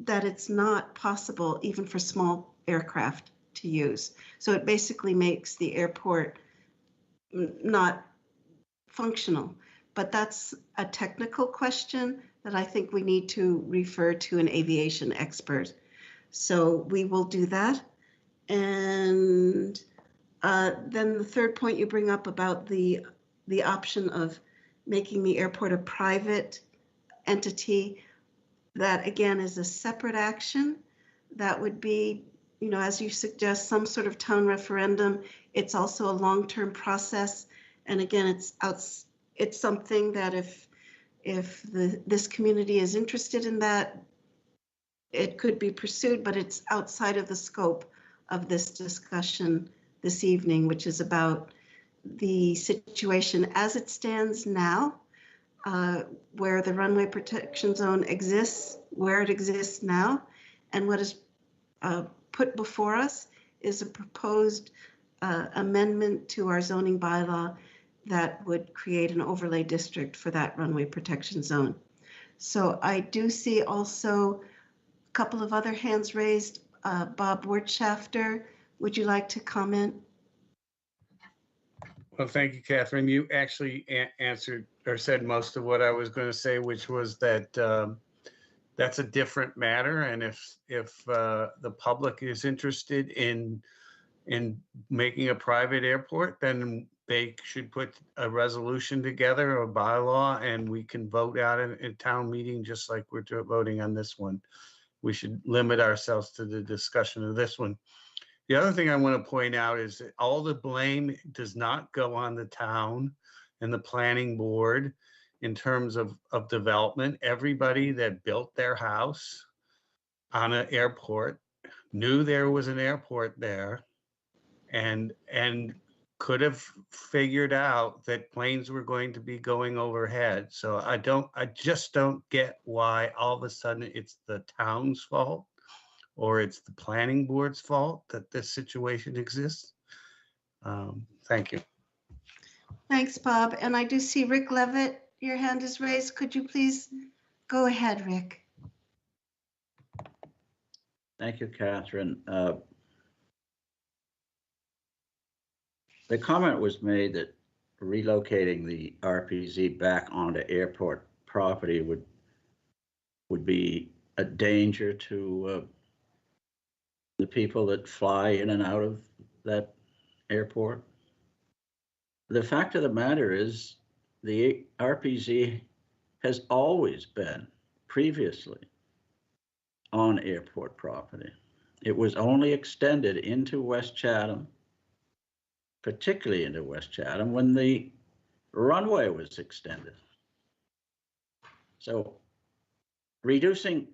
that it's not possible even for small aircraft to use. So it basically makes the airport not functional. But that's a technical question that I think we need to refer to an aviation expert. So we will do that. And then the third point you bring up about the option of making the airport a private entity, that again is a separate action. That would be, you know, as you suggest, some sort of town referendum. It's also a long-term process. And again, it's something that if this community is interested in that, it could be pursued, but it's outside of the scope of this discussion this evening, which is about the situation as it stands now, where the runway protection zone exists, where it exists now, and what is put before us is a proposed amendment to our zoning bylaw that would create an overlay district for that runway protection zone. So I do see also a couple of other hands raised. Bob Wirtschafter, would you like to comment? Well, thank you, Catherine. You actually answered or said most of what I was going to say, which was that that's a different matter. And if the public is interested in making a private airport, then they should put a resolution together, a bylaw, and we can vote out in a town meeting, just like we're voting on this one. We should limit ourselves to the discussion of this one. The other thing I want to point out is that all the blame does not go on the town and the planning board in terms of development. Everybody that built their house on an airport knew there was an airport there and could have figured out that planes were going to be going overhead. So I just don't get why all of a sudden it's the town's fault or it's the planning board's fault that this situation exists. Thank you. Thanks, Bob. And I do see Rick Levitt, your hand is raised. Could you please Go ahead, Rick. Thank you, Catherine. The comment was made that relocating the RPZ back onto airport property would be a danger to the people that fly in and out of that airport. The fact of the matter is the RPZ has always been previously on airport property. It was only extended into West Chatham, particularly into West Chatham, when the runway was extended. So reducing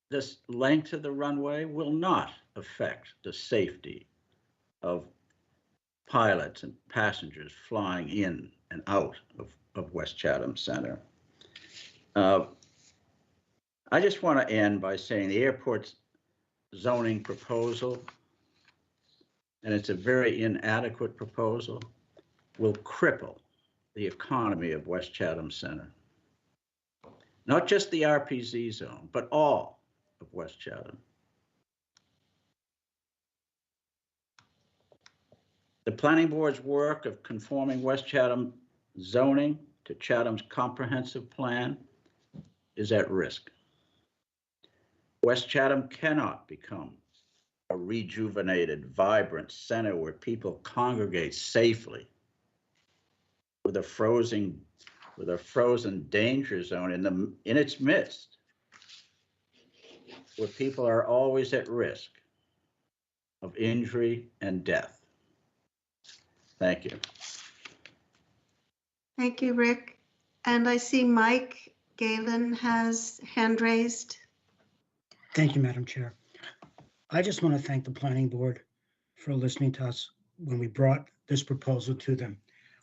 this length of the runway will not affect the safety of pilots and passengers flying in and out of West Chatham Center. I just want to end by saying the airport's zoning proposal, and it's a very inadequate proposal, will cripple the economy of West Chatham Center. Not just the RPZ zone, but all of West Chatham. The planning board's work of conforming West Chatham zoning to Chatham's comprehensive plan is at risk. West Chatham cannot become a rejuvenated, vibrant center where people congregate safely with a frozen danger zone in its midst, where people are always at risk of injury and death. Thank you. Thank you, Rick. And I see Mike Galen has hand raised. Thank you, Madam Chair. I just want to thank the planning board for listening to us when we brought this proposal to them.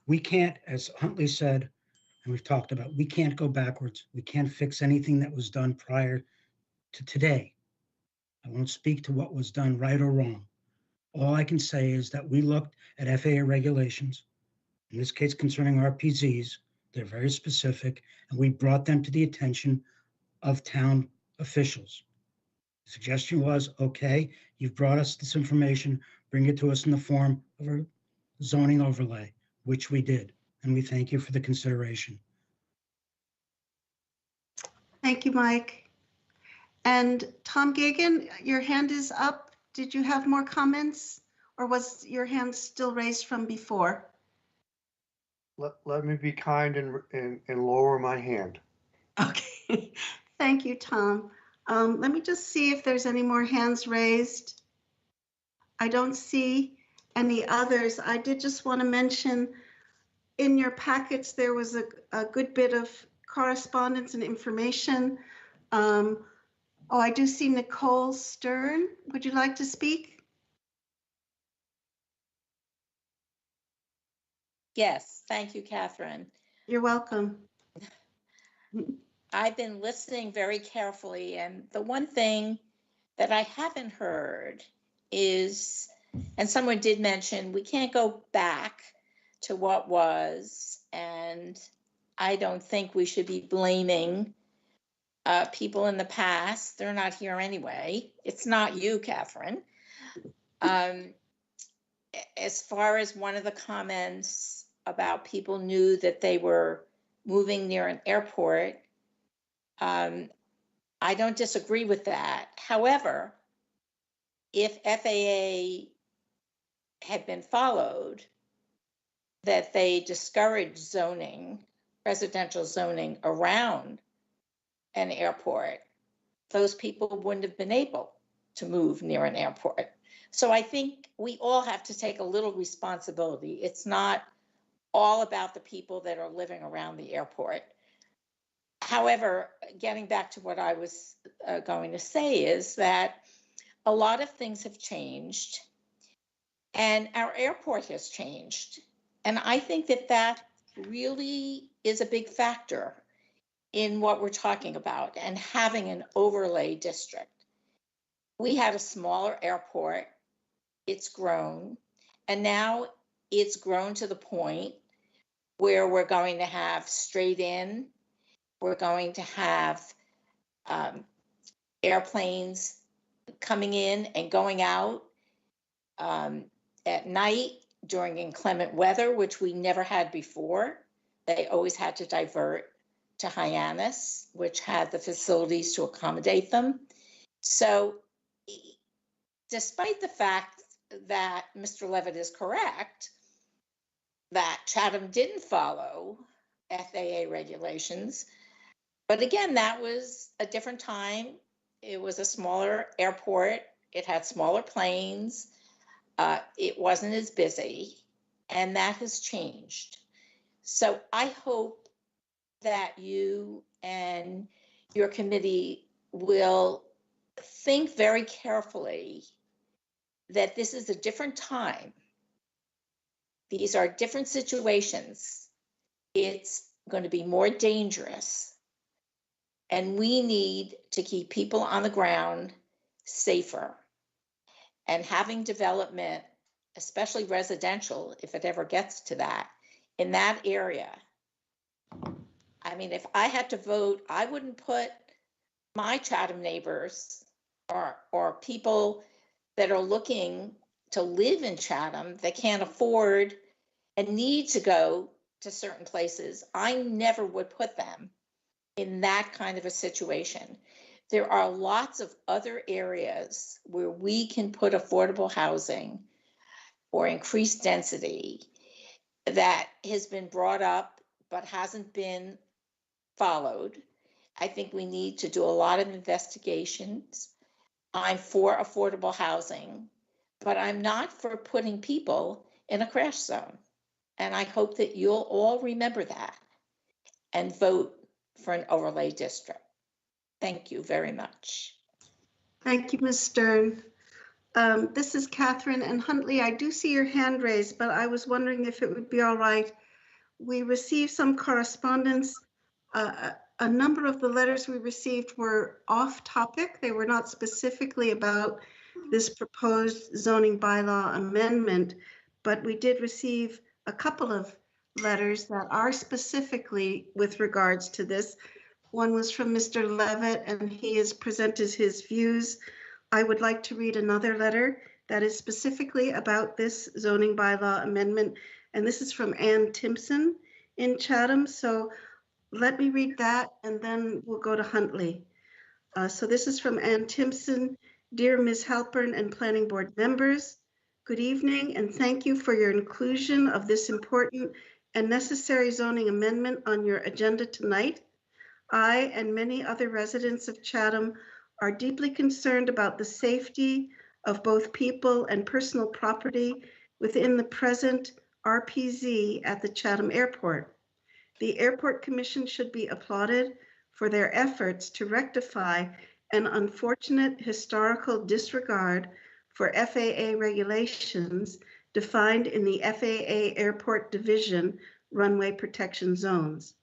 We can't, as Huntley said, and we've talked about, we can't go backwards. We can't fix anything that was done prior to today. I won't speak to what was done right or wrong. All I can say is that we looked at FAA regulations, in this case concerning RPZs. They're very specific, and we brought them to the attention of town officials. The suggestion was, okay, you've brought us this information, bring it to us in the form of a zoning overlay, which we did, and we thank you for the consideration. Thank you, Mike. And Tom Gagan, your hand is up. Did you have more comments, or was your hand still raised from before? Let me be kind and lower my hand. Okay, thank you, Tom. Let me just see if there's any more hands raised. I don't see any others. I did just want to mention in your packets, there was a good bit of correspondence and information. Oh, I do see Nicole Stern. Would you like to speak? Yes, thank you, Catherine. You're welcome. I've been listening very carefully, and the one thing that I haven't heard is, and someone did mention, we can't go back to what was, and I don't think we should be blaming people in the past. They're not here anyway. It's not you, Catherine. As far as one of the comments about people knew that they were moving near an airport, I don't disagree with that. However, if FAA had been followed, that they discourage zoning, residential zoning around an airport, those people wouldn't have been able to move near an airport. So I think we all have to take a little responsibility. It's not all about the people that are living around the airport. However, getting back to what I was going to say is that a lot of things have changed and our airport has changed. And I think that that really is a big factor in what we're talking about and having an overlay district. We had a smaller airport, it's grown, and now it's grown to the point where we're going to have straight in we're going to have airplanes coming in and going out at night during inclement weather, which we never had before. They always had to divert to Hyannis, which had the facilities to accommodate them. So despite the fact that Mr. Levitt is correct, that Chatham didn't follow FAA regulations, but again, that was a different time. It was a smaller airport. It had smaller planes. It wasn't as busy, and that has changed. So I hope that you and your committee will think very carefully that this is a different time. These are different situations. It's going to be more dangerous. And we need to keep people on the ground safer. And having development, especially residential, if it ever gets to that, in that area. I mean, if I had to vote, I wouldn't put my Chatham neighbors or people that are looking to live in Chatham that can't afford and need to go to certain places. I never would put them in that kind of a situation. There are lots of other areas where we can put affordable housing or increased density that has been brought up but hasn't been followed. I think we need to do a lot of investigations. I'm for affordable housing, but I'm not for putting people in a crash zone. And I hope that you'll all remember that and vote for an overlay district. Thank you very much. Thank you, Ms. Stern. This is Catherine and Huntley. I do see your hand raised, but I was wondering if it would be all right. We received some correspondence. A number of the letters we received were off topic. They were not specifically about this proposed zoning bylaw amendment, but we did receive a couple of letters that are specifically with regards to this. One was from Mr. Levitt, and he has presented his views. I would like to read another letter that is specifically about this zoning bylaw amendment, and this is from Ann Timpson in Chatham. So let me read that, and then we'll go to Huntley. So this is from Ann Timpson. Dear Ms. Halpern and Planning Board members, good evening, and thank you for your inclusion of this important and necessary zoning amendment on your agenda tonight. I and many other residents of Chatham are deeply concerned about the safety of both people and personal property within the present RPZ at the Chatham Airport. The Airport Commission should be applauded for their efforts to rectify an unfortunate historical disregard for FAA regulations defined in the FAA Airport Division runway protection zones.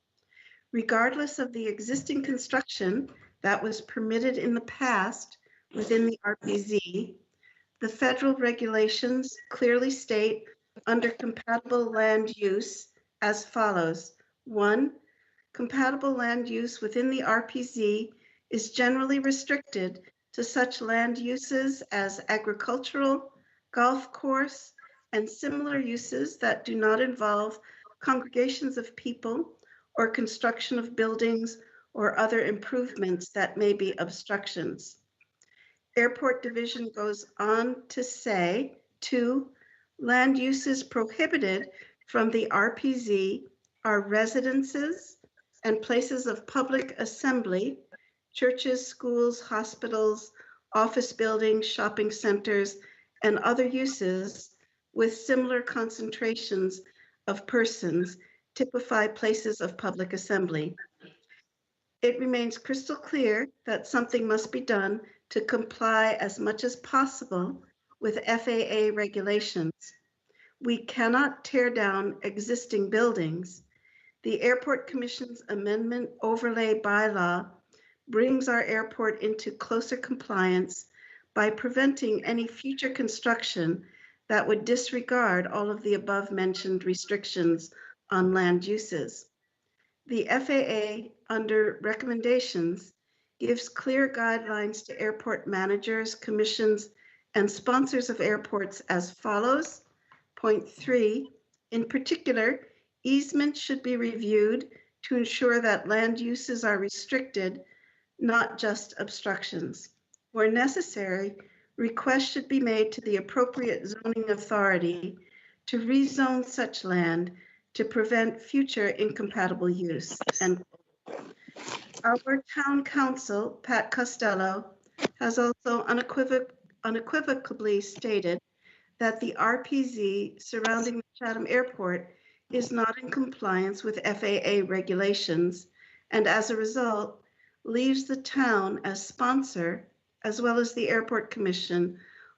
Regardless of the existing construction that was permitted in the past within the RPZ, the federal regulations clearly state under compatible land use as follows. 1, compatible land use within the RPZ is generally restricted to such land uses as agricultural, golf course, and similar uses that do not involve congregations of people or construction of buildings or other improvements that may be obstructions. Airport Division goes on to say, 2, land uses prohibited from the RPZ are residences and places of public assembly, churches, schools, hospitals, office buildings, shopping centers, and other uses with similar concentrations of persons typify places of public assembly. It remains crystal clear that something must be done to comply as much as possible with FAA regulations. We cannot tear down existing buildings. The Airport Commission's amendment overlay bylaw brings our airport into closer compliance by preventing any future construction that would disregard all of the above mentioned restrictions on land uses. The FAA under recommendations, gives clear guidelines to airport managers, commissions, and sponsors of airports as follows. Point 3, in particular, easements should be reviewed to ensure that land uses are restricted, not just obstructions. Where necessary, requests should be made to the appropriate zoning authority to rezone such land to prevent future incompatible use. And our town council, Pat Costello, has also unequivocally stated that the RPZ surrounding the Chatham Airport is not in compliance with FAA regulations, and as a result, leaves the town as sponsor, as well as the Airport Commission,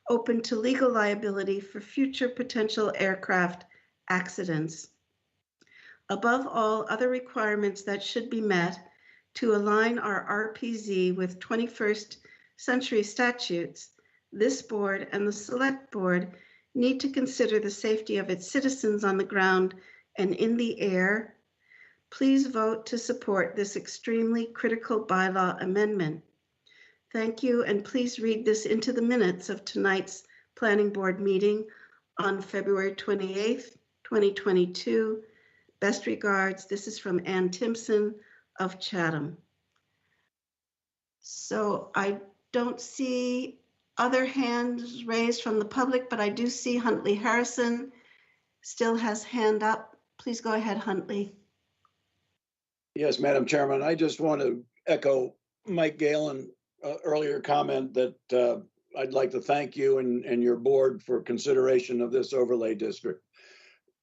open to legal liability for future potential aircraft accidents. Above all, other requirements that should be met to align our RPZ with 21st century statutes, this board and the select board need to consider the safety of its citizens on the ground and in the air. Please vote to support this extremely critical bylaw amendment. Thank you, and please read this into the minutes of tonight's planning board meeting on February 28th, 2022. Best regards. This is from Ann Timpson of Chatham. So I don't see other hands raised from the public, but I do see Huntley Harrison still has hand up. Please go ahead, Huntley. Yes, Madam Chairman, I just want to echo Mike Galen earlier comment that I'd like to thank you and your board for consideration of this overlay district.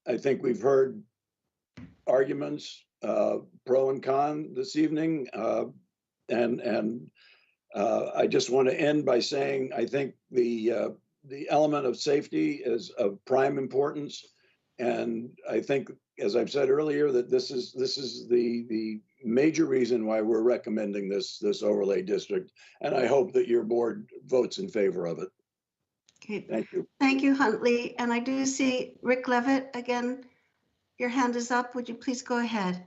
I think we've heard arguments, pro and con this evening, and I just want to end by saying I think the element of safety is of prime importance, and I think, as I've said earlier, that this is the major reason why we're recommending this overlay district, and I hope that your board votes in favor of it. Okay. Thank you. Thank you, Huntley. And I do see Rick Levitt again. Your hand is up. Would you please go ahead?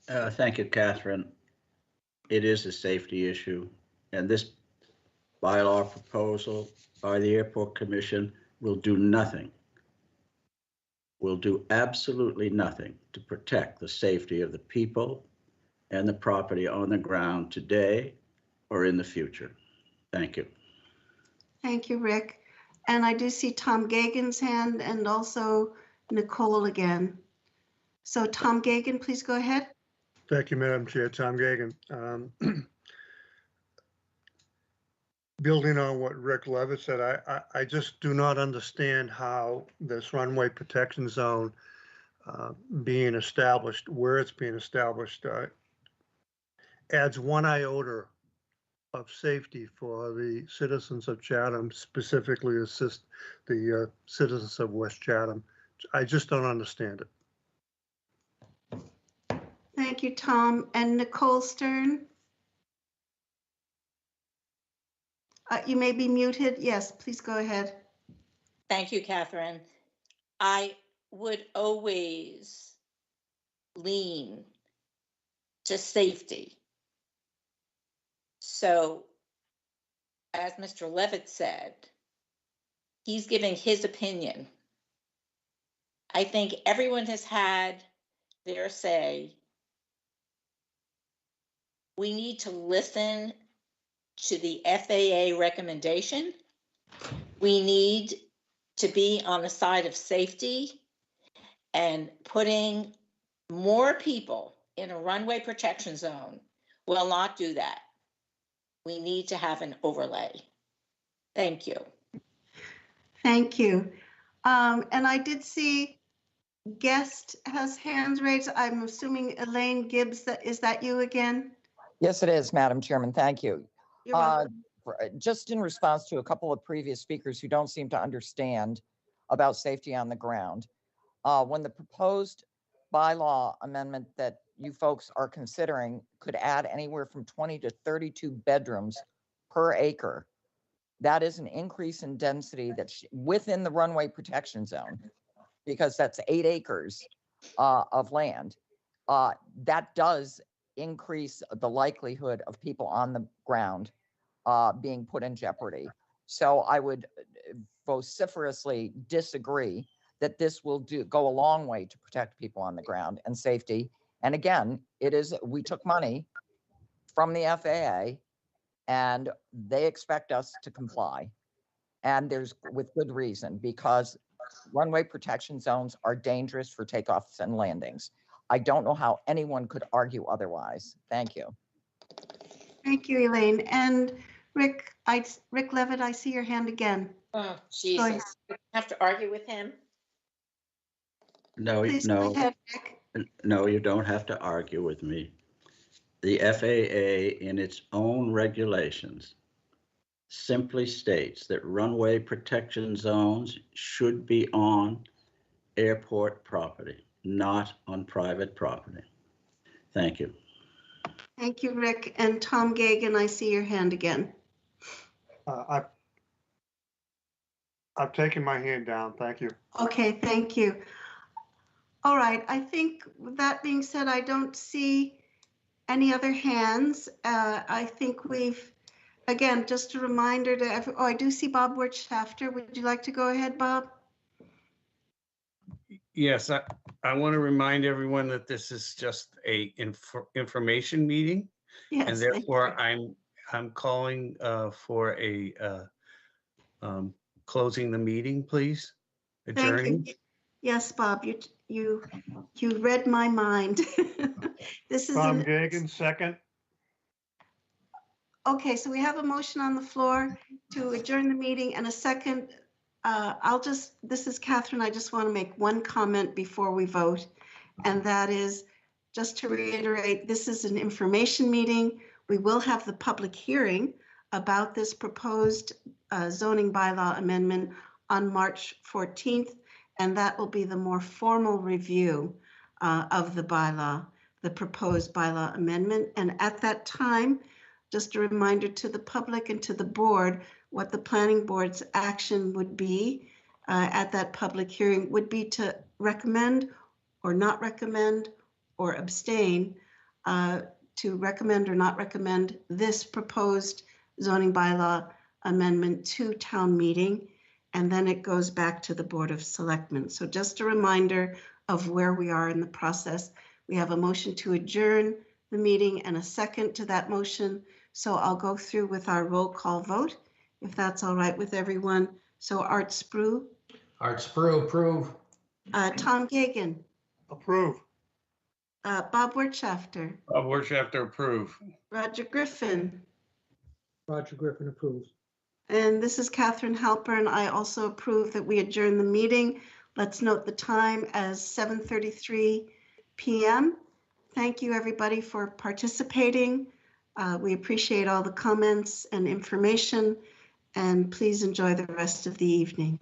Thank you, Catherine. It is a safety issue, and this bylaw proposal by the Airport Commission will do nothing, will do absolutely nothing to protect the safety of the people and the property on the ground today or in the future. Thank you. Thank you, Rick. And I do see Tom Gagan's hand and also Nicole again. So Tom Gagan, please go ahead. Thank you, Madam Chair. Tom Gagan. Building on what Rick Levitt said, I just do not understand how this runway protection zone being established, where it's being established, adds one iota of safety for the citizens of Chatham, specifically the citizens of West Chatham. I just don't understand it. Thank you, Tom. And Nicole Stern? You may be muted. Yes, please go ahead. Thank you, Catherine. I would always lean to safety. So, as Mr. Levitt said, he's giving his opinion. I think everyone has had their say. We need to listen to the FAA recommendation. We need to be on the side of safety, and putting more people in a runway protection zone will not do that. We need to have an overlay. Thank you. Thank you. And I did see guest has hands raised. I'm assuming Elaine Gibbs, is that you again? Yes, it is, Madam Chairman. Thank you. You're welcome. Just in response to a couple of previous speakers who don't seem to understand about safety on the ground, when the proposed bylaw amendment that you folks are considering could add anywhere from 20 to 32 bedrooms per acre, that is an increase in density that's within the runway protection zone, because that's 8 acres of land. that does increase the likelihood of people on the ground being put in jeopardy. So I would vociferously disagree that this will go a long way to protect people on the ground and safety. And again, we took money from the FAA and they expect us to comply. And with good reason, because runway protection zones are dangerous for takeoffs and landings. I don't know how anyone could argue otherwise. Thank you. Thank you, Elaine. And Rick Levitt, I see your hand again. Oh, Jesus. I have to argue with him. No, Please go ahead, Rick. no, you don't have to argue with me. The FAA, in its own regulations, simply states that runway protection zones should be on airport property, not on private property. Thank you. Thank you, Rick. And Tom Gagan, I see your hand again. I've taken my hand down. Thank you. Okay, thank you. All right, I think with that being said, I don't see any other hands. I think again, just a reminder to I do see Bob Wirtschafter. Would you like to go ahead, Bob? Yes, I want to remind everyone that this is just a information meeting. Yes. And therefore I'm calling for a closing the meeting, please. Adjourning. Thank you. Yes, Bob, you read my mind. This is Tom Gagan, second. Okay, so we have a motion on the floor to adjourn the meeting and a second. This is Catherine. I just want to make one comment before we vote. And that is just to reiterate, this is an information meeting. We will have the public hearing about this proposed zoning bylaw amendment on March 14th. And that will be the more formal review of the bylaw, the proposed bylaw amendment. And at that time, just a reminder to the public and to the board, what the planning board's action would be at that public hearing would be to recommend or not recommend or abstain to recommend or not recommend this proposed zoning bylaw amendment to town meeting. And then it goes back to the Board of Selectmen. So just a reminder of where we are in the process. We have a motion to adjourn the meeting and a second to that motion. So I'll go through with our roll call vote, if that's all right with everyone. So Art Spru. Art Spru, approve. Tom Gagan. Approve. Bob Wirtschafter. Bob Wirtschafter, approve. Roger Griffin. Roger Griffin approves. And this is Catherine Halpern. I also approve that we adjourn the meeting. Let's note the time as 7:33 p.m. Thank you, everybody, for participating. We appreciate all the comments and information, and please enjoy the rest of the evening.